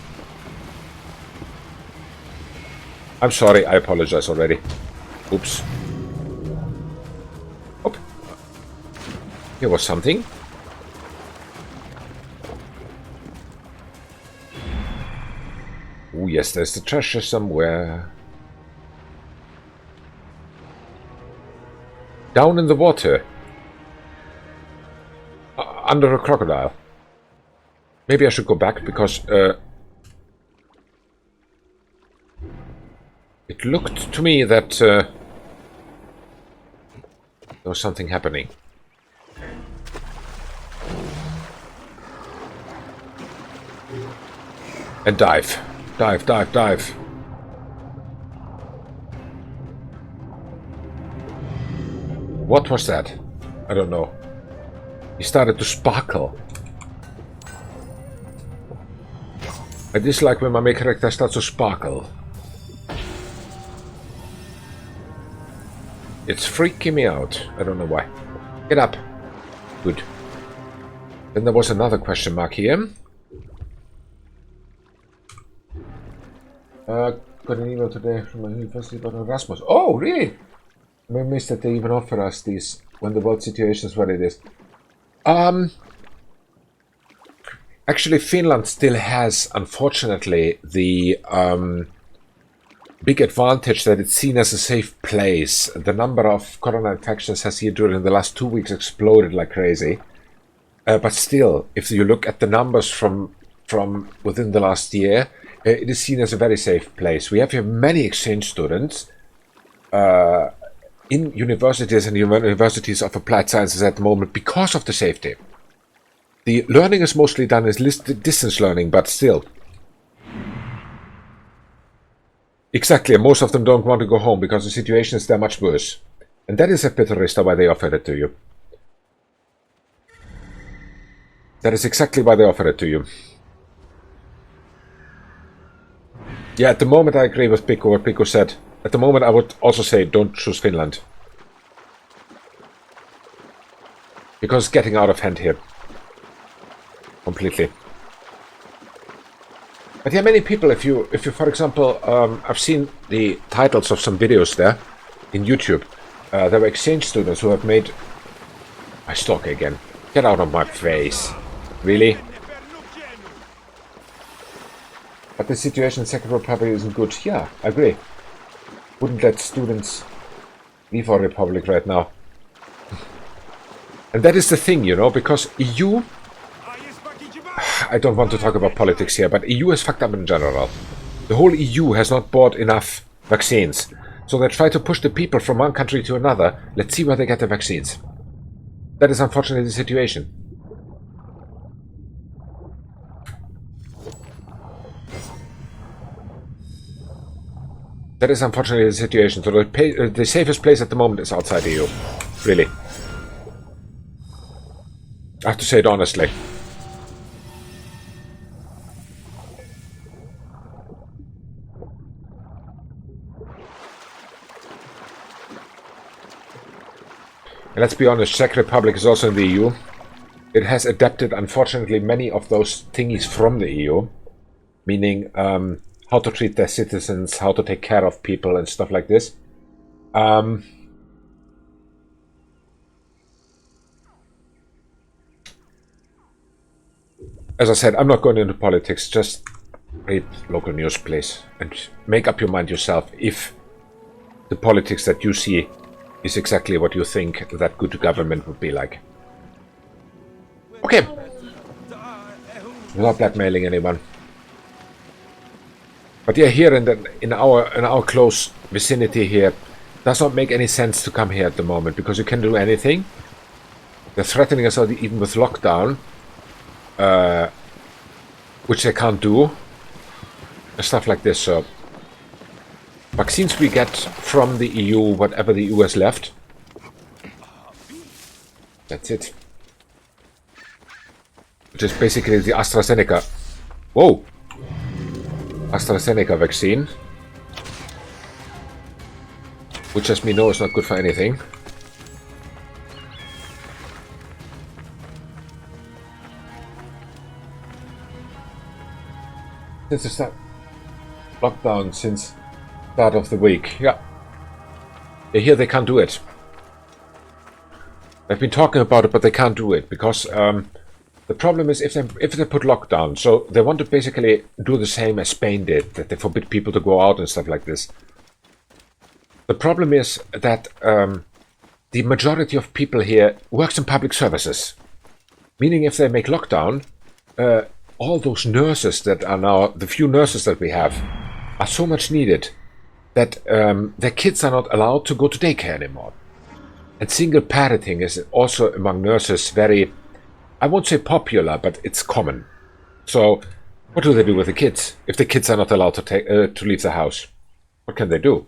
I'm sorry, I apologize already. Oops. Oh. Here was something. Oh yes, there's the treasure somewhere. Down in the water. Under a crocodile. Maybe I should go back, because it looked to me that there was something happening. And dive. Dive, dive, dive. What was that? I don't know. He started to sparkle. I dislike when my main character starts to sparkle. It's freaking me out. I don't know why. Get up. Good. Then there was another question mark here. Got an email today from my university about Erasmus. Oh, really? I missed that they even offer us these when the world situation is what it is. Actually, Finland still has, unfortunately, the big advantage that it's seen as a safe place. The number of corona infections has here during the last 2 weeks exploded like crazy. But still, if you look at the numbers from within the last year, it is seen as a very safe place. We have here many exchange students in universities and universities of applied sciences at the moment because of the safety. The learning is mostly done as distance learning, but still. Exactly, and most of them don't want to go home because the situation is there much worse. And that is a bit of why they offered it to you. That is exactly why they offered it to you. Yeah, at the moment I agree with Pico, what Pico said. At the moment I would also say don't choose Finland. Because it's getting out of hand here. Completely. But yeah, many people, if you for example, I've seen the titles of some videos there in YouTube. There were exchange students who have made... I stalk again. Get out of my face. Really? But the situation in Czech Republic isn't good. Yeah, I agree. Wouldn't let students leave our republic right now. And that is the thing, you know, because EU... I don't want to talk about politics here, but EU is fucked up in general. The whole EU has not bought enough vaccines. So they try to push the people from one country to another. Let's see where they get the vaccines. That is unfortunately the situation. That is unfortunately the situation. So the safest place at the moment is outside the EU. Really. I have to say it honestly. And let's be honest, Czech Republic is also in the EU. It has adapted, unfortunately, many of those thingies from the EU. Meaning, how to treat their citizens, how to take care of people and stuff like this. As I said, I'm not going into politics, just read local news, please. And make up your mind yourself if the politics that you see is exactly what you think that good government would be like. Okay. Without blackmailing anyone. But yeah, here in our close vicinity here, does not make any sense to come here at the moment because you can do anything. They're threatening us even with lockdown, which they can't do, and stuff like this. So, vaccines we get from the EU, whatever the EU has left. That's it. Which is basically the AstraZeneca. Whoa. AstraZeneca vaccine, which as we know is not good for anything. Since the start lockdown since start of the week, yeah. Here they can't do it. They've been talking about it, but they can't do it because the problem is if they put lockdown, so they want to basically do the same as Spain did, that they forbid people to go out and stuff like this. The problem is that the majority of people here works in public services, meaning if they make lockdown, all those nurses that are now, the few nurses that we have, are so much needed that their kids are not allowed to go to daycare anymore. And single parenting is also among nurses very, I won't say popular, but it's common. So what do they do with the kids if the kids are not allowed to leave the house? What can they do?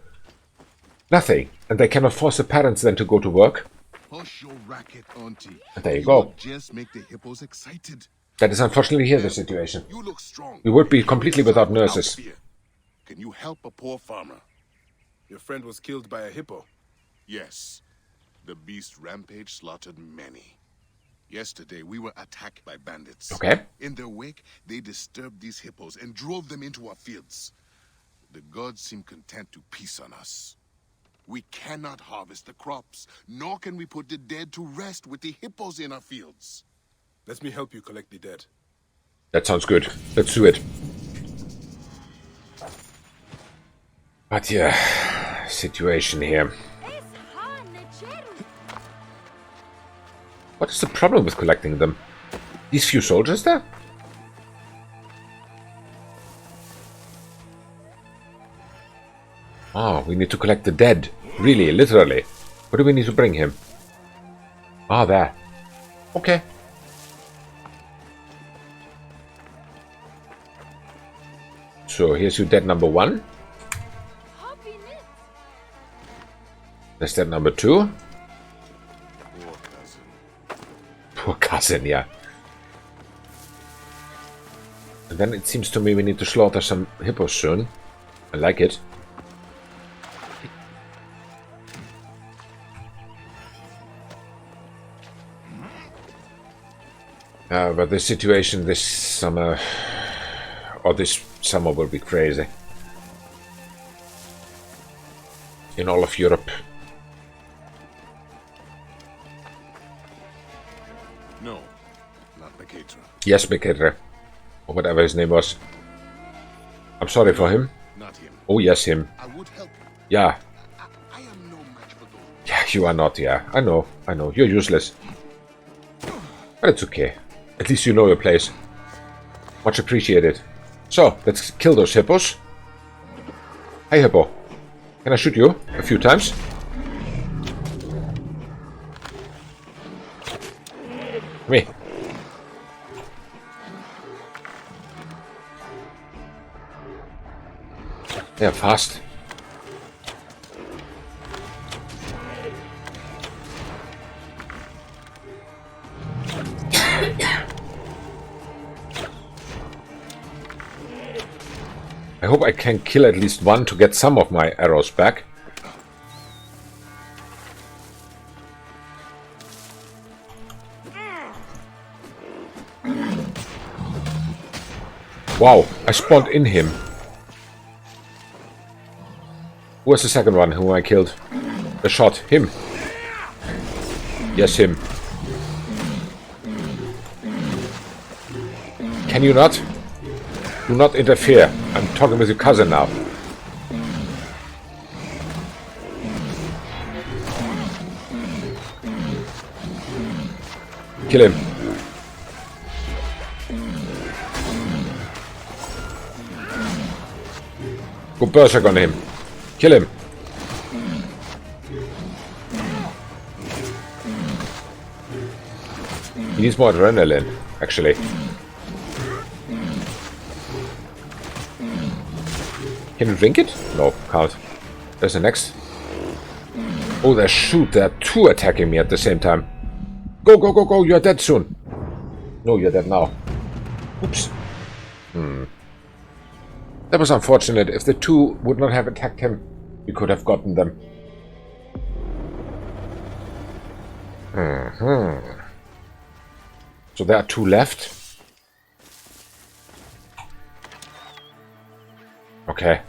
Nothing. And they cannot force the parents then to go to work. Hush your racket, Auntie. And there you go. Just make the hippos excited. That is unfortunately here the situation. You look strong. We would be completely without nurses. Can you help a poor farmer? Your friend was killed by a hippo. Yes. The beast rampage slaughtered many. Yesterday, we were attacked by bandits. Okay. In their wake, they disturbed these hippos and drove them into our fields. The gods seem content to peace on us. We cannot harvest the crops, nor can we put the dead to rest with the hippos in our fields. Let me help you collect the dead. That sounds good. Let's do it. But yeah, situation here. What is the problem with collecting them? These few soldiers there? Oh, we need to collect the dead. Really, literally. What do we need to bring him? Ah, there. Okay. So, here's your dead number 1. That's dead number 2. Poor cousin, yeah. And then it seems to me we need to slaughter some hippos soon. I like it. But the situation this summer, or this summer, will be crazy. In all of Europe. No, not Medjev. Yes, Medjev. Or whatever his name was. I'm sorry for him. Not him. Oh, yes, him. I would help you. Yeah. I am no match for those. Yeah, you are not, yeah. I know. You're useless. But it's okay. At least you know your place. Much appreciated. So, let's kill those hippos. Hey, hippo. Can I shoot you a few times? Come here. They're fast. I hope I can kill at least one to get some of my arrows back. Wow, I spawned in him. Who was the second one whom I killed? The shot. Him. Yes, him. Can you not? Do not interfere. I'm talking with your cousin now. Kill him. Go berserk on him. Kill him. He needs more adrenaline, actually. Can you drink it? No, can't. There's the next. Oh, they shoot. There are two attacking me at the same time. Go, go, go, go. You're dead soon. No, you're dead now. Oops. That was unfortunate. If the two would not have attacked him, we could have gotten them. So there are two left. Okay.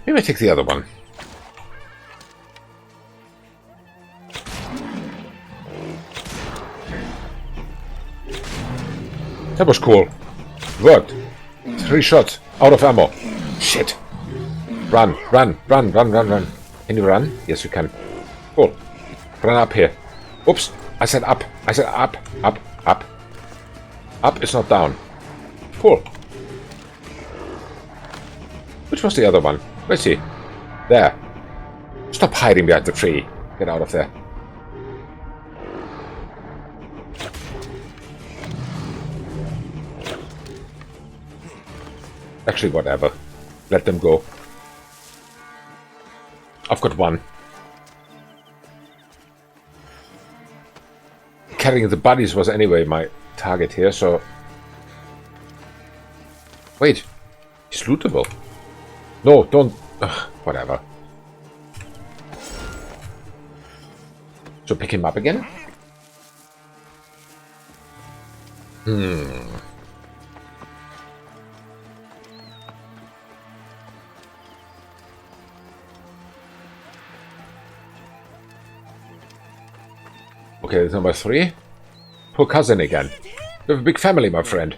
Maybe I take the other one. That was cool. Worked. 3 shots out of ammo. Shit. Run, run, run, run, run, run. Can you run? Yes, you can. Cool. Run up here. Oops. I said up. I said up, up, up. Up is not down. Cool. Which was the other one? Where's he? There. Stop hiding behind the tree. Get out of there. Actually, whatever. Let them go. I've got one. Carrying the bodies was anyway my target here, so... Wait. He's lootable. No, don't... Ugh, whatever. So pick him up again? Okay, that's number 3. Poor cousin again. You have a big family, my friend.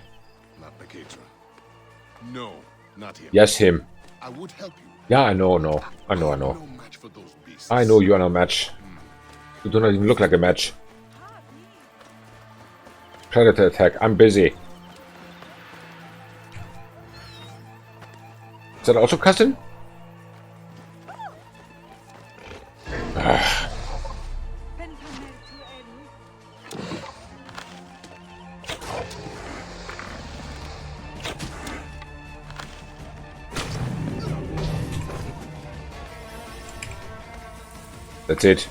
Not Medjev. No, not him. Yes, him. I would help you. Yeah, I know, no. I know. No match for those beasts. I know you are no match. You do not even look like a match. Predator attack. I'm busy. Is that also cousin? Ugh. That's it.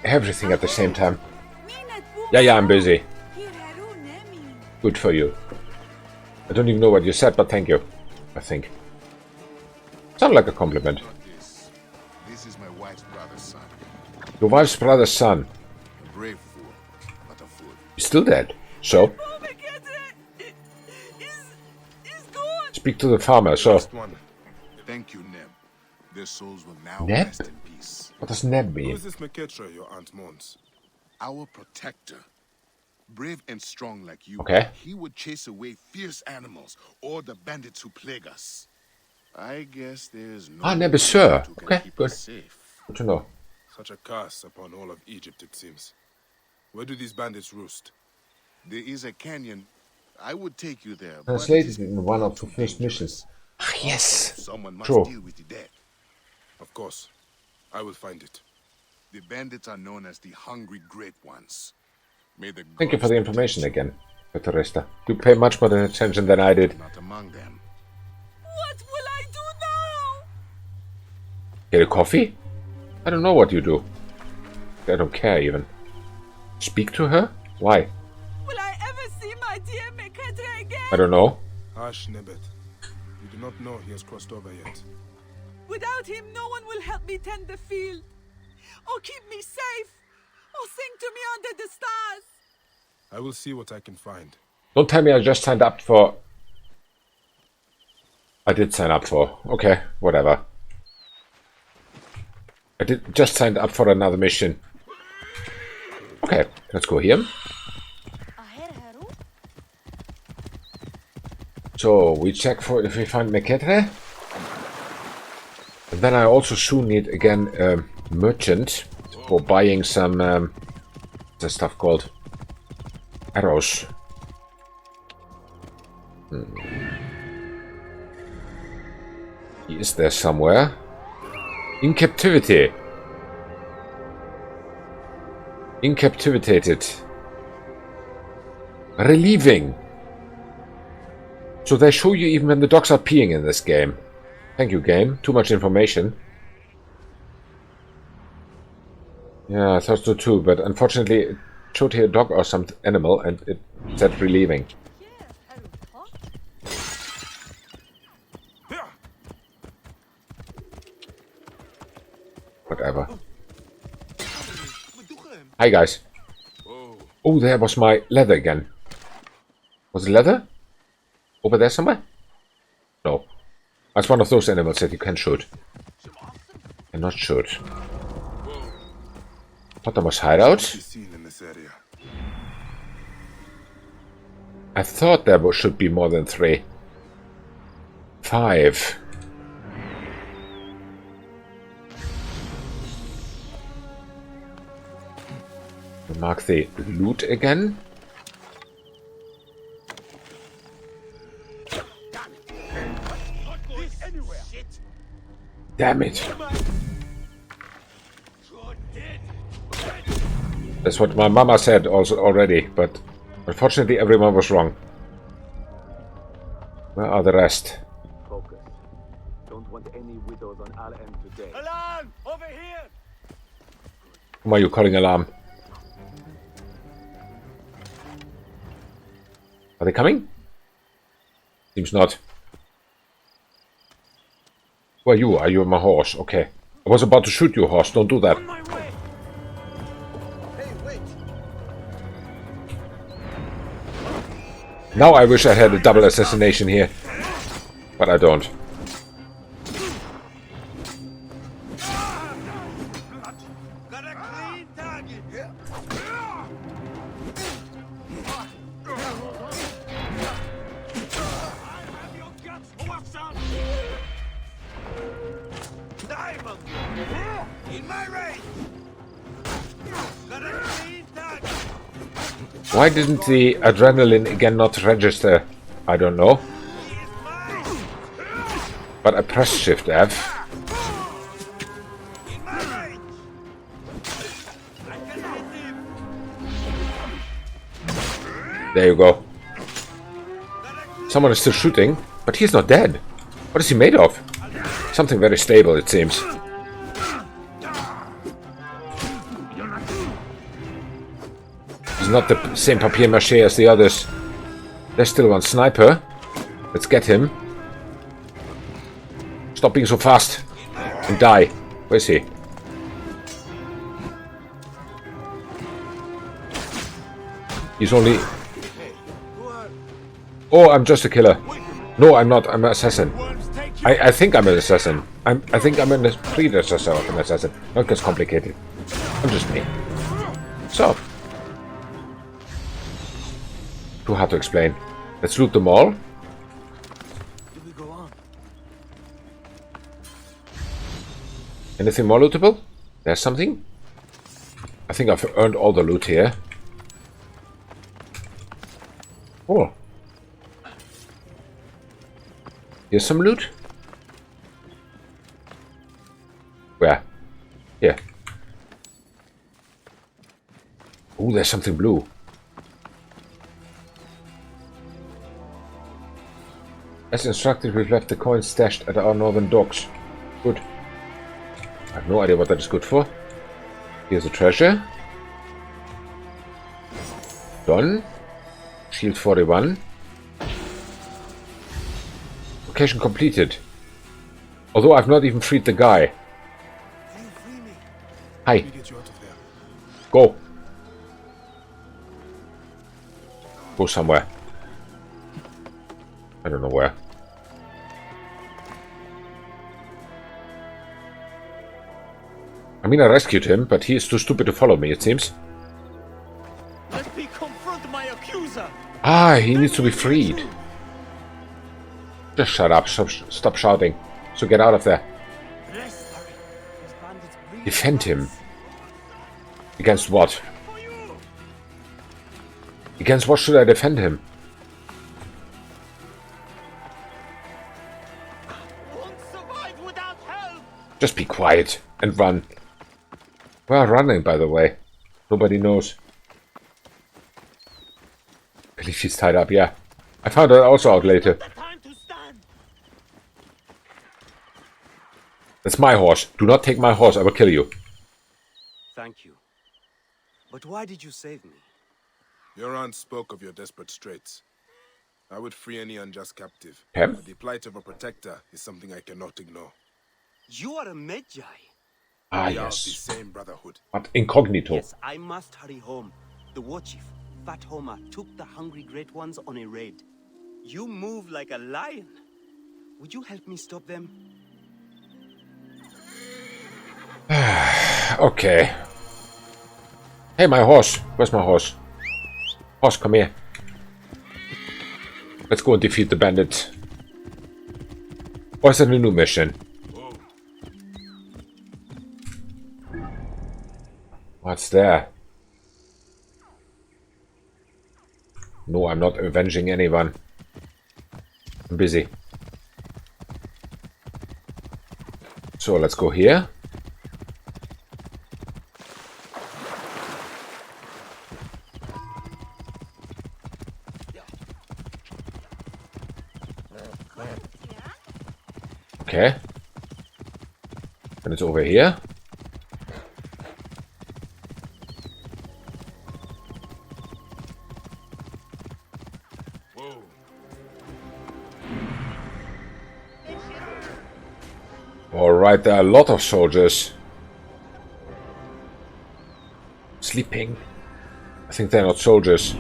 Everything at the same time. Yeah, I'm busy. Good for you. I don't even know what you said, but thank you. I think. Sounded like a compliment. This is my wife's brother's son. Your wife's brother's son. A brave fool, not a fool. He's still dead. So? Speak to the farmer, so... Thank you, Neb. Their souls will now Neb? rest in peace. What does Neb mean? Who is this Medjev your aunt mourns? Our protector. Brave and strong like you, Okay. he would chase away fierce animals or the bandits who plague us. I guess there's no Neb is Sir. who can Okay, keep good. us safe. Good to know. Such a curse upon all of Egypt, it seems. Where do these bandits roost? There is a canyon. I would take you there. but Translated in one of the first missions. Ah, yes. Someone must True. deal with the dead. Of course. I will find it. The bandits are known as the Hungry Great Ones. May the Thank you for gods the information again, Peterista. You pay much more attention than I did. not among them. What will I do now? Get a coffee? I don't know what you do. I don't care even. Speak to her? Why? Will I ever see my dear Medjev again? I don't know. Hush, Nebet. You do not know he has crossed over yet. Without him, no one will help me tend the field, or keep me safe, or sing to me under the stars. I will see what I can find. Don't tell me I just signed up for... I did sign up for... Okay, whatever. I did just signed up for another mission. Okay, let's go here. So, we check for if we find Medjev. And then I also soon need again a merchant for buying some what's that stuff called? Arrows. He is there somewhere. In captivity. Incaptivitated. Relieving. So they show you even when the dogs are peeing in this game. Thank you, game. Too much information. Yeah, I thought so too, but unfortunately it showed here a dog or some animal and it said relieving. Whatever. Hi guys. Oh, there was my leather again. Was it leather? Over there somewhere? No. That's one of those animals that you can shoot. Cannot shoot. Bottomless hideout? I thought there should be more than 3. 5. Mark the loot again. Damn it. That's what my mama said also already, but unfortunately everyone was wrong. Where are the rest? Focus. Don't want any widows on our end today. Alarm! Over here! Whom are you calling alarm? Are they coming? Seems not. Who are you? Are you my horse? Okay. I was about to shoot you, horse. Don't do that. Now I wish I had a double assassination here. But I don't. Why didn't the adrenaline again not register? I don't know. But I pressed Shift F. There you go. Someone is still shooting, but he's not dead. What is he made of? Something very stable, it seems. He's not the same papier-mâché as the others. There's still one sniper. Let's get him. Stop being so fast. And die. Where is he? He's only... Oh, I'm just a killer. No, I'm not. I'm an assassin. I think I'm an assassin. I think I'm a predecessor of an assassin. Not gets complicated. I'm just me. So. Too hard to explain. Let's loot them all. Anything more lootable? There's something. I think I've earned all the loot here. Oh. Here's some loot. Where? Here. Oh, there's something blue. As instructed, we've left the coins stashed at our northern docks. Good. I have no idea what that is good for. Here's a treasure. Done. Shield 41. Location completed. Although I've not even freed the guy. Hi. Go. Go somewhere. I don't know where. I mean, I rescued him, but he is too stupid to follow me, it seems. Let me confront my accuser. Ah, he needs to be freed. Just shut up. Stop shouting. So get out of there. Defend him. Against what? Against what should I defend him? Just be quiet and run. We're running, by the way. Nobody knows. I believe she's tied up, yeah. I found her also out later. That's my horse. Do not take my horse, I will kill you. Thank you. But why did you save me? Your aunt spoke of your desperate straits. I would free any unjust captive. Okay. But the plight of a protector is something I cannot ignore. You are a Medjay. Ah, We are yes. of the same brotherhood. But incognito. Yes, I must hurry home. The war chief, Fat Homer, took the hungry great ones on a raid. You move like a lion. Would you help me stop them? Okay. Hey, my horse. Where's my horse? Horse, come here. Let's go and defeat the bandits. Or is it a new mission? What's there? No, I'm not avenging anyone. I'm busy. So let's go here. Okay. And it's over here. Alright, there are a lot of soldiers. Sleeping. I think they're not soldiers.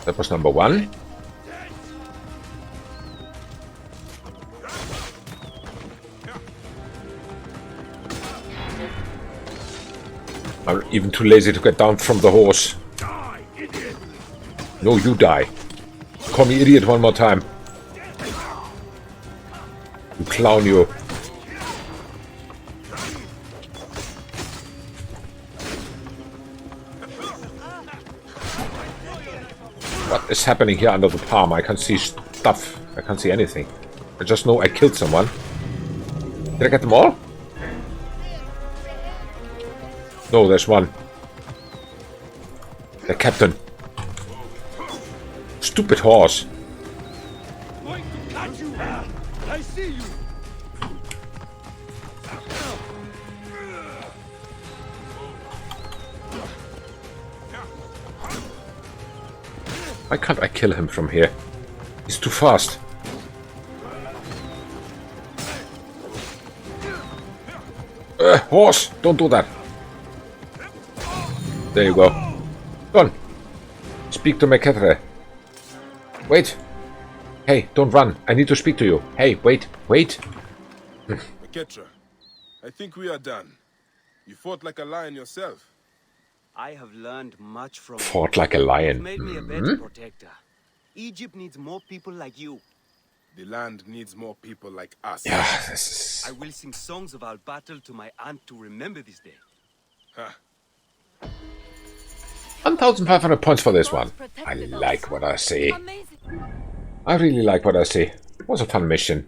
That was number one. I'm even too lazy to get down from the horse. No, you die. Call me idiot one more time. You clown, you. What is happening here under the palm? I can't see stuff. I can't see anything. I just know I killed someone. Did I get them all? No, there's one. The captain. Stupid horse. I see you. Why can't I kill him from here? He's too fast. Horse! Don't do that. There you go. Go on. Speak to Medjev. Wait. Hey, don't run. I need to speak to you. Hey, wait. Wait. Medjev, I think we are done. You fought like a lion yourself. I have learned much from Fought like a lion. You've made me a better protector. Egypt needs more people like you. The land needs more people like us. Yeah, this is... I will sing songs of our battle to my aunt to remember this day. Huh. 1,500 points for this one. I like what I see. I really like what I see. It was a fun mission.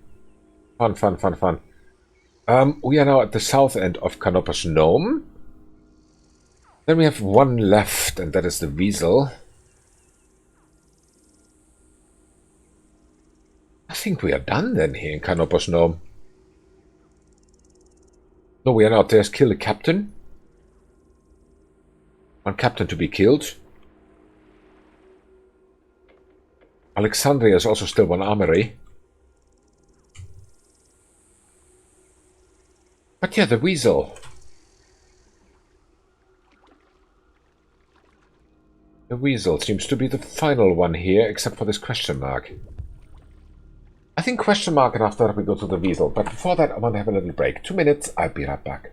Fun, fun, fun, fun. We are now at the south end of Kanopos Nome. Then we have one left, and that is the Weasel. I think we are done then here in Kanopos Nome. No, we are not. There's kill the captain. One captain to be killed. Alexandria is also still one armory. But yeah, the Weasel. The Weasel seems to be the final one here, except for this question mark. I think question mark, and after that we go to the Weasel. But before that, I want to have a little break. 2 minutes, I'll be right back.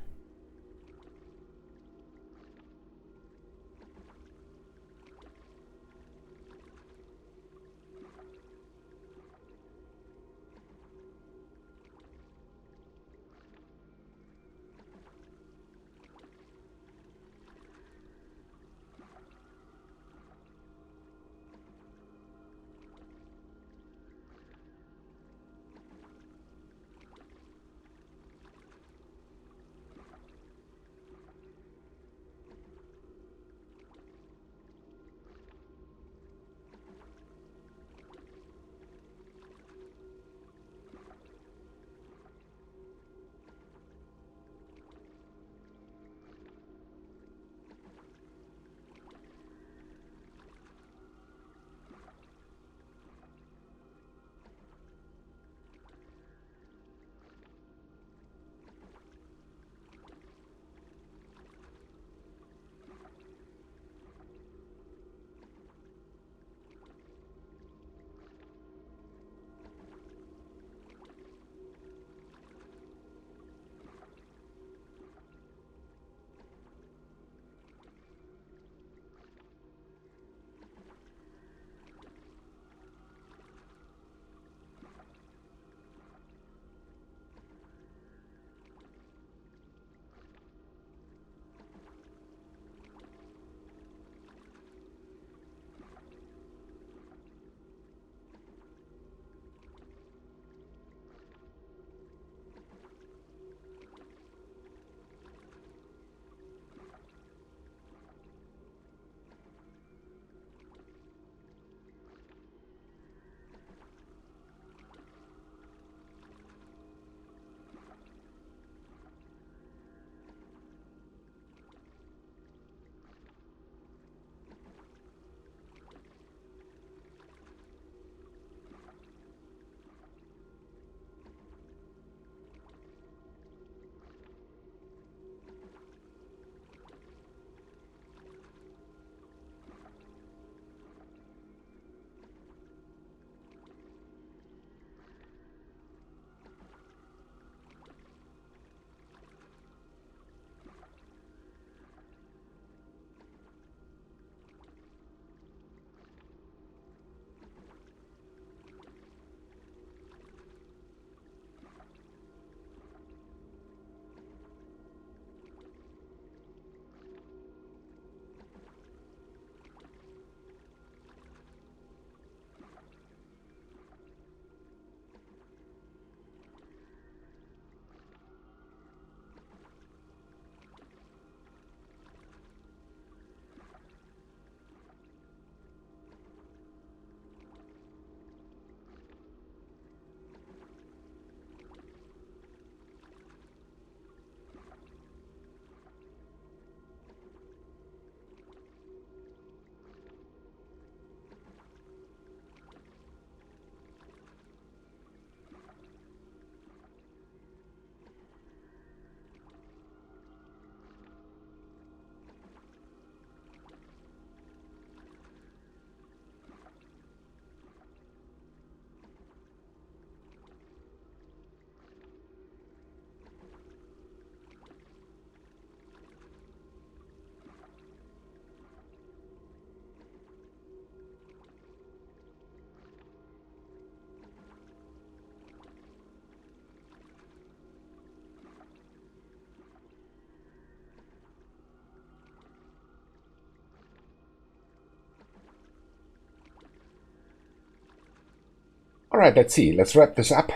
Alright, let's see. Let's wrap this up.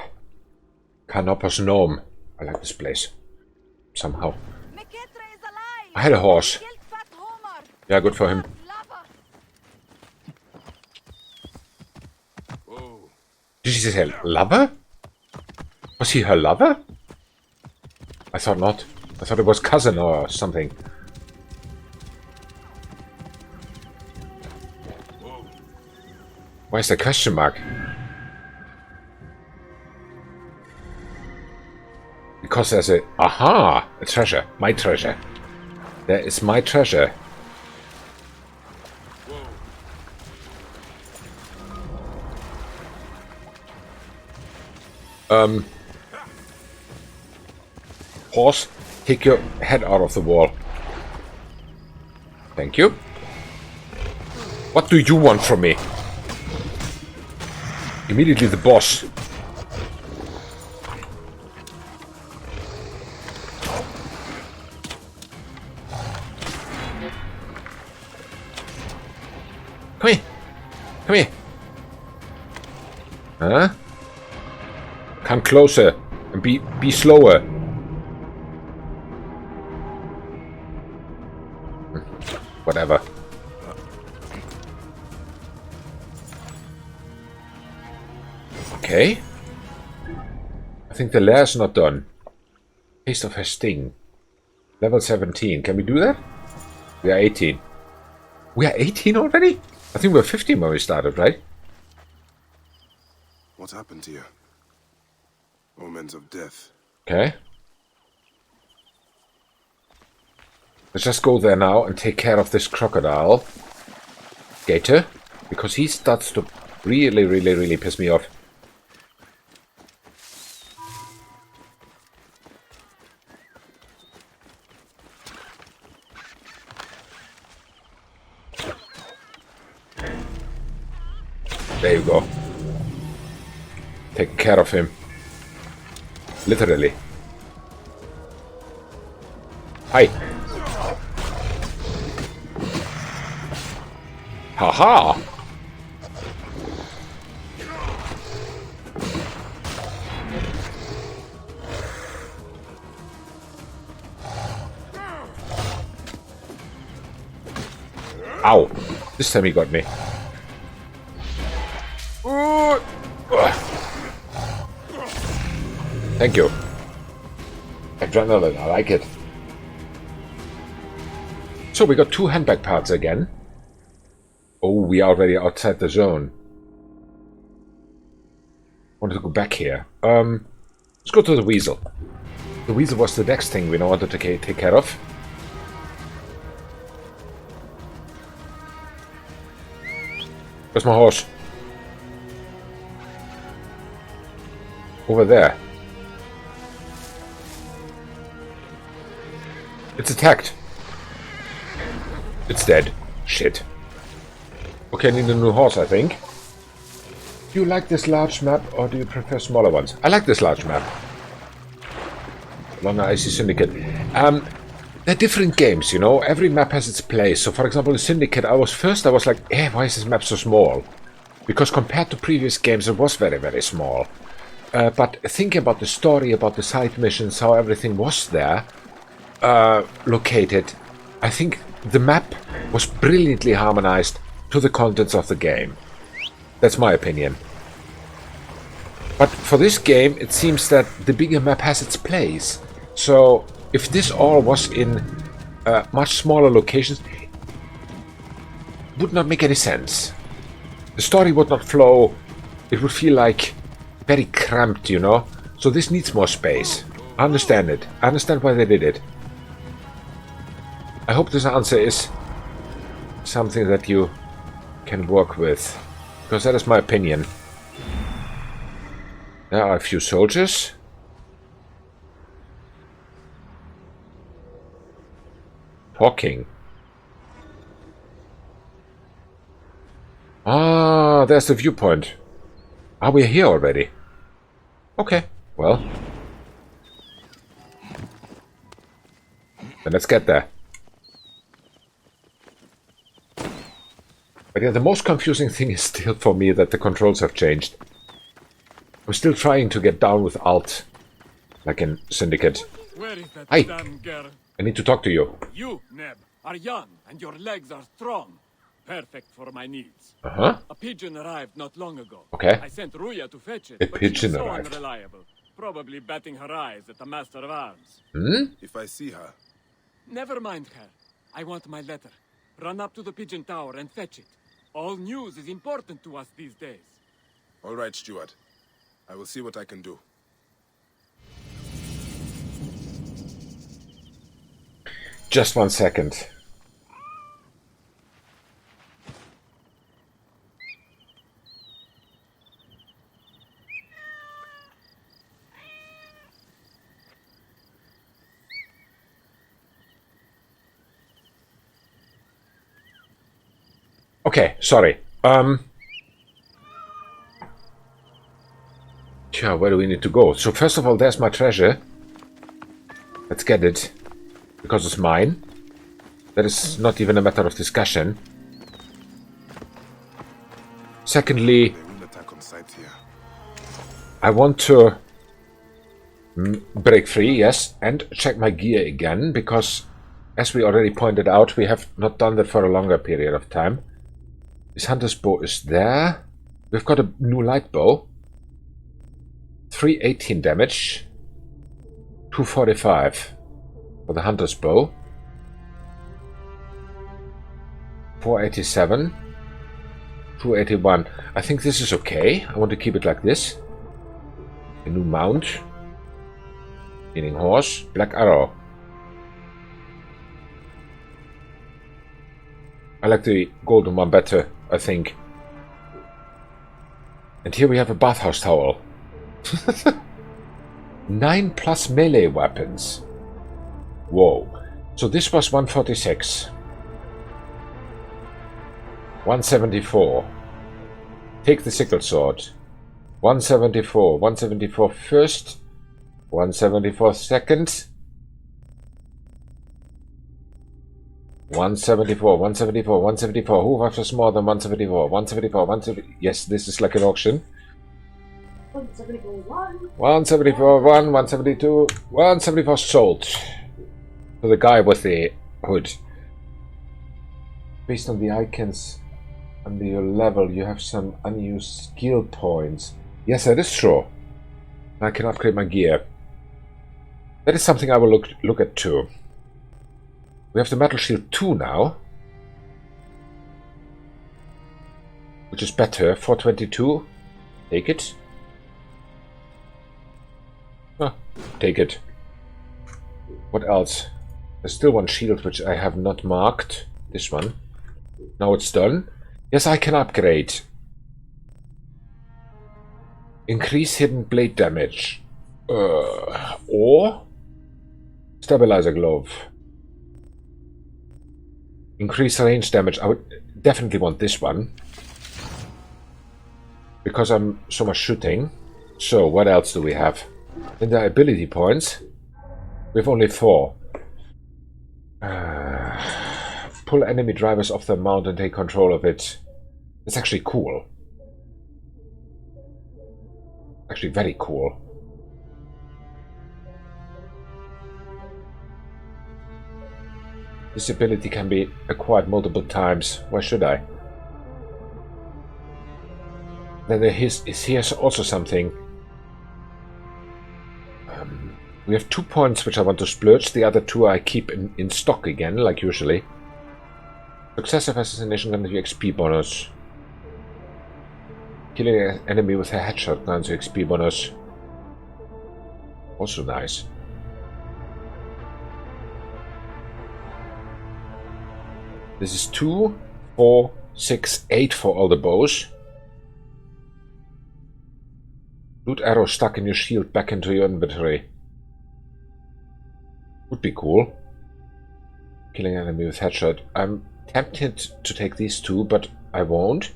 Kanopos Nome. I like this place. Somehow. I had a horse. Yeah, good for him. Did she say lover? Was he her lover? I thought not. I thought it was cousin or something. Why is the question mark? Because there's a... Aha! A treasure. My treasure. There is my treasure. Horse, take your head out of the wall. Thank you. What do you want from me? Immediately the boss. Come here. Come here. Huh? Come closer and be slower. Whatever. Okay. I think the lair's not done. Taste of her sting. Level 17. Can we do that? We are 18. We are 18 already? I think we were 15 when we started, right? What's happened to you? Omens of death. Okay. Let's just go there now and take care of this crocodile. Gator. Because he starts to really piss me off. There you go. Take care of him. Literally. Hi. Haha. Ow. This time he got me. Thank you. Adrenaline, I like it. So we got 2 handbag parts again. Oh, we are already outside the zone. I want to go back here. Let's go to the weasel. The weasel was the next thing we wanted to take care of. Where's my horse? Over there. It's attacked. It's dead. Shit. Okay, I need a new horse, I think. Do you like this large map or do you prefer smaller ones? I like this large map. Longer Icy Syndicate. They're different games, you know. Every map has its place. So, for example, in Syndicate, I was like, why is this map so small? Because compared to previous games, it was very small. But thinking about the story, about the side missions, how everything was there, located, I think the map was brilliantly harmonized to the contents of the game. That's my opinion. But for this game, it seems that the bigger map has its place. So, if this all was in much smaller locations, it would not make any sense. The story would not flow. It would feel like very cramped, you know? So this needs more space. I understand it. I understand why they did it. I hope this answer is something that you can work with. Because that is my opinion. There are a few soldiers. Talking. Ah, there's the viewpoint. Are we here already? Okay, well. Then let's get there. But yeah, the most confusing thing is still for me that the controls have changed. I'm still trying to get down with Alt, like in Syndicate. Where is that Hi. damn girl? I need to talk to you. You, Neb, are young and your legs are strong. Perfect for my needs. Uh-huh. A pigeon arrived not long ago. Okay. I sent Ruya to fetch it, A but she pigeon was so arrived. unreliable. Probably batting her eyes at the Master of Arms. If I see her, Never mind her. I want my letter. Run up to the pigeon tower and fetch it. All news is important to us these days. all right, Stuart. I will see what I can do. Just 1 second. Okay, sorry. Yeah, where do we need to go? So first of all, there's my treasure. Let's get it. Because it's mine. That is not even a matter of discussion. Secondly, They will attack on sight here. I want to break free, yes, and check my gear again, because as we already pointed out, we have not done that for a longer period of time. This hunter's bow is there. We've got a new light bow. 318 damage. 245 for the hunter's bow. 487. 281. I think this is okay. I want to keep it like this. A new mount. Meaning horse. Black arrow. I like the golden one better, I think. And here we have a bathhouse towel. 9 plus melee weapons. Whoa. So this was 146. 174. Take the sickle sword. 174. 174 first. 174 second. 174, 174, 174. Who offers more than 174? 174, 174. Yes, this is like an auction. 174, 172, 174 sold. For the guy with the hood. Based on the icons under your level, you have some unused skill points. Yes, that is true. I can upgrade my gear. That is something I will look at too. We have the Metal Shield 2 now. Which is better. 422. Take it. Ah, take it. What else? There's still one shield which I have not marked. This one. Now it's done. Yes, I can upgrade. Increase hidden blade damage. Or Stabilizer Glove. Increase range damage. I would definitely want this one. Because I'm so much shooting. So, what else do we have? In the ability points, we have only 4. Pull enemy drivers off the mount and take control of it. It's actually cool. Actually very cool. This ability can be acquired multiple times. Why should I? Then here's also something. We have 2 points which I want to splurge. The other 2 I keep in stock again, like usually. Successive assassination grants you XP bonus. Killing an enemy with a headshot grants you XP bonus. Also nice. This is 2, 4, 6, 8 for all the bows. Loot arrow stuck in your shield back into your inventory. Would be cool. Killing enemy with headshot. I'm tempted to take these 2, but I won't.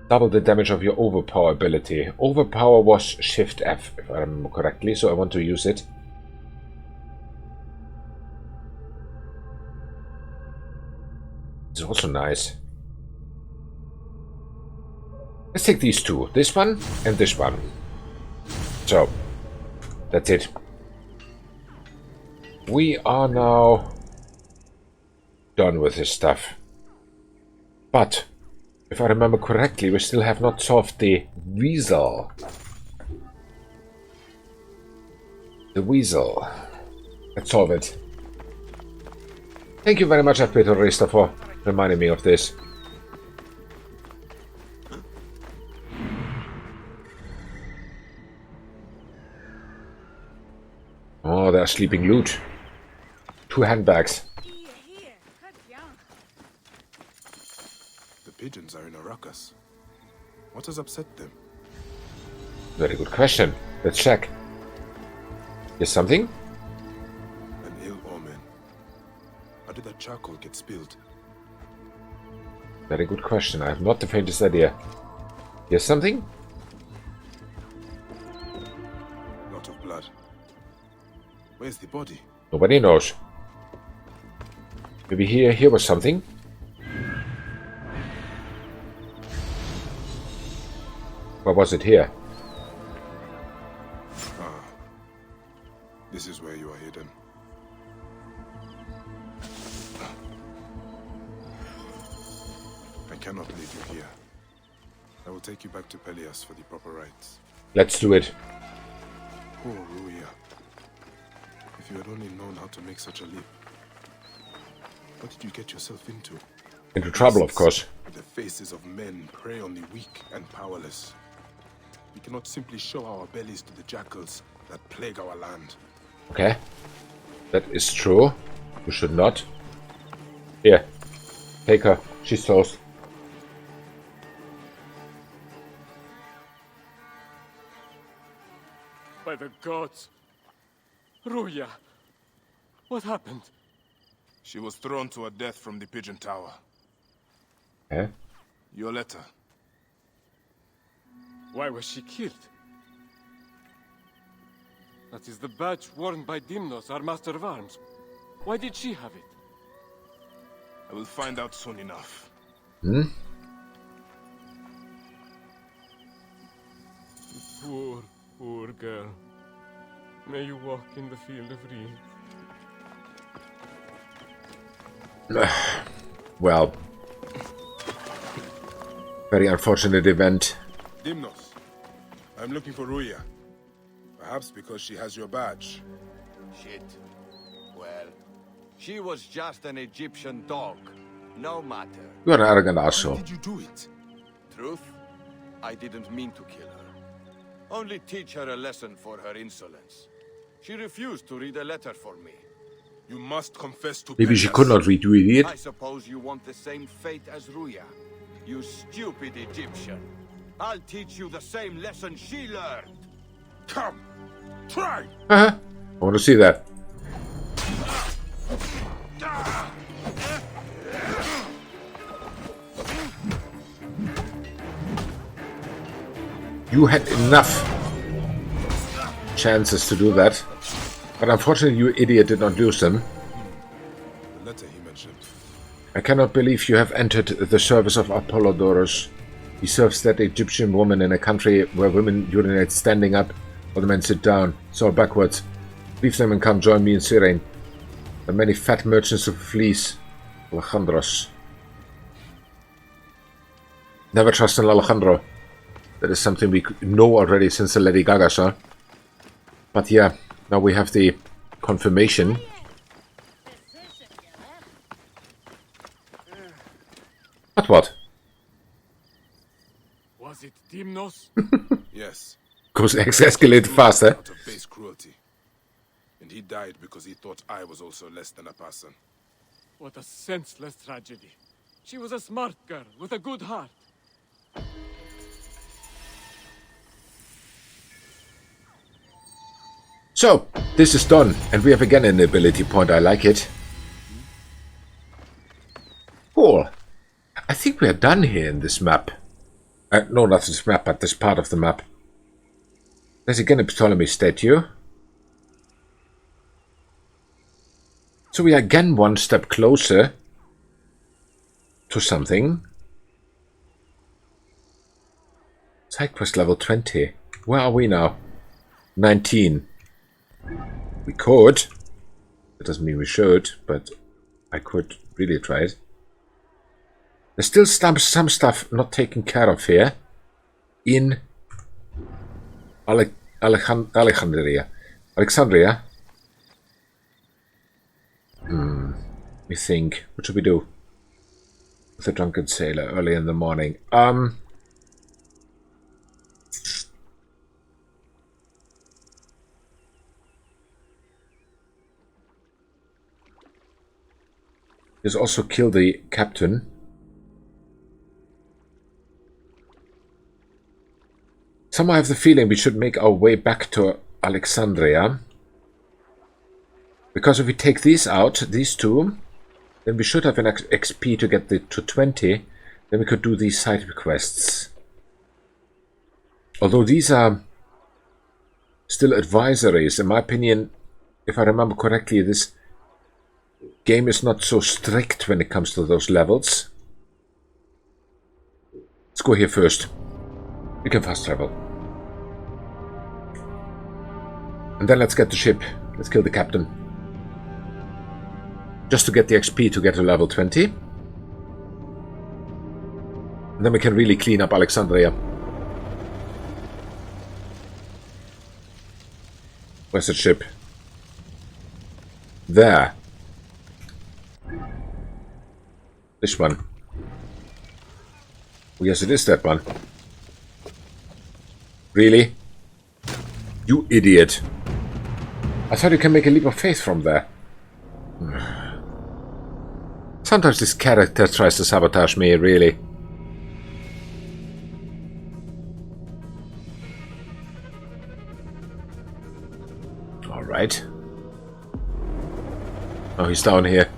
Double the damage of your overpower ability. Overpower was Shift F, if I remember correctly, so I want to use it. It's also nice. Let's take these two. This one and this one. So, that's it. We are now done with this stuff. But, if I remember correctly, we still have not solved the weasel. The weasel. Let's solve it. Thank you very much, Peter Rista, for reminding me of this. Oh, there's sleeping loot. 2 handbags. The pigeons are in a ruckus. What has upset them? Very good question. Let's check. Is something? An ill omen. How did that charcoal get spilled? Very good question. I have not the faintest idea. Here's something? Lot of blood. Where's the body? Nobody knows. Maybe here was something. What was it here? Ah. This is where you are hidden. I cannot leave you here. I will take you back to Pelias for the proper rites. Let's do it. Poor Ruya. If you had only known how to make such a leap. What did you get yourself into? Into trouble, of course. The faces of men prey on the weak and powerless. We cannot simply show our bellies to the jackals that plague our land. Okay. That is true. You should not. Here. Take her. She's toast. By the gods. Ruya. What happened? She was thrown to her death from the pigeon tower. Eh? Your letter. Why was she killed? That is the badge worn by Dimnos, our master of arms. Why did she have it? I will find out soon enough. Hmm? Poor, poor girl. May you walk in the field of reeds. Well, very unfortunate event. Dimnos, I'm looking for Ruya. Perhaps because she has your badge. Shit. Well, she was just an Egyptian dog. No matter. You're an arrogant asshole. How did you do it? Truth? I didn't mean to kill her. Only teach her a lesson for her insolence. She refused to read a letter for me. You must confess to Maybe she could not read, you idiot. I suppose you want the same fate as Ruya. You stupid Egyptian. I'll teach you the same lesson she learned. Come, try. I want to see that. You had enough chances to do that, but unfortunately you idiot did not use them. The letter he mentioned. I cannot believe you have entered the service of Apollodorus. He serves that Egyptian woman in a country where women urinate standing up while the men sit down. So backwards. Leave them and come join me in Cyrene. The many fat merchants of fleece. Alejandros. Never trust an Alejandro. That is something we know already since the Lady Gaga song. But yeah, now we have the confirmation. What? Was it Dimnos? Yes. Goes escalate fast, eh? Out of base cruelty. And he died because he thought I was also less than a person. What a senseless tragedy. She was a smart girl with a good heart. So, this is done, and we have again an ability point. I like it. Cool. I think we are done here in this map. No, not this map, but this part of the map. There's again a Ptolemy statue. So we are again one step closer to something. Side quest level 20. Where are we now? 19. We could. That doesn't mean we should, but I could really try it. There's still some stuff not taken care of here. In Alexandria. Alexandria. We think. What should we do? With the drunken sailor early in the morning. Let's also kill the captain. Somehow I have the feeling we should make our way back to Alexandria. Because if we take these out, these two, then we should have an XP to get to 20. Then we could do these side quests. Although these are still advisories. In my opinion, if I remember correctly, this game is not so strict when it comes to those levels. Let's go here first. We can fast travel. And then let's get the ship. Let's kill the captain. Just to get the XP to get to level 20. And then we can really clean up Alexandria. Where's the ship? There. This one. Oh, yes, it is that one. Really? You idiot. I thought you can make a leap of faith from there. Sometimes this character tries to sabotage me, really. Alright. Oh, he's down here.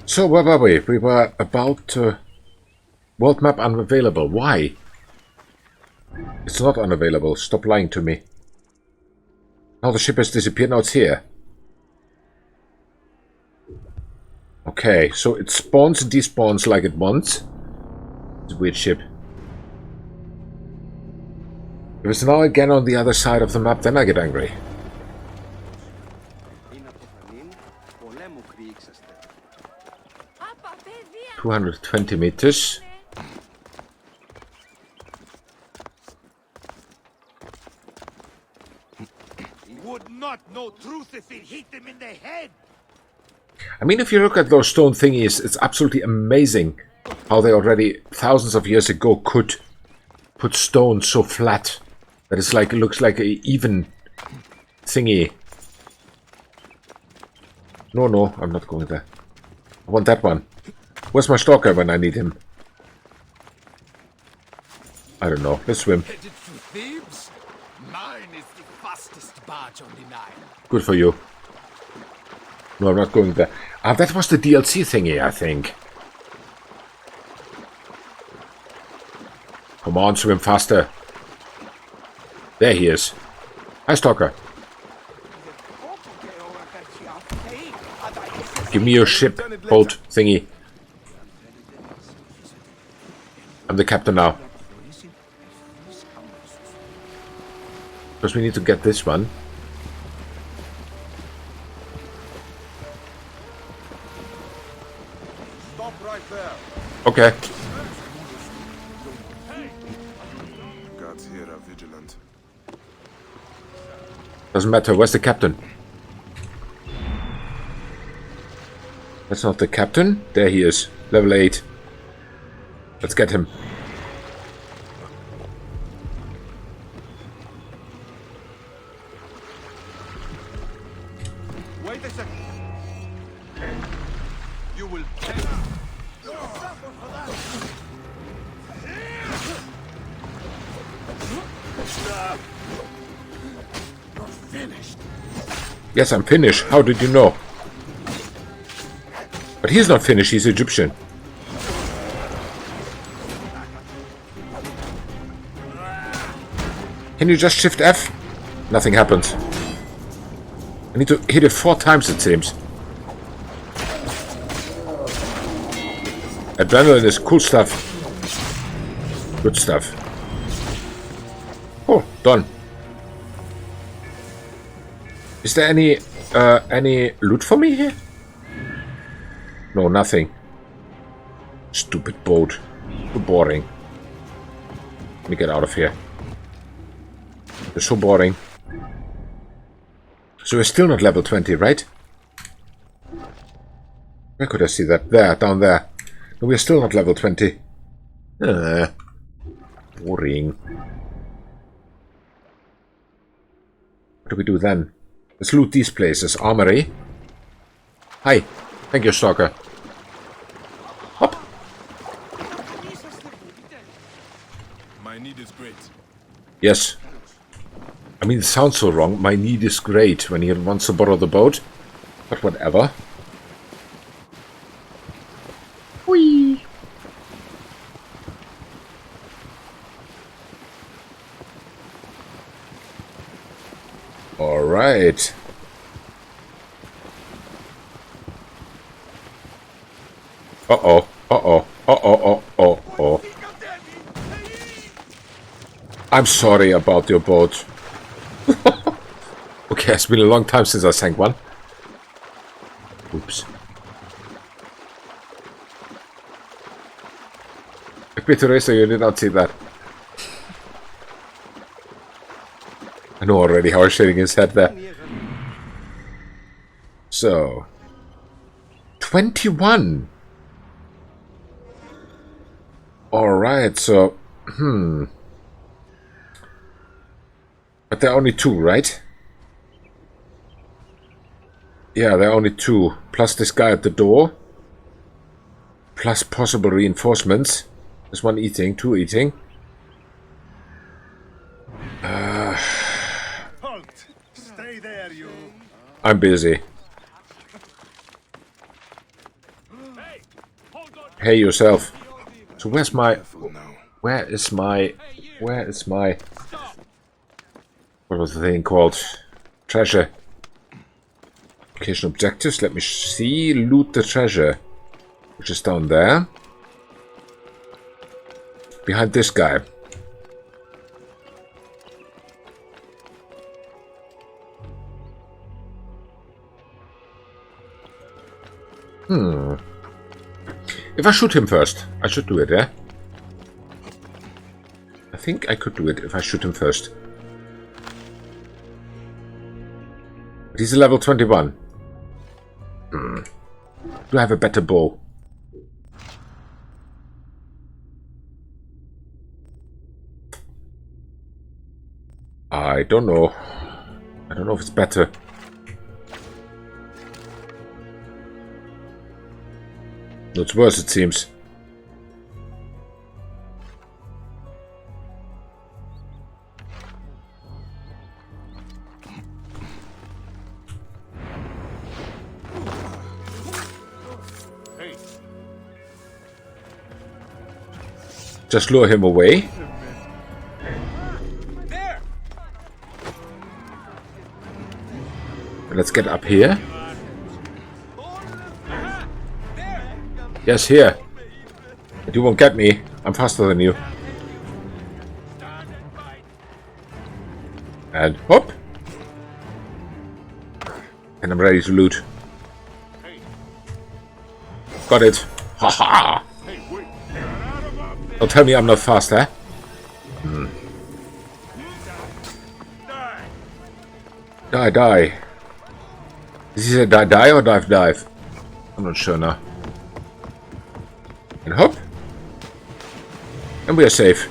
So, where were we? We were about to... World map unavailable. Why? It's not unavailable. Stop lying to me. Now the ship has disappeared. Now it's here. Okay, so it spawns and despawns like it wants. It's a weird ship. If it's now again on the other side of the map, then I get angry. 220 meters. He would not know truth if it hit him in the head. I mean, if you look at those stone thingies, it's absolutely amazing how they already thousands of years ago could put stone so flat that it's like, it looks like an even thingy. No, I'm not going there. I want that one. Where's my stalker when I need him? I don't know. Let's swim. Headed to Thebes? Mine is the fastest barge on the Nile. Good for you. No, I'm not going there. Ah, that was the DLC thingy, I think. Come on, swim faster. There he is. Hi, stalker. Give me your ship, boat thingy. I'm the captain now. Because we need to get this one. Stop right there. Okay. Guards here are vigilant. Doesn't matter. Where's the captain? That's not the captain. There he is. Level 8. Let's get him. Wait a second. You will pay. You're finished. Yes, I'm finished. How did you know? But he's not finished. He's Egyptian. Can you just shift F? Nothing happens. I need to hit it 4 times, it seems. Adrenaline is cool stuff. Good stuff. Oh, done. Is there any loot for me here? No, nothing. Stupid boat. Too boring. Let me get out of here. It's so boring. So we're still not level 20, right? Where could I see that? There, down there. No, we're still not level 20. Boring. What do we do then? Let's loot these places. Armory. Hi. Thank you, Stalker. Hop. My need is great. Yes. I mean, it sounds so wrong. My need is great when he wants to borrow the boat. But whatever. Whee! Alright. Uh-oh. Uh-oh. Uh-oh. Uh-oh. I'm sorry about your boat. Okay, it's been a long time since I sank one. Oops. Peter Racer, you did not see that. I know already how he's shaking his head there. So... 21! Alright, so... But there are only 2, right? Yeah, there are only 2. Plus this guy at the door. Plus possible reinforcements. There's 1 eating, 2 eating. Halt! Stay there, you. I'm busy. Hey yourself. So where's my... Where is my... What was the thing called? Treasure. Location objectives. Let me see. Loot the treasure. Which is down there. Behind this guy. If I shoot him first, I should do it, yeah? I think I could do it if I shoot him first. But he's a level 21. Do I have a better bow? I don't know. I don't know if it's better. No, it's worse, it seems. Just lure him away. Let's get up here. Yes, here. But you won't get me. I'm faster than you. And hop. And I'm ready to loot. Got it. Haha. Don't tell me I'm not fast, eh? Die. Is he say die or dive? I'm not sure now. And hop. And we are safe.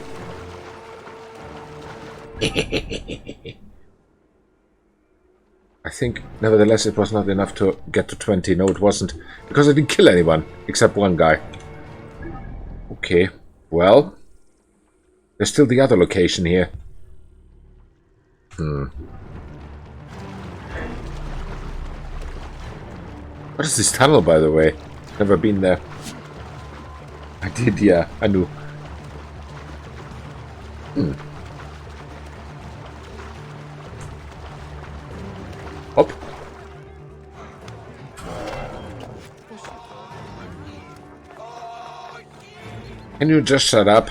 I think, nevertheless, it was not enough to get to 20. No, it wasn't. Because I didn't kill anyone. Except one guy. Okay. Well. There's still the other location here. What is this tunnel, by the way? Never been there. I did, yeah. I knew. Hop. Can you just shut up?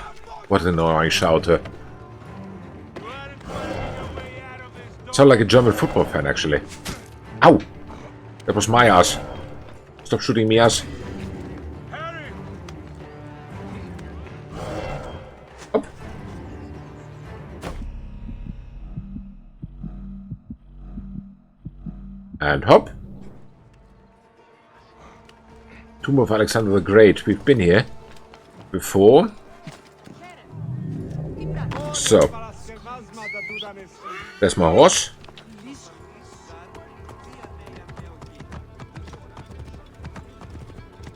What an annoying shouter. Sound like a German football fan, actually. Ow! That was my ass. Stop shooting me, ass. Up. And hop. Tomb of Alexander the Great. We've been here before. So. There's my horse.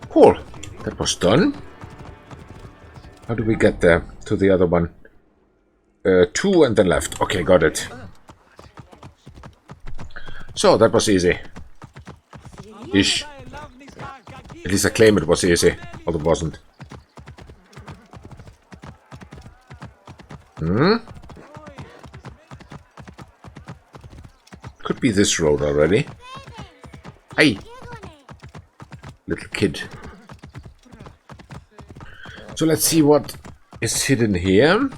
Cool. That was done. How do we get there to the other one? 2 and then left. Okay, got it. So, that was easy. Ish. At least I claim it was easy. Although it wasn't. Could be this road already. Hey! Little kid. So let's see what is hidden here.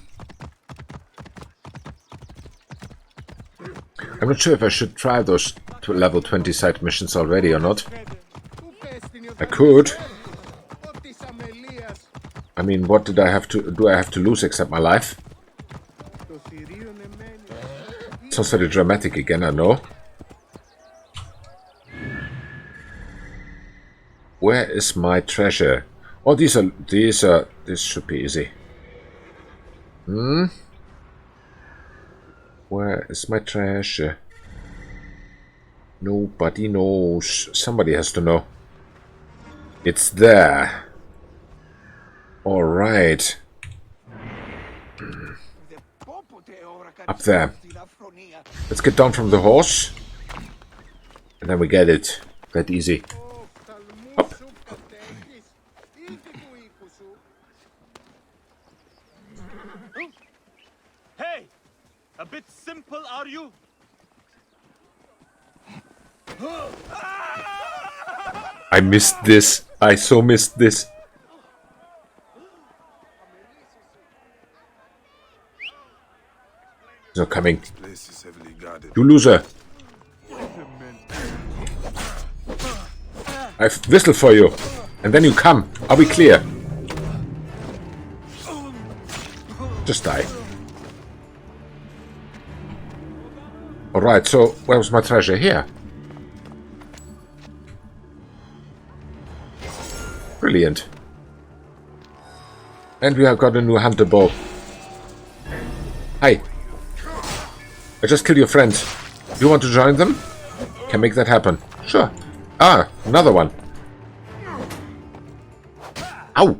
I'm not sure if I should try those level 20 side missions already or not. I could. I mean, what did I have to do? I have to lose except my life. Sounds very dramatic again, I know. Where is my treasure? Oh, this should be easy. Where is my treasure? Nobody knows. Somebody has to know. It's there. All right. Up there. Let's get down from the horse. And then we get it. That easy. Up. Hey! A bit simple, are you? I missed this. I so missed this. He's not coming. You loser. I've whistled for you. And then you come. Are we clear? Just die. Alright, so where was my treasure? Here. Brilliant. And we have got a new hunter bow. Hi. I just killed your friends. You want to join them? Can make that happen. Sure. Ah, another one. Ow!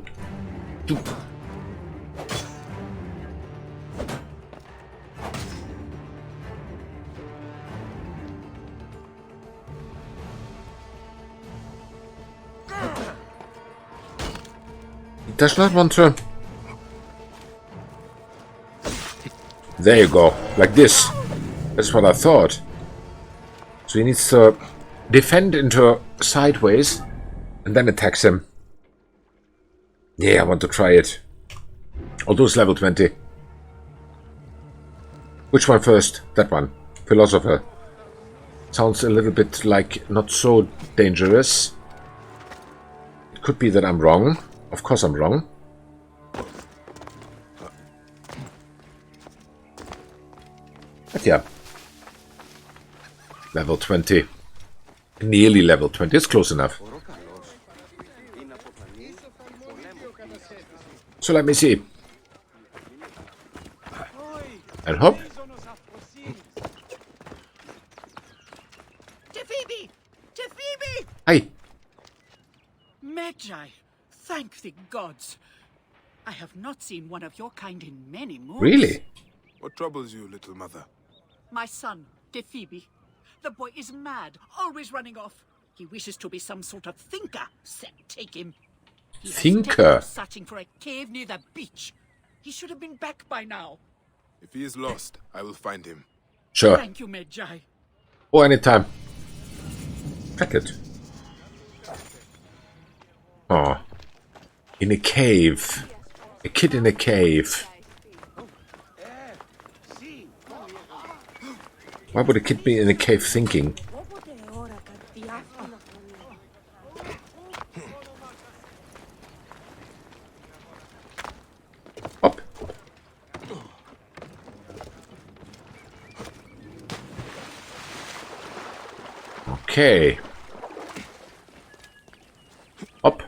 He does not want to... There you go. Like this. That's what I thought. So he needs to defend into sideways and then attacks him. Yeah, I want to try it. Although it's level 20. Which one first? That one. Philosopher. Sounds a little bit like not so dangerous. It could be that I'm wrong. Of course I'm wrong. But yeah. Level 20. Nearly level 20. It's close enough. So let me see. And hop. Tefibi! Tefibi! Hi. Medjai, thank the gods. I have not seen one of your kind in many moons. Really? What troubles you, little mother? My son, Tefibi. The boy is mad, always running off. He wishes to be some sort of thinker. Set, take him. He has taken Thinker? to searching for a cave near the beach. He should have been back by now. If he is lost, I will find him. Sure. Thank you, Medjai. Oh, anytime. Track it. Oh. In a cave. A kid in a cave. Why would a kid be in a cave thinking? Up. Okay. Up.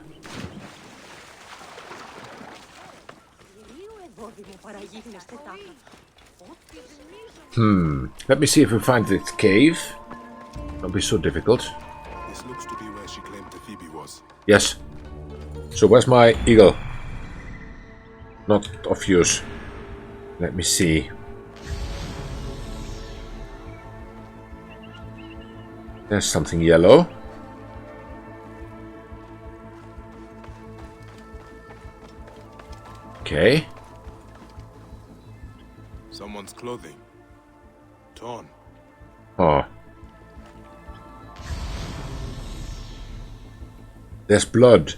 Let me see if we find this cave. Don't be so difficult. This looks to be where she claimed the Phoebe was. Yes. So where's my eagle? Not of use. Let me see. There's something yellow. Okay. Someone's clothing. Torn. Oh. There's blood.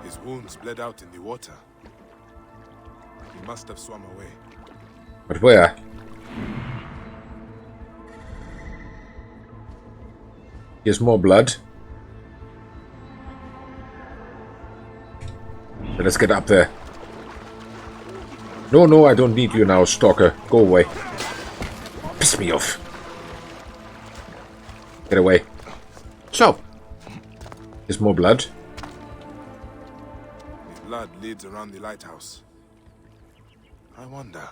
His wounds bled out in the water. He must have swum away. But where? Here's more blood. Let's get up there. No, no, I don't need you now, stalker. Go away. Piss me off. Get away. So. There's more blood. The blood leads around the lighthouse. I wonder.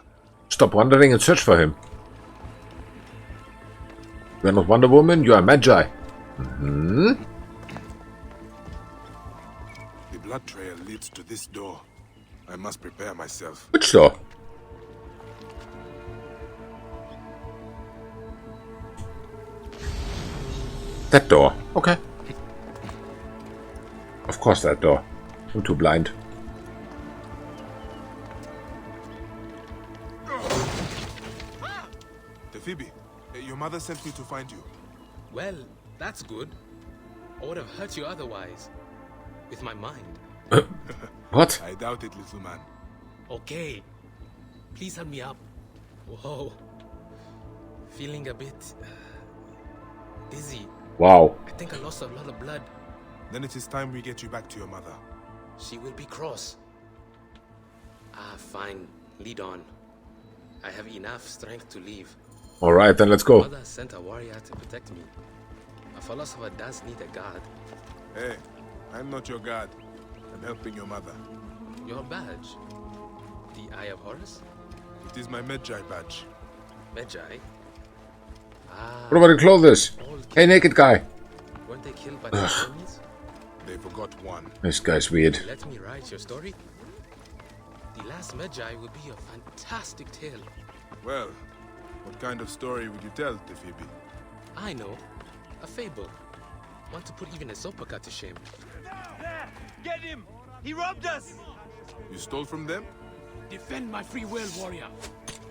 Stop wandering and search for him. You are not Wonder Woman, you are Medjay. The blood trail leads to this door. I must prepare myself. Which door? That door. Okay. Of course that door. I'm too blind. Phoebe, your mother sent me to find you. Well, that's good. I would have hurt you otherwise. With my mind. What? I doubt it, little man. Okay. Please help me up. Whoa. Feeling a bit... dizzy. Wow. I think I lost a lot of blood. Then it is time we get you back to your mother. She will be cross. Ah, fine. Lead on. I have enough strength to leave. Alright, then let's go. Mother sent a warrior to protect me. A philosopher does need a guard. Hey, I'm not your guard. I'm helping your mother. Your badge? The Eye of Horus? It is my Medjay badge. Medjay? Ah. What about the clothes? Hey, naked guy. Weren't they killed by the enemies? They forgot one. This guy's weird. Let me write your story. The last Medjay would be a fantastic tale. Well, what kind of story would you tell, Phoebe? I know. A fable. Want to put even a Zopaka to shame. There! Get him! He robbed us! You stole from them? Defend my free will, warrior.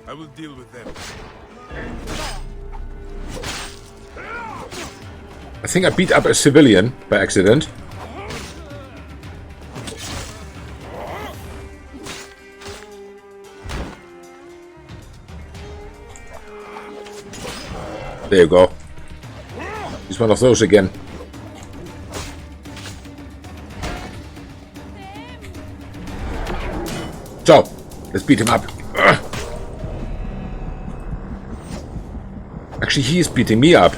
I will deal with them. I think I beat up a civilian by accident. There you go. He's one of those again. So, let's beat him up. Ugh. Actually, he is beating me up.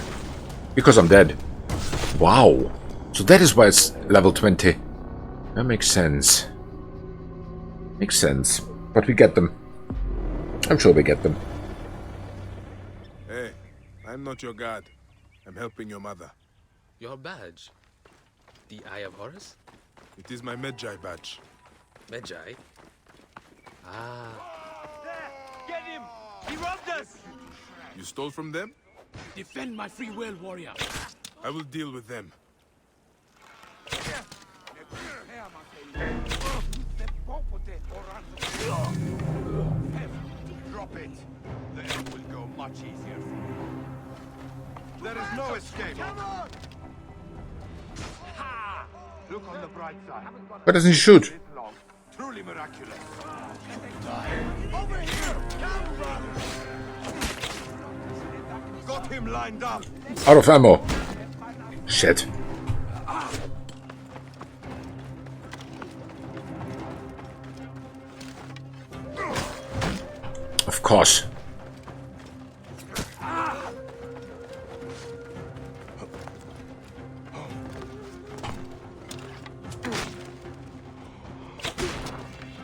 Because I'm dead. Wow. So that is why it's level 20. That makes sense. Makes sense. But we get them. I'm sure we get them. Hey, I'm not your guard. I'm helping your mother. Your badge? The Eye of Horus? It is my Medjay badge. Medjay? Ah. There! Get him! He robbed us! You stole from them? Defend my free will, warrior. I will deal with them. Drop it. Then it will go much easier. There is no escape. Come on! Ha! Look on the bright side. Why doesn't he shoot? Truly truly miraculous. Over here! Down, brothers! Got him lined up. Out of ammo. Shit. Of course.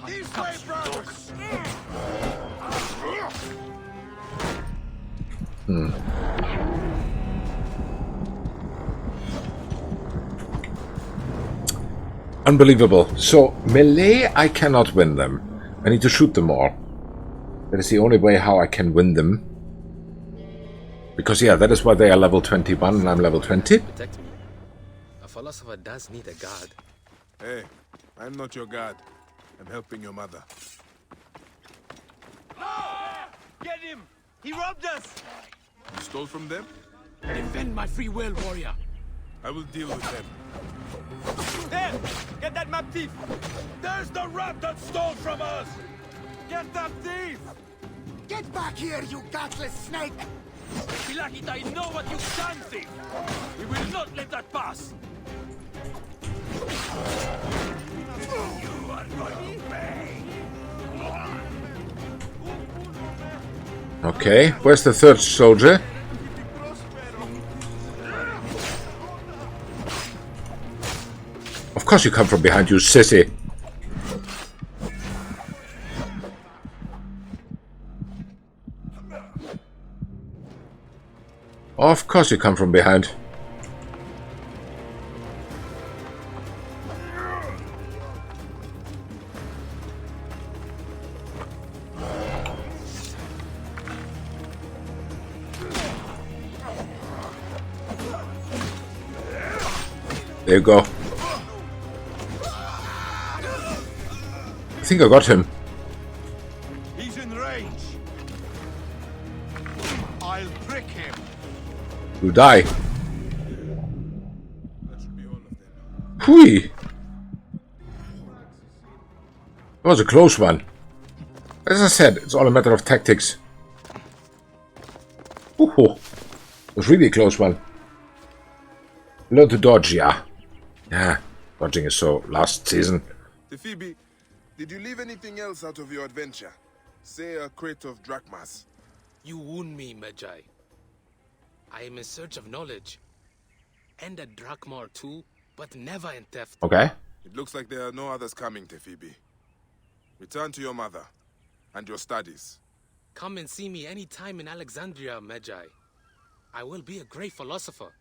This way, brothers! Unbelievable. So, melee, I cannot win them. I need to shoot them all. That is the only way how I can win them. Because, yeah, that is why they are level 21 and I'm level 20. Protect me. A philosopher does need a god. Hey, I'm not your god. I'm helping your mother. Get him! He robbed us! You stole from them? Defend my free will, warrior. I will deal with them. There! Get that map thief! There's the rat that stole from us! Get that thief! Get back here, you gutless snake! Pilakit, I know what you've done, thief! We will not let that pass! You are going to pay! Okay, where's the third soldier? Of course you come from behind, you sissy. Of course you come from behind. There you go. I think I got him. He's in range. I'll prick him. You die. Hui! That was a close one. As I said, it's all a matter of tactics. Ooh, it was really a close one. Learn to dodge, yeah. Yeah, dodging is so last season. Phoebe, did you leave anything else out of your adventure? Say a crate of drachmas. You wound me, Medjay. I am in search of knowledge. And a drachma or two, but never in theft. Okay. It looks like there are no others coming, Phoebe. Return to your mother and your studies. Come and see me any time in Alexandria, Medjay. I will be a great philosopher.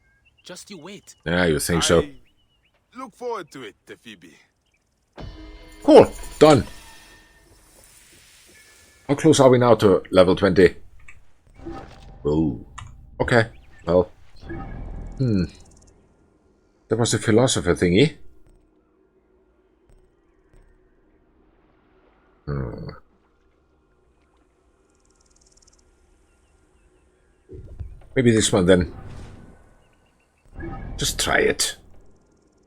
Just you wait. Yeah, you think so? Look forward to it, Phoebe. Cool. Done. How close are we now to level 20? Oh. Okay. Well. That was the philosopher thingy. Maybe this one then. Just try it.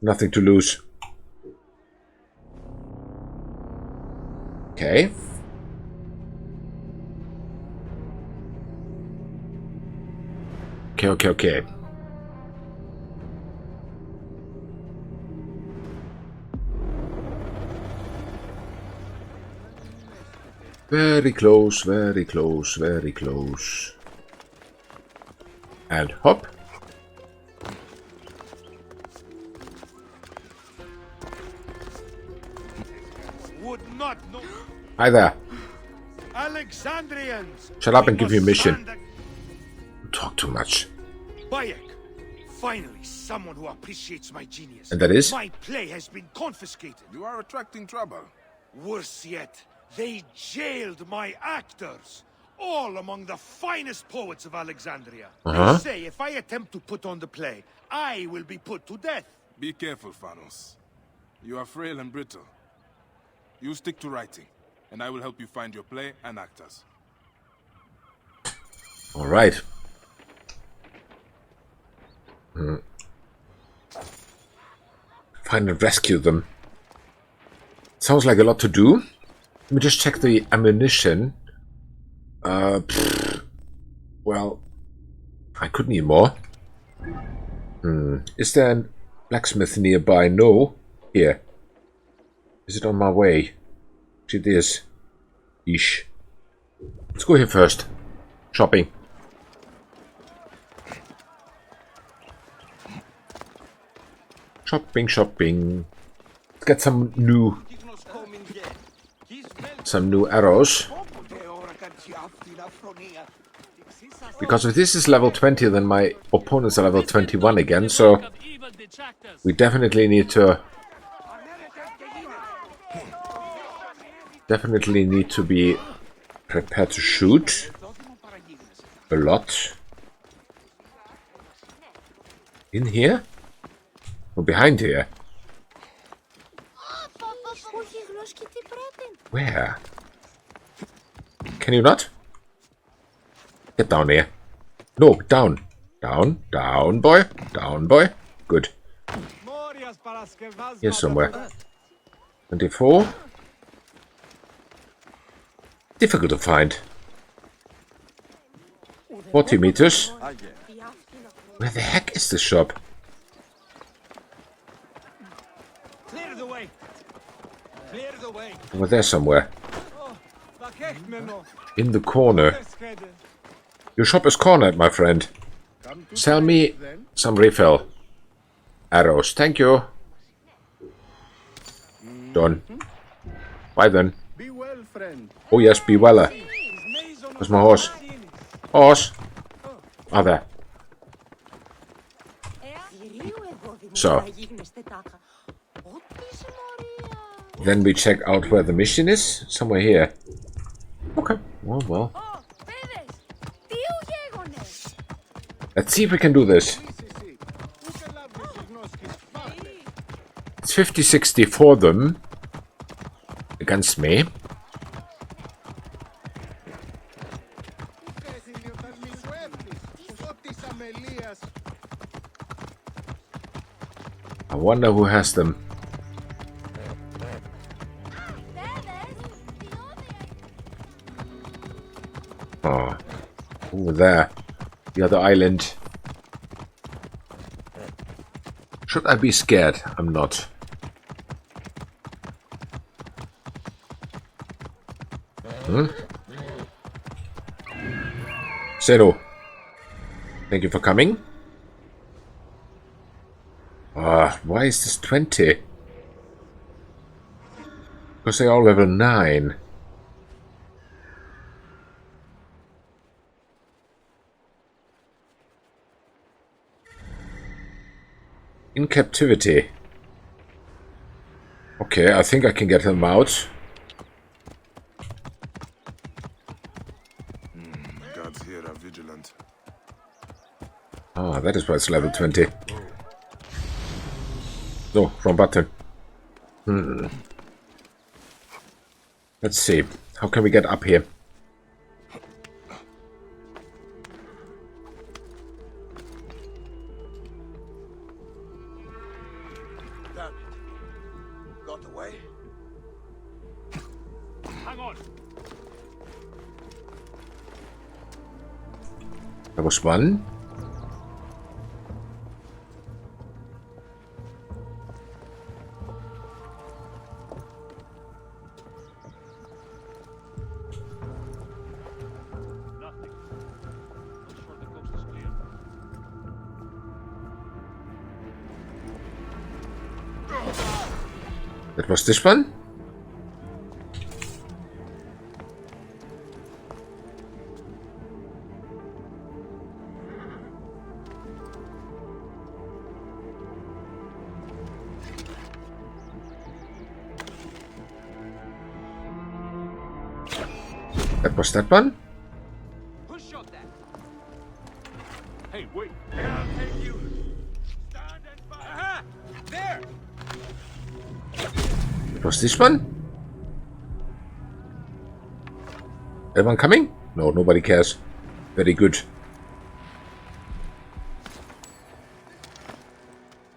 Nothing to lose. Okay. Okay. Very close, very close, very close. And hop. Would not know. Hi there. Alexandrians! Shut up and we give you a must mission. stand Talk too much. Bayek! Finally, someone who appreciates my genius. And that is? My play has been confiscated. You are attracting trouble. Worse yet, they jailed my actors. All among the finest poets of Alexandria. They say if I attempt to put on the play, I will be put to death. Be careful, Phanos. You are frail and brittle. You stick to writing, and I will help you find your play and actors. All right. Find and rescue them. Sounds like a lot to do. Let me just check the ammunition. Well, I could need more. Is there a blacksmith nearby? No. Here. Is it on my way? It is. Ish. Let's go here first. Shopping. Shopping. Let's get some new arrows. Because if this is level 20, then my opponents are level 21 again, so we definitely need to be prepared to shoot a lot. In here? Or behind here? Where? Can you not? Get down here. No, down. Down, boy. Down, boy. Good. Here somewhere. 24. Difficult to find. 40 meters. Where the heck is the shop? Over there somewhere. In the corner. Your shop is cornered, my friend. Sell me some refill. Arrows. Thank you. Done. Bye then. Oh yes, be well. Where's my horse? Horse. Ah, there. So. Then we check out where the mission is. Somewhere here. Okay. Well. Let's see if we can do this. It's 50-60 for them. Against me. I wonder who has them. Oh, over there. The other island. Should I be scared? I'm not. Zero. Thank you for coming. Why is this 20? Because they're all level 9. In captivity. Okay, I think I can get them out. Guards here are vigilant. Ah, that is why it's level 20. No, wrong button. Let's see. How can we get up here? Got away. Hang on. There was one. That was this one? That was that one? Who shot that? Hey, wait. I'll take you. Stand and fight. Aha! There! It was this one? Everyone coming? No, nobody cares. Very good.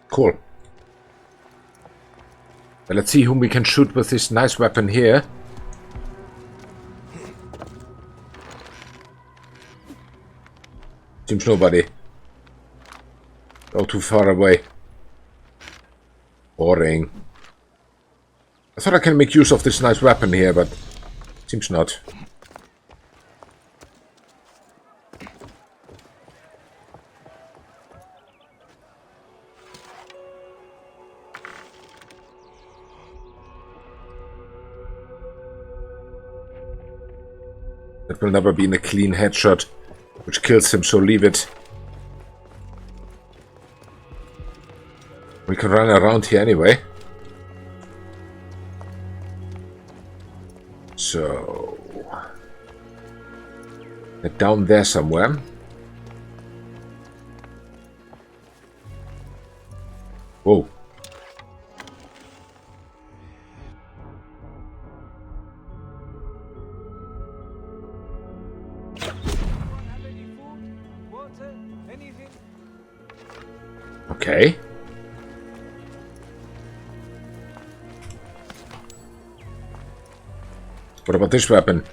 Cool. But let's see whom we can shoot with this nice weapon here. Seems nobody. All too far away. Boring. I thought I can make use of this nice weapon here, but seems not. That will never be in a clean headshot, which kills him, so leave it. We can run around here anyway. So... they're down there somewhere. Whoa. Okay. What about this weapon?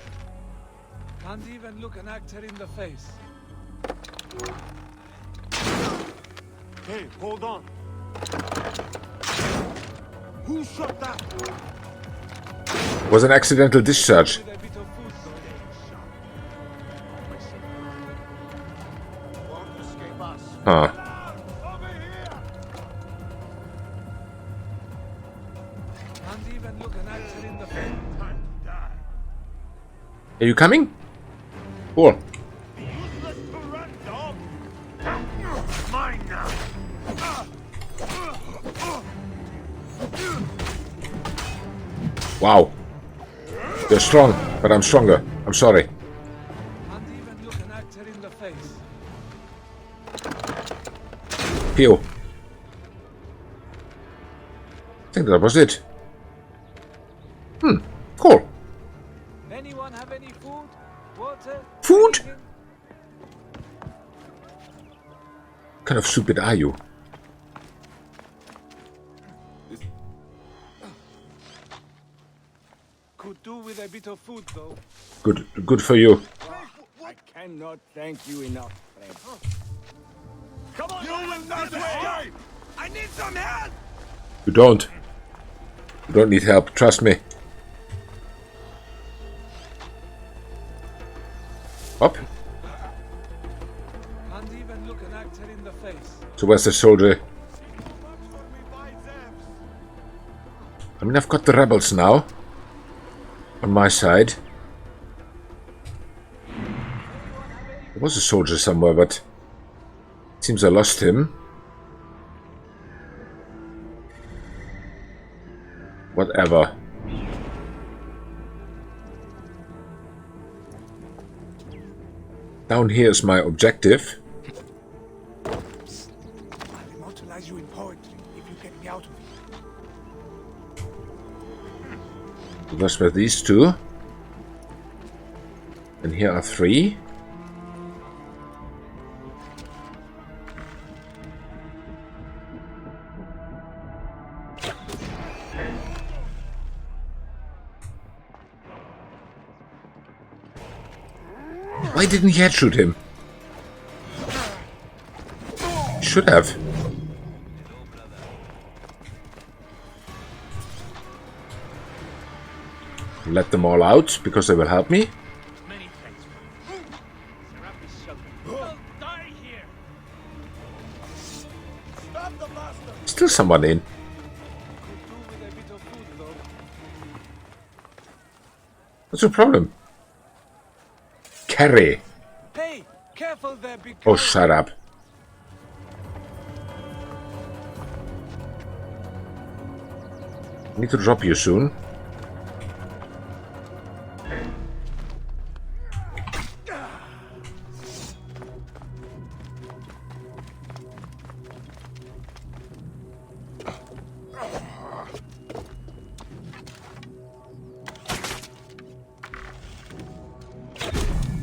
Can't even look an actor in the face. Hey, hold on. Who shot that? It was an accidental discharge. Huh. Are you coming? Cool. Wow. You're strong, but I'm stronger. I'm sorry. Pew. I think that was it. Cool. Anyone have any food? Water? Food? What kind of stupid are you? Could do with a bit of food, though. Good for you. I cannot thank you enough, friend. Come on, you will not escape! I need some help! You don't. You don't need help, trust me. Up. Can't even look an actor in the face. So where's the soldier? I mean, I've got the rebels now on my side. There was a soldier somewhere, but it seems I lost him. Whatever. Down here is my objective. I'll immortalize you in poetry if you get me out of here. Those were these two. And here are three. Why didn't he headshot him? Should have. Let them all out, because they will help me. Still someone in. What's the problem? Carry. Hey, careful there, big Oh, shut up. I need to drop you soon.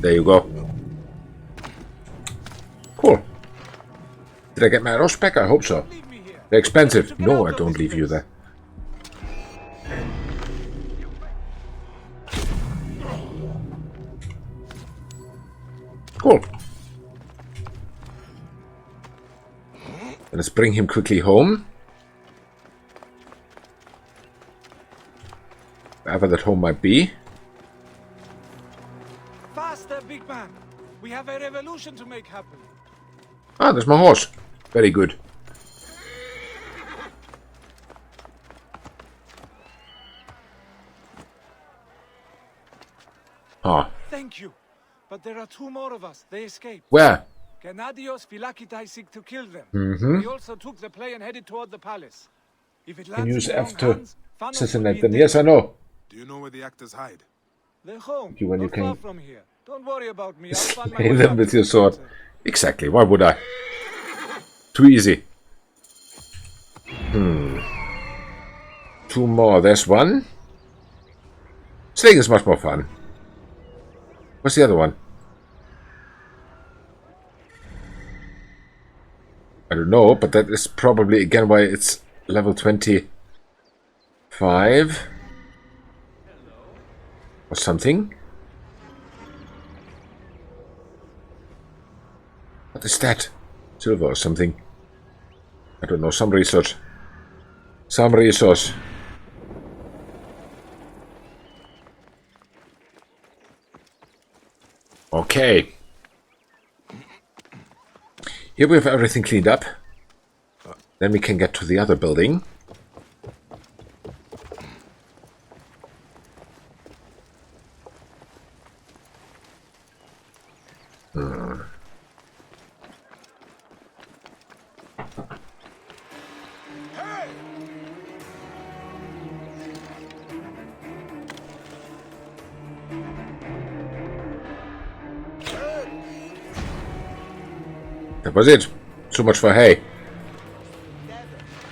There you go. Cool. Did I get my arrows back? I hope so. They're expensive. No, I don't leave you there. Cool. Let's bring him quickly home. Wherever that home might be. Faster, big man. We have a revolution to make happen. Ah, there's my horse. Very good. Ah. Thank you. But there are 2 more of us. They escaped. Where? Gennadios Philakitai seek to kill them. Mm-hmm. We also took the play and headed toward the palace. If it Can lands use in the F wrong to hands, Thanos will assassinate be them. in Yes, I know. Do you know where the actors hide? They're home. You when you Not far can from here. Don't worry about me. I'll find my slay way them back with to your the sword. center. Exactly. Why would I? Too easy. 2 more. There's one. Slaying is much more fun. What's the other one? I don't know, but that is probably again why it's level 25 or something. What is that? Silver or something? I don't know. Some research. Some resource. Okay. Here we have everything cleaned up. Then we can get to the other building. That was it. So much for hay.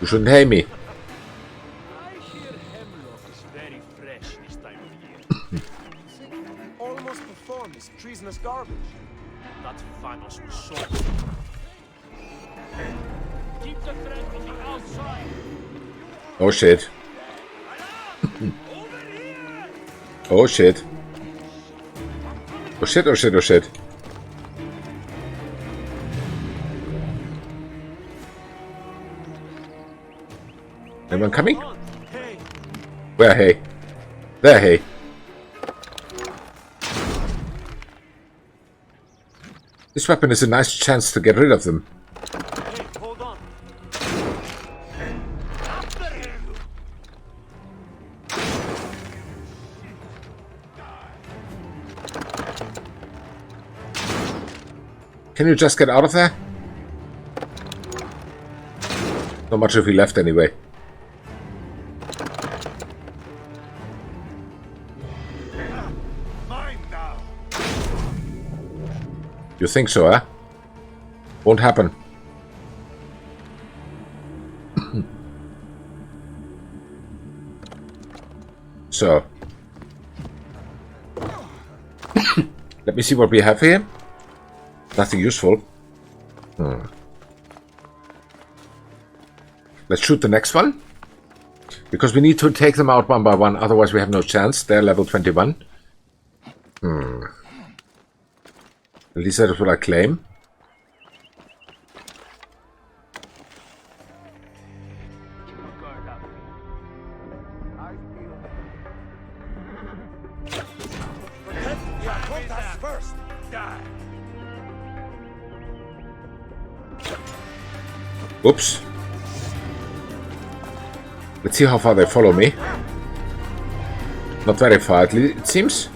You shouldn't hay me. I hear hemlock is very fresh this time of year. Almost performed this treasonous garbage. That Thanos was so... Keep the threat from the outside. Oh shit. Oh shit. Oh shit, oh shit, oh shit. Anyone coming? Where, hey? There, hey. This weapon is a nice chance to get rid of them. Hey, hold on. Can you just get out of there? Not much if we left anyway. You think so, eh? Won't happen. So. Let me see what we have here. Nothing useful. Let's shoot the next one. Because we need to take them out one by one, otherwise we have no chance. They're level 21. At least that is what I claim. Oops. Let's see how far they follow me. Not very far, at least, it seems.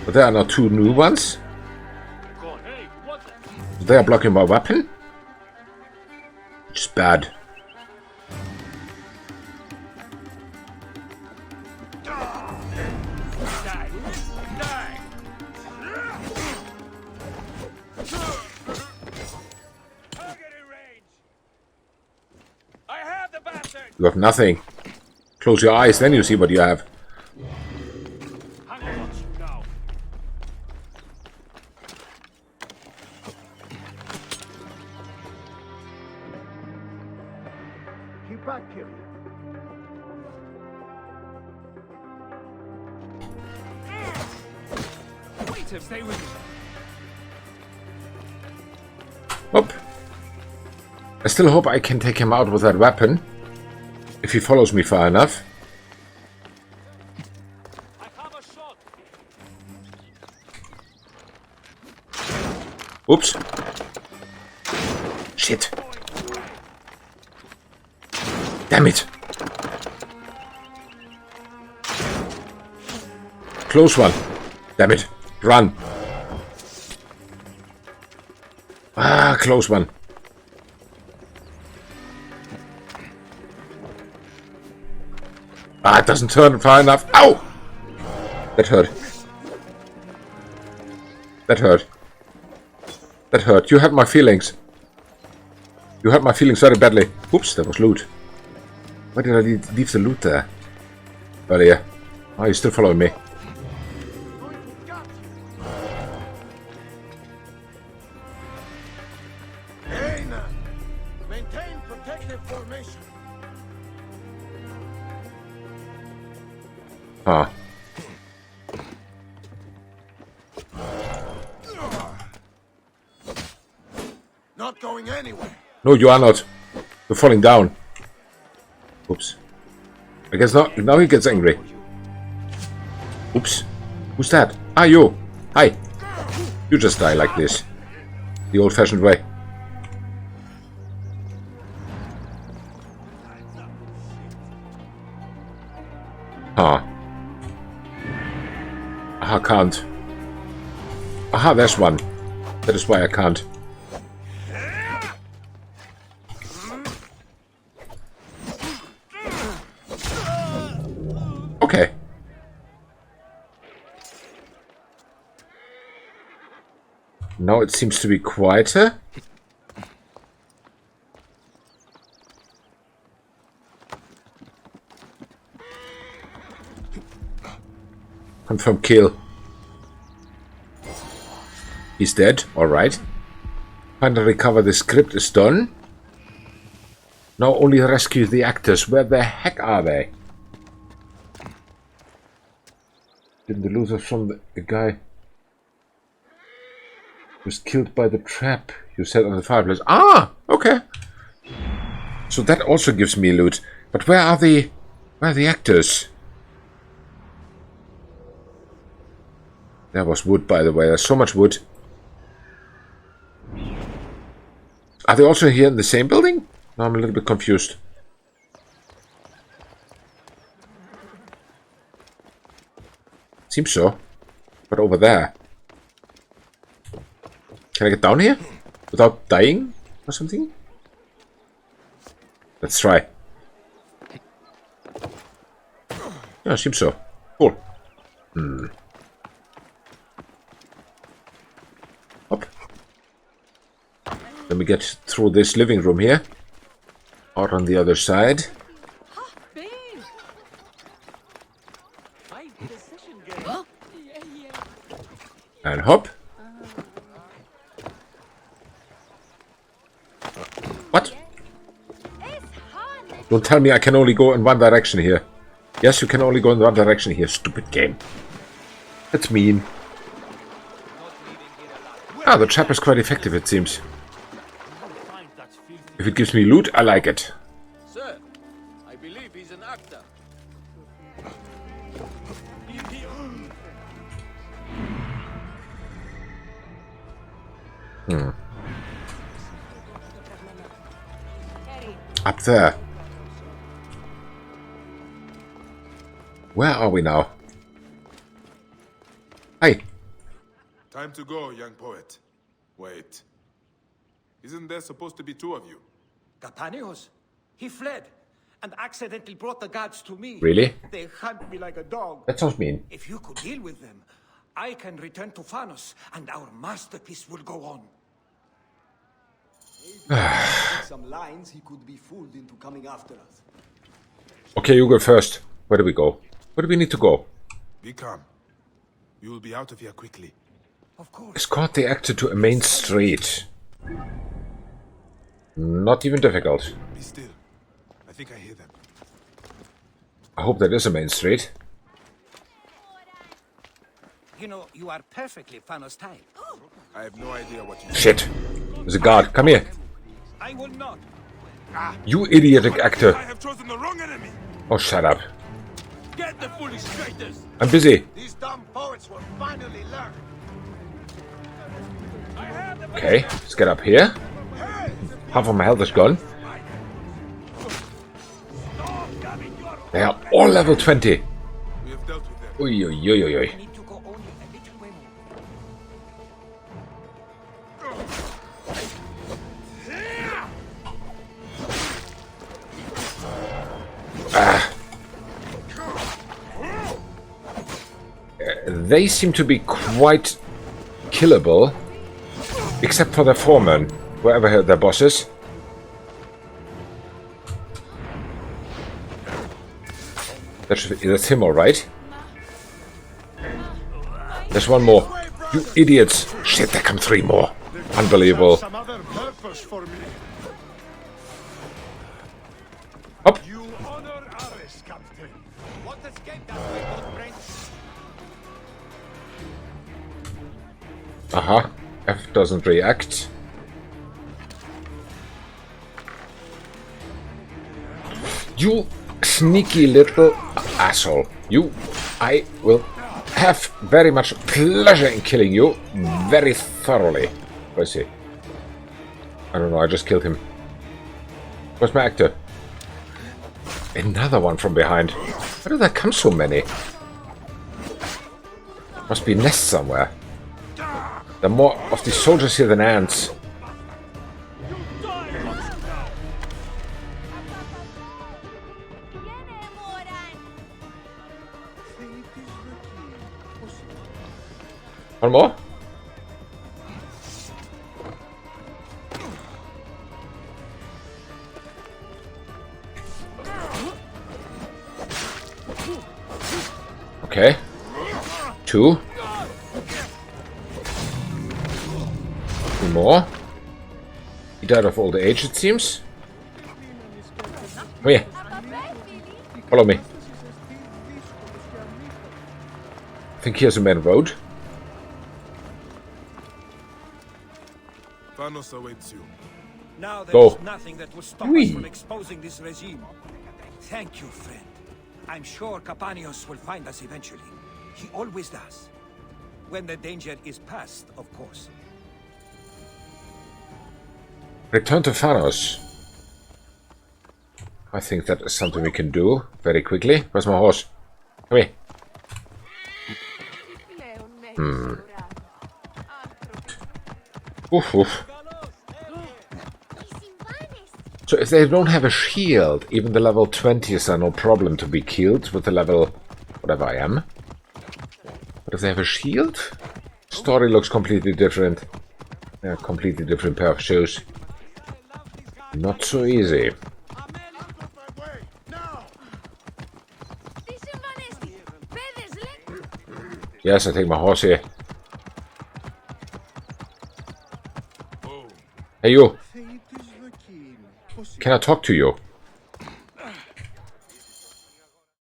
But there are now 2 new ones. They are blocking my weapon. Which is bad. You have nothing. Close your eyes, then you see what you have. Keep back, Kiri. Wait, stay with me. Oh. I still hope I can take him out with that weapon. If he follows me far enough. Oops. Shit. Damn it. Close one. Damn it. Run. Ah, close one. Ah, it doesn't turn far enough. Ow! That hurt. That hurt. That hurt. You hurt my feelings. You hurt my feelings very badly. Oops, that was loot. Why did I leave the loot there? Earlier. Oh, you're still following me. Maintain protective formation. Ah. Not going anywhere. No, you are not. You're falling down. Oops. I guess now he gets angry. Oops. Who's that? Ah, you. Hi. You just die like this. The old-fashioned way. Ah. Aha, can't. Aha, there's one. That is why I can't. Okay. Now it seems to be quieter. Confirm kill. He's dead. Alright. Finally recover the script is done. Now only rescue the actors. Where the heck are they? Didn't the losers from the guy was killed by the trap you set on the fireplace? Ah! Okay. So that also gives me loot. But where are the actors? There was wood, by the way. There's so much wood. Are they also here in the same building? No, I'm a little bit confused. Seems so. But over there. Can I get down here? Without dying? Or something? Let's try. Yeah, seems so. Cool. Up. Let me get through this living room here. Out on the other side. And hop. What? Don't tell me I can only go in one direction here. Yes, you can only go in one direction here, stupid game. That's mean. Ah, the trap is quite effective, it seems. If it gives me loot, I like it. Sir, I believe he's an actor. Up there. Where are we now? Hi. Time to go, young poet. Wait. Isn't there supposed to be two of you? Gatanios? He fled and accidentally brought the gods to me. Really? They hunt me like a dog. That sounds mean. If you could deal with them, I can return to Phanos and our masterpiece will go on. Some lines he could be fooled into coming after us. Okay, you go first. Where do we go? Where do we need to go? Be calm. You will be out of here quickly. Of course. Escort the actor to a main street. Not even difficult. Be still. I think I hear them. I hope that is a main street. You know, you are perfectly Phanos type. I have no idea what you Shit. There's a guard. Come here. I will not. You idiotic actor. I have chosen the wrong enemy. Oh, shut up. Get the foolish traitors. I'm busy. These dumb poets will finally learn. Okay, let's get up here. Half of my health is gone. They are all level 20. Oi, oi, oi, oi, oi. They seem to be quite killable, except for their foreman, wherever their boss is. That's him, all right. There's one more. You idiots! Shit, there come 3 more. Unbelievable. Some other purpose for me. Up. You honor Ares, Captain. What escaped that way, both brains? Aha. F doesn't react. You sneaky little asshole. I will have very much pleasure in killing you very thoroughly. Where is he? I don't know, I just killed him. Where's my actor? Another one from behind. Where did there come so many? Must be nests somewhere. There are more of these soldiers here than ants. One more? Okay. 2. 2 more. He died of old age, it seems. Come here. Follow me. I think here's a main road. Thanos awaits you. Now there Go. is nothing that will stop us from exposing this regime. Thank you, friend. I'm sure Capanios will find us eventually. He always does. When the danger is past, of course. Return to Thanos. I think that is something we can do very quickly. Where's my horse? Come here. Oof, oof. So if they don't have a shield, even the level 20s are no problem to be killed with the level whatever I am. But if they have a shield, story looks completely different. Yeah, completely different pair of shoes. Not so easy. Yes, I take my horse here. Hey you! Can I talk to you?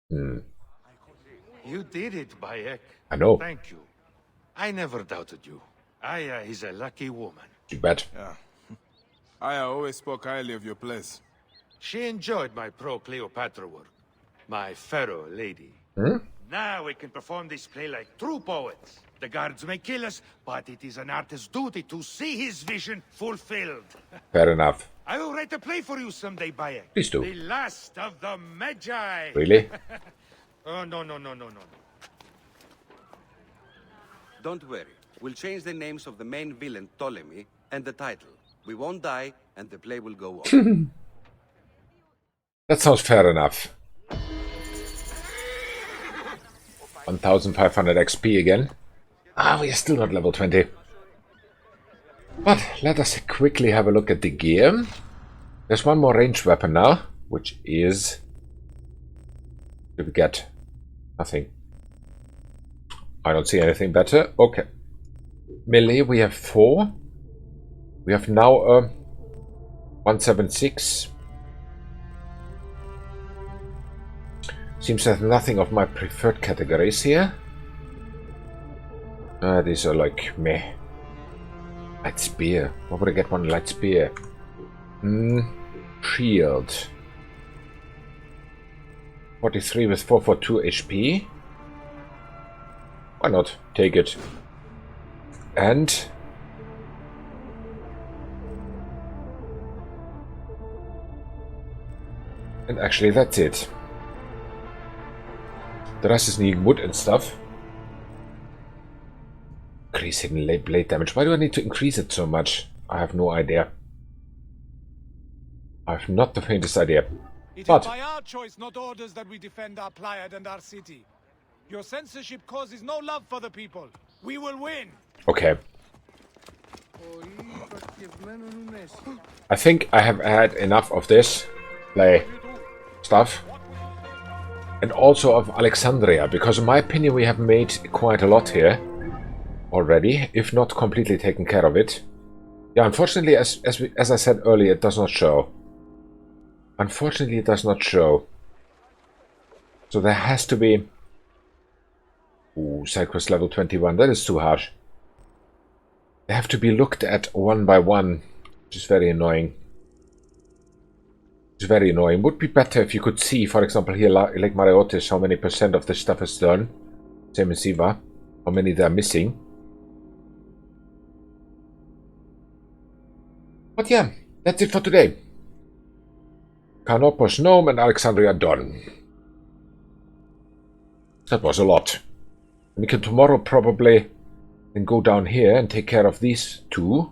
You did it, Bayek. I know. Thank you. I never doubted you. Aya is a lucky woman. You bet. Yeah. I always spoke highly of your place. She enjoyed my pro-Cleopatra work. My pharaoh lady. Now we can perform this play like true poets. The guards may kill us, but it is an artist's duty to see his vision fulfilled. Fair enough. I will write a play for you someday, Bayek. Please do. The last of the Medjay. Really? Oh, no. Don't worry. We'll change the names of the main villain, Ptolemy, and the title. We won't die, and the play will go on. That sounds fair enough. 1500 XP again. We are still not level 20. But let us quickly have a look at the gear. There's one more ranged weapon now, which is... Did we get? Nothing. I don't see anything better. Okay. Melee, we have 4. We have now a 176. Seems there's nothing of my preferred categories here. These are like meh. Light spear. What would I get one light spear? Shield. 43 with 442 HP. Why not? Take it. And actually that's it. The rest is needing wood and stuff. Increase hidden blade damage. Why do I need to increase it so much? I have no idea. I have not the faintest idea. It But is by our choice, not orders, that we defend our plyad and our city. Your censorship causes no love for the people. We will win. okay. I think I have had enough of this play stuff. And also of Alexandria, because in my opinion we have made quite a lot here already, if not completely taken care of it. Yeah, unfortunately, as I said earlier, it does not show. Unfortunately, it does not show. So there has to be... Ooh, side quest level 21, that is too harsh. They have to be looked at one by one, which is very annoying. It's very annoying. Would be better if you could see, for example, here, like Mariotis, how many % of this stuff is done. Same as Siva. How many they are missing. But yeah, that's it for today. Kanopos Nome and Alexandria done. That was a lot. We can tomorrow probably then go down here and take care of these two.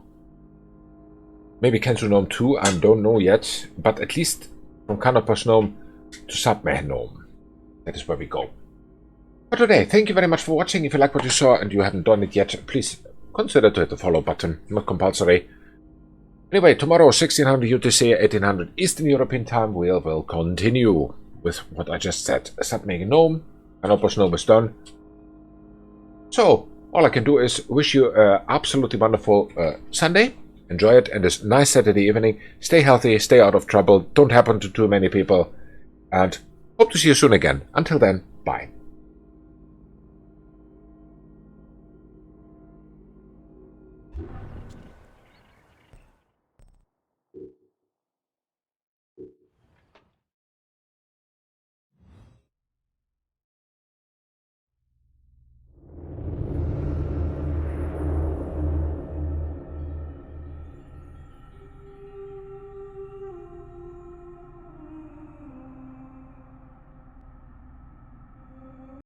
Maybe Kensu Nome too, I don't know yet. But at least from Kanopos Nome to Submeh Nome. That is where we go. For today, thank you very much for watching. If you like what you saw and you haven't done it yet, please consider to hit the follow button. Not compulsory. Anyway, tomorrow 1600 UTC, 1800 Eastern European time, we will continue with what I just said. Submeh Nome, Kanopos Nome is done. So, all I can do is wish you an absolutely wonderful Sunday. Enjoy it, and this nice Saturday evening. Stay healthy, stay out of trouble, don't happen to too many people, and hope to see you soon again. Until then, bye.